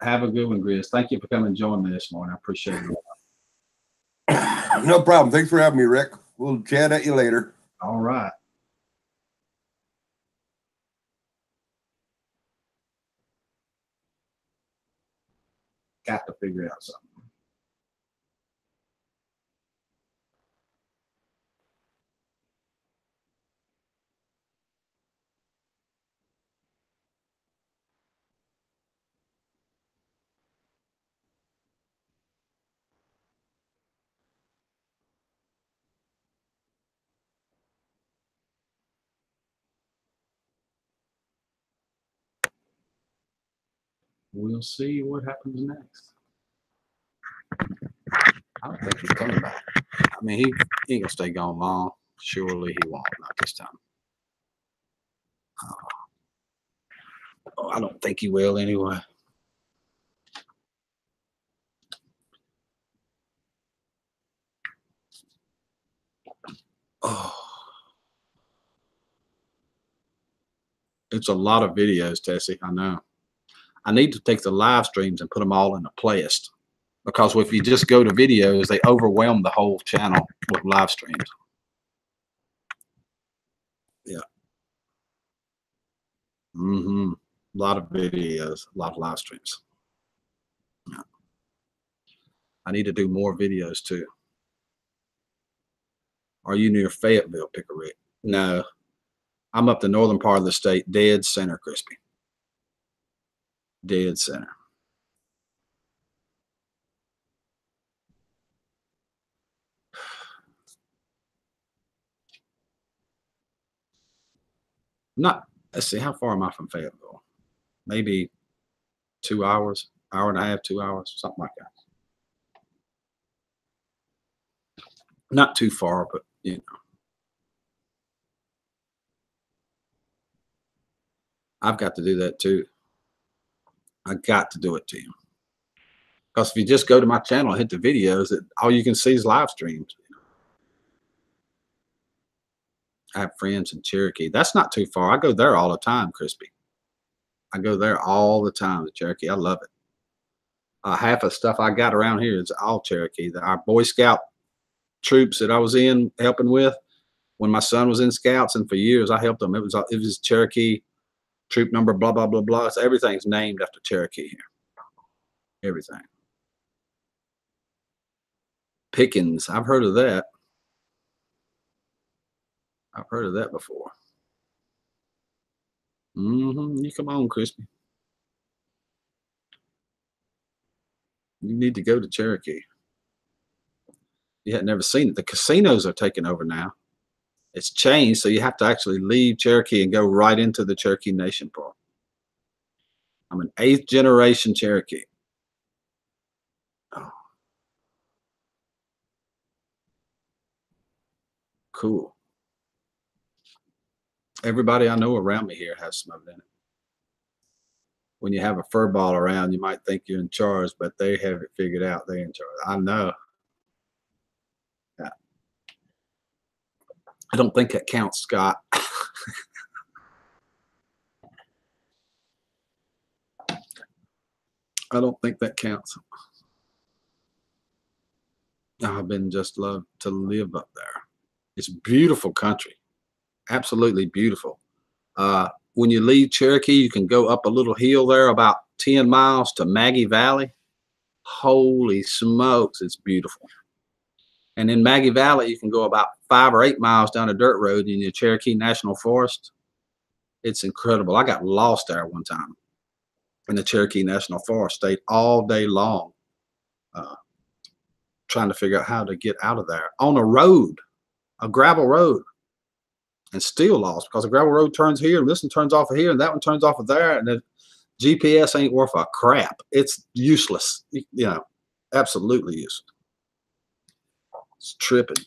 Have a good one, Grizz. Thank you for coming and joining me this morning. I appreciate it. No problem. Thanks for having me, Rick. We'll chat at you later. All right. Got to figure out something. We'll see what happens next. I don't think he's coming back. I mean, he ain't gonna stay gone long. Surely he won't. Not this time. Oh, I don't think he will anyway. Oh, it's a lot of videos, Tessie. I know. I need to take the live streams and put them all in a playlist, because if you just go to videos, they overwhelm the whole channel with live streams. Yeah. A lot of videos, a lot of live streams. Yeah. I need to do more videos too. Are you near Fayetteville, Picker Rick? No. I'm up the northern part of the state, dead center, Crispy. Dead center. Not, let's see, how far am I from Fayetteville? Maybe 2 hours, hour and a half, 2 hours, something like that. Not too far, but you know. I've got to do that too. I got to do it to you. Because if you just go to my channel and hit the videos, all you can see is live streams. I have friends in Cherokee. That's not too far. I go there all the time, Crispy. I go there all the time to Cherokee. I love it. Half of the stuff I got around here is all Cherokee. Our Boy Scout troops that I was in helping with when my son was in Scouts, and for years I helped them. It was Cherokee troop number blah blah blah blah. So everything's named after Cherokee here. Everything. Pickens. I've heard of that. I've heard of that before. You come on, Crispy. You need to go to Cherokee. You had never seen it. The casinos are taking over now. It's changed, so you have to actually leave Cherokee and go right into the Cherokee Nation Park. I'm an 8th generation Cherokee. Oh. Cool. Everybody I know around me here has some of it in it. When you have a fur ball around, you might think you're in charge, but they have it figured out. They're in charge. I know. I don't think that counts, Scott. I don't think that counts. I've been just love to live up there. It's beautiful country, absolutely beautiful. When you leave Cherokee, you can go up a little hill there about 10 miles to Maggie Valley. Holy smokes, it's beautiful. And in Maggie Valley, you can go about 5 or 8 miles down a dirt road in the Cherokee National Forest. It's incredible. I got lost there one time in the Cherokee National Forest, stayed all day long trying to figure out how to get out of there on a road, a gravel road, and still lost because the gravel road turns here and this one turns off of here and that one turns off of there, and the GPS ain't worth a crap. It's useless, you know, absolutely useless. It's tripping.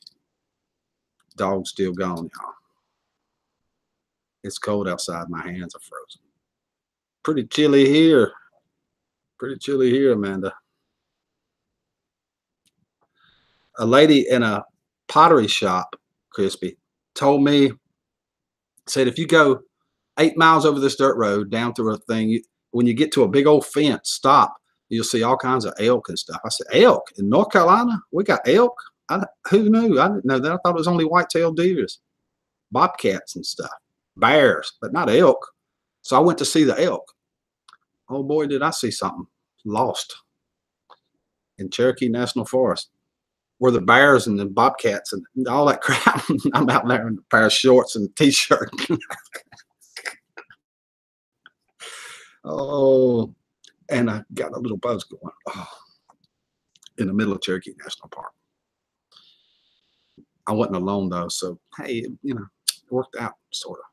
Dog's still gone, y'all. It's cold outside. My hands are frozen. Pretty chilly here. Pretty chilly here, Amanda. A lady in a pottery shop, Crispy, told me, said, if you go 8 miles over this dirt road down through a thing, when you get to a big old fence, stop. You'll see all kinds of elk and stuff. I said, elk? In North Carolina? We got elk? Who knew? I didn't know that. I thought it was only white-tailed deers, bobcats and stuff, bears, but not elk. So I went to see the elk. Oh, boy, did I see something. Lost in Cherokee National Forest, where the bears and the bobcats and all that crap. I'm out there in a pair of shorts and a T-shirt. Oh, and I got a little buzz going. Oh, in the middle of Cherokee National Park. I wasn't alone though, so hey, you know, it worked out sort of.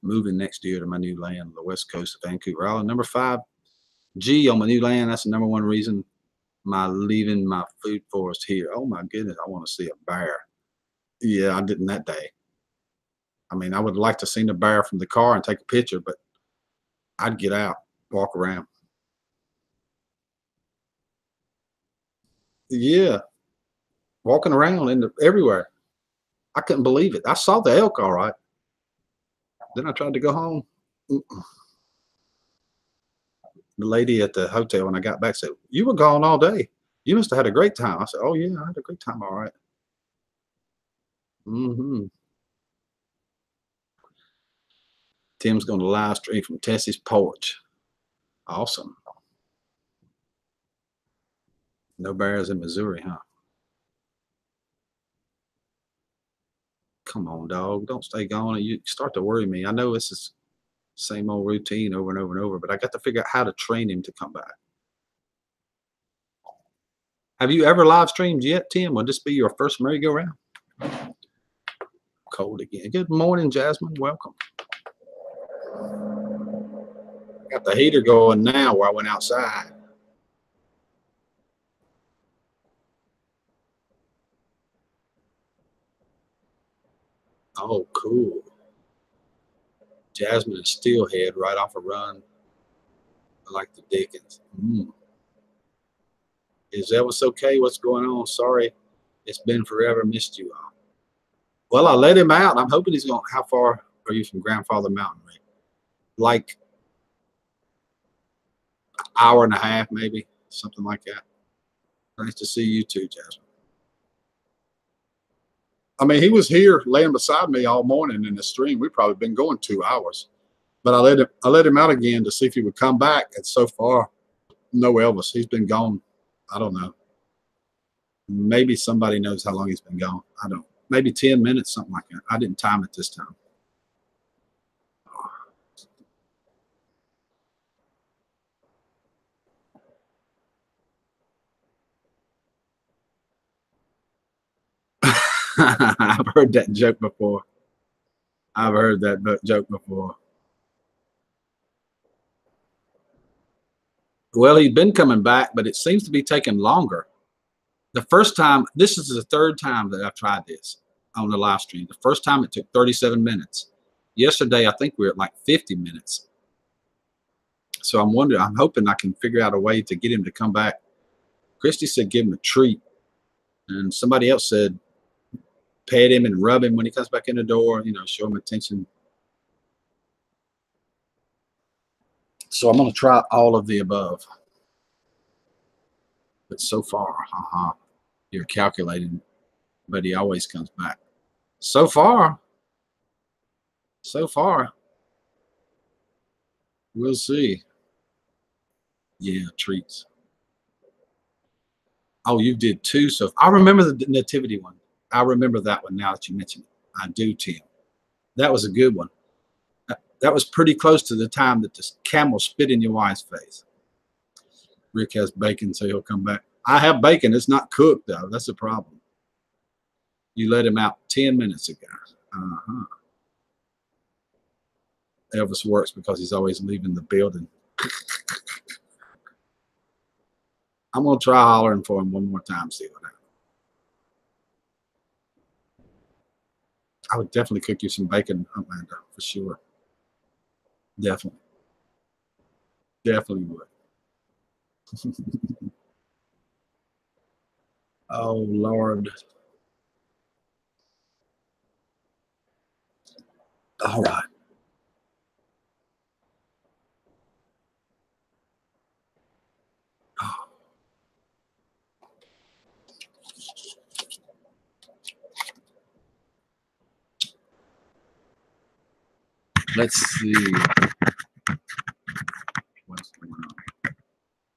Moving next year to my new land on the west coast of Vancouver Island. Number 5G on my new land. That's the number 1 reason my leaving my food forest here. Oh my goodness, I want to see a bear. Yeah, I didn't that day. I mean, I would like to see the bear from the car and take a picture, but I'd get out, walk around. Yeah, walking around everywhere. I couldn't believe it. I saw the elk all right. Then I tried to go home. The lady at the hotel when I got back said, you were gone all day. You must have had a great time. I said, oh yeah, I had a great time, all right. Tim's going to live stream from Tessie's porch. Awesome. No bears in Missouri, huh? Come on, dog. Don't stay gone. You start to worry me. I know this is same old routine over and over and over, but I got to figure out how to train him to come back. Have you ever live streamed yet, Tim? Will this be your first merry-go-round? Cold again. Good morning, Jasmine. Welcome. Got the heater going now where I went outside. Oh, cool. Jasmine and Steelhead right off a run. I like the Dickens. Is Elvis okay? What's going on? Sorry, it's been forever. Missed you all. Well, I let him out. I'm hoping he's going. How far are you from Grandfather Mountain, Rick? Like an hour and a half, maybe, something like that. Nice to see you too, Jasmine. I mean, he was here laying beside me all morning in the stream. We've probably been going 2 hours, but I let him out again to see if he would come back. And so far, no Elvis. He's been gone. I don't know. Maybe somebody knows how long he's been gone. I don't. Maybe 10 minutes, something like that. I didn't time it this time. I've heard that joke before. I've heard that joke before. Well, he's been coming back, but it seems to be taking longer. The first time, this is the 3rd time that I've tried this on the live stream. The first time it took 37 minutes. Yesterday, I think we were at like 50 minutes. So I'm wondering, I'm hoping I can figure out a way to get him to come back. Christy said give him a treat. And somebody else said pet him and rub him when he comes back in the door, you know, show him attention. So I'm going to try all of the above. But so far, you're calculating, but he always comes back. So far, we'll see. Yeah, treats. Oh, you did too. So I remember the nativity one. I remember that one now that you mentioned it. I do, Tim. That was a good one. That was pretty close to the time that the camel spit in your wife's face. Rick has bacon, so he'll come back. I have bacon. It's not cooked, though. That's the problem. You let him out 10 minutes ago. Elvis works because he's always leaving the building. I'm going to try hollering for him one more time, see what happens. I would definitely cook you some bacon, Amanda, for sure. Definitely. Definitely would. Oh, Lord. All right. Oh. Let's see what's going on.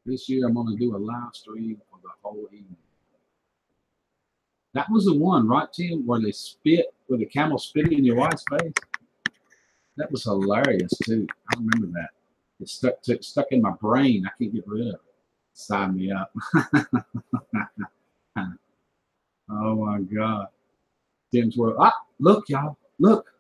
This year, I'm going to do a live stream for the whole evening. That was the one, right, Tim, where they spit, where the camel spit in your wife's face? That was hilarious, too. I remember that. It stuck in my brain. I can't get rid of it. Sign me up. Oh, my God. Tim's world. Ah, look, y'all. Look.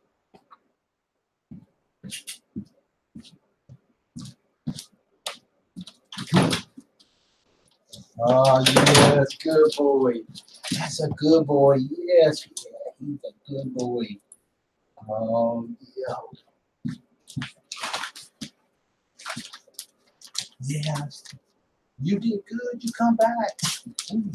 Oh, yes, good boy. That's a good boy. Yes, yeah, he's a good boy. Oh, yeah. Yes. You did good. You come back. Ooh.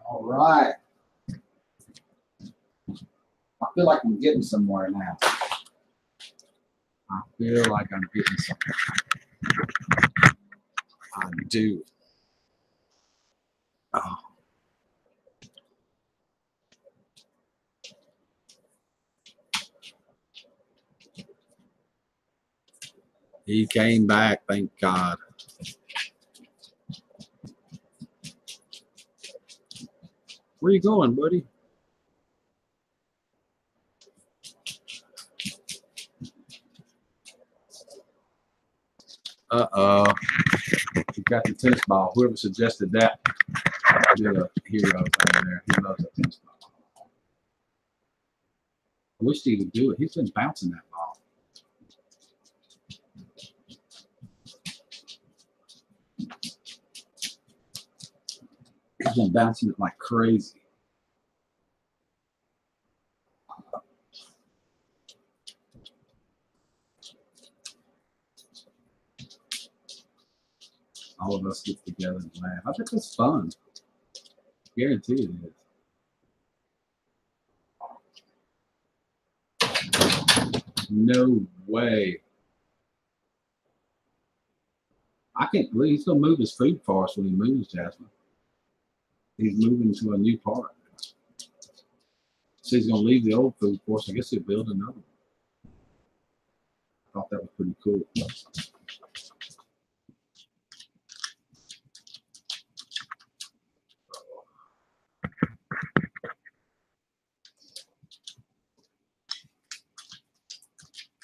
All right. I feel like I'm getting somewhere now. I feel like I'm getting somewhere. I do. Oh. He came back, thank God. Where you going, buddy? Uh-oh. You got the tennis ball. Whoever suggested that, you're a hero over there. He loves a tennis ball. I wish he would do it. He's been bouncing that ball. He's been bouncing it like crazy. All of us get together and laugh. I think it's fun. Guarantee it is. No way. I can't believe he's going to move his food for us when he moves, Jasmine. He's moving to a new park. So he's going to leave the old food for us. I guess he'll build another one. I thought that was pretty cool.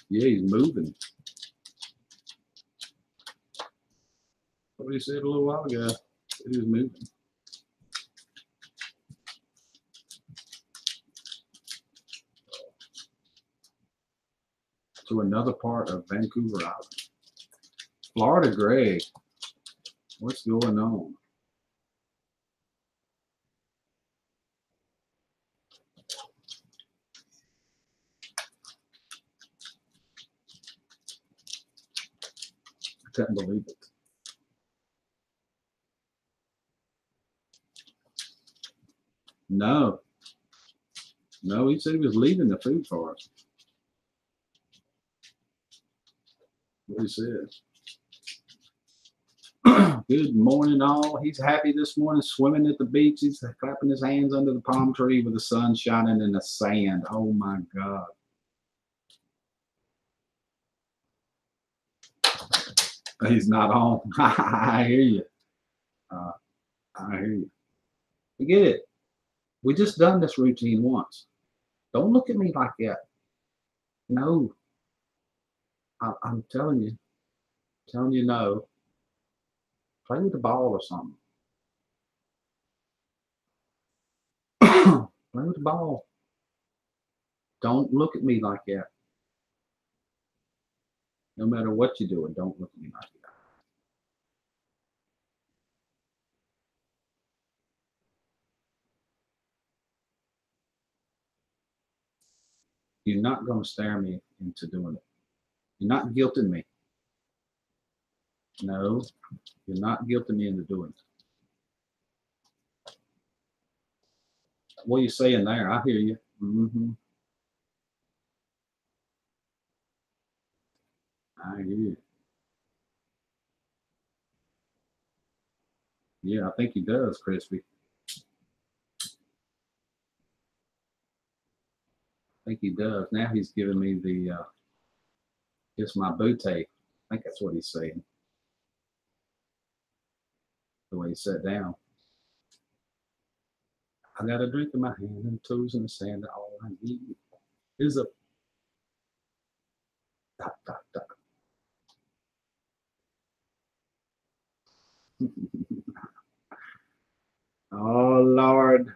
Yeah, he's moving. Somebody said a little while ago he was moving. To another part of Vancouver Island. Florida Gray. What's going on? Can't believe it. No. No, he said he was leaving the food for us. What he said. Good morning, all. He's happy this morning, swimming at the beach. He's clapping his hands under the palm tree with the sun shining in the sand. Oh, my God. He's not on. I hear you. I hear you. Forget it. We just done this routine once. Don't look at me like that. No. I'm telling you. No. Play with the ball or something. Play with the ball. Don't look at me like that. No matter what you're doing, don't look at me like that. You're not going to stare me into doing it. You're not guilting me. No, you're not guilting me into doing it. What are you saying there? I hear you. I hear you. Yeah, I think he does, Crispy. I think he does. Now he's giving me the, just my bootay. I think that's what he's saying. The way he sat down. I got a drink in my hand and toes in the sand. All I need is a dot, dot, dot. Oh, Lord.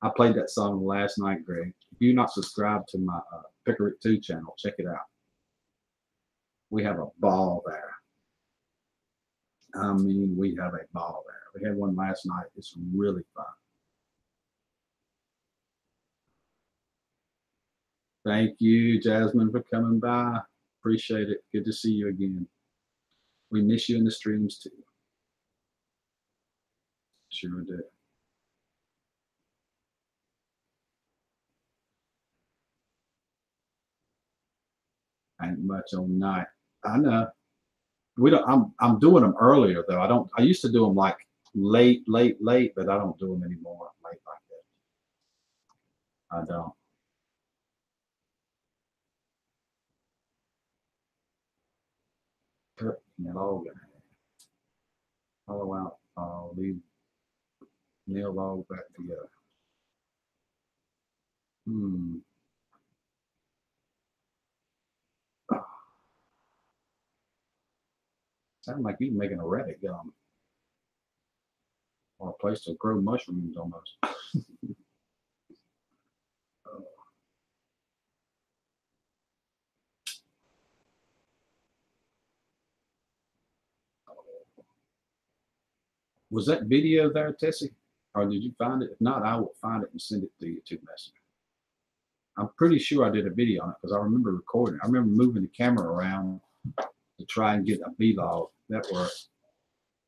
I played that song last night, Greg. If you're not subscribed to my Pickerick 2 channel, check it out. We have a ball there. I mean, we have a ball there. We had one last night. It's really fun. Thank you, Jasmine, for coming by. Appreciate it. Good to see you again. We miss you in the streams, too. Sure do. Ain't much on night. I know. We don't. I'm doing them earlier though. I used to do them like late, but I don't do them anymore late like that. I don't. Put the log in it. Hollow out. Leave nail log back together. Sound like you making a rabbit gum. Or a place to grow mushrooms almost. Was that video there, Tessie? Or did you find it? If not, I will find it and send it to you to Messenger. I'm pretty sure I did a video on it because I remember recording. I remember moving the camera around to try and get a vlog that were,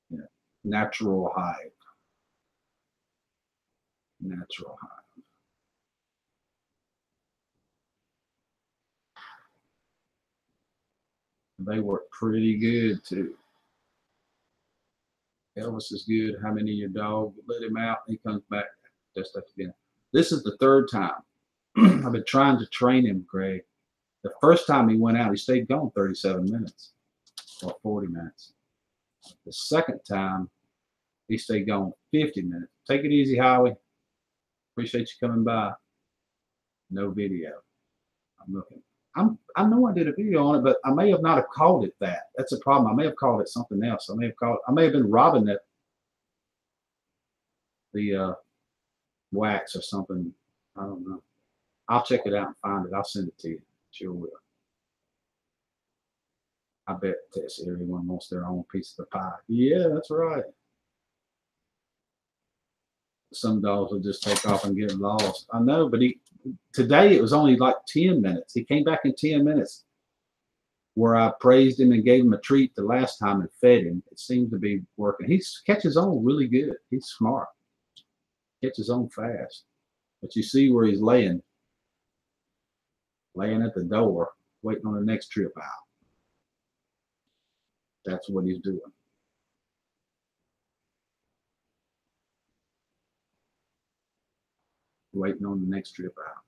you know, natural hive. Natural hive. They work pretty good too. Elvis is good. How many of your dog? Let him out. He comes back just at the end. This is the third time. I've been trying to train him, Greg. The first time he went out, he stayed gone 37 minutes or 40 minutes. The second time, he stayed gone 50 minutes. Take it easy, Howie. Appreciate you coming by. No video. I'm looking. I know I did a video on it, but I may have not have called it that. That's a problem. I may have called it something else. I may have been robbing it, the wax or something. I don't know. I'll check it out and find it. I'll send it to you. Sure will. I bet everyone wants their own piece of the pie. Yeah, that's right. Some dogs will just take off and get lost. I know, but today it was only like 10 minutes. He came back in 10 minutes. where I praised him and gave him a treat the last time and fed him, it seems to be working. He catches on really good. He's smart. Catches on fast. But you see where he's laying at the door, waiting on the next trip out. That's what he's doing. Waiting on the next trip out.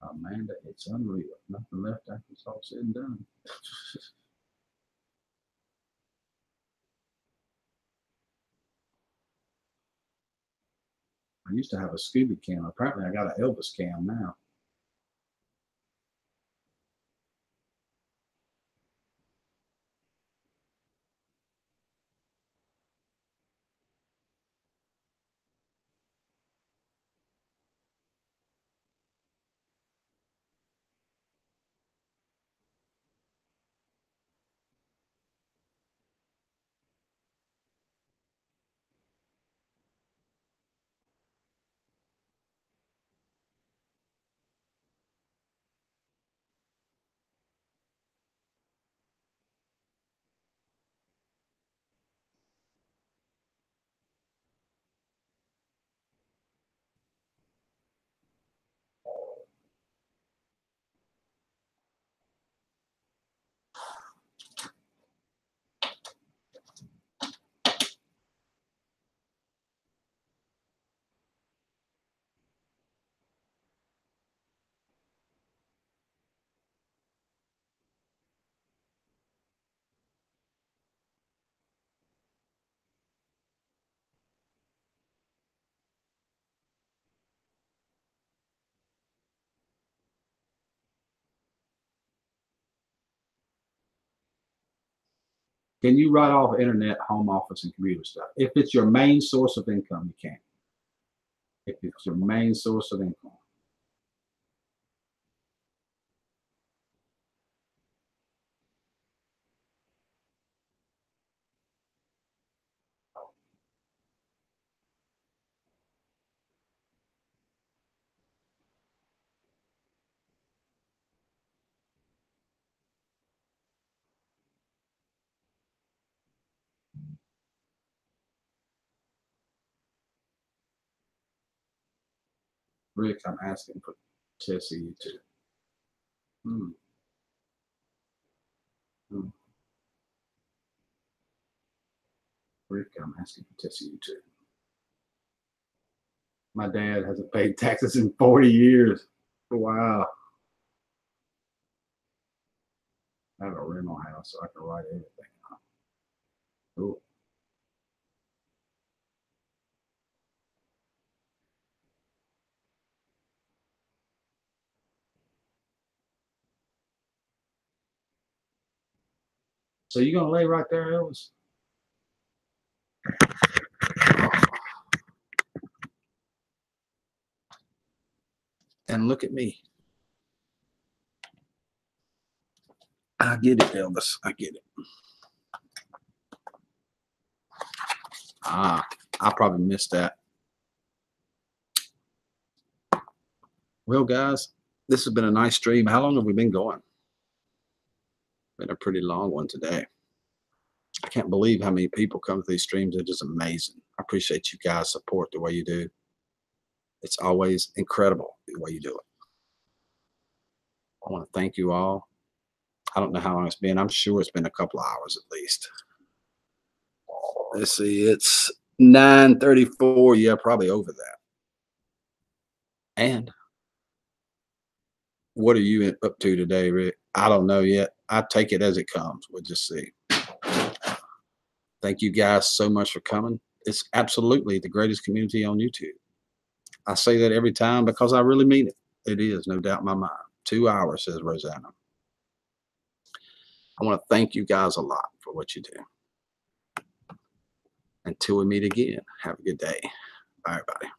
Amanda, it's unreal. Nothing left after it's all said and done. I used to have a Scooby cam. Apparently I got an Elvis cam now. Can you write off internet, home office, and computer stuff? If it's your main source of income, you can. If it's your main source of income. Rick, I'm asking for Tessie YouTube. Rick, I'm asking for Tessie YouTube. My dad hasn't paid taxes in 40 years. Wow. I have a rental house, so I can write everything out. Cool. So you gonna lay right there, Elvis? And look at me. I get it, Elvis. I get it. I probably missed that. Well, guys, this has been a nice stream. How long have we been going? Been a pretty long one today. I can't believe how many people come to these streams. They're just amazing. I appreciate you guys' support the way you do. It's always incredible the way you do it. I want to thank you all. I don't know how long it's been. I'm sure it's been a couple of hours at least. Let's see. It's 9:34. Yeah, probably over that. And what are you up to today, Rick? I don't know yet. I take it as it comes. We'll just see. Thank you guys so much for coming. It's absolutely the greatest community on YouTube. I say that every time because I really mean it. It is, no doubt in my mind. 2 hours, says Rosanna. I want to thank you guys a lot for what you do. Until we meet again, have a good day. Bye, everybody.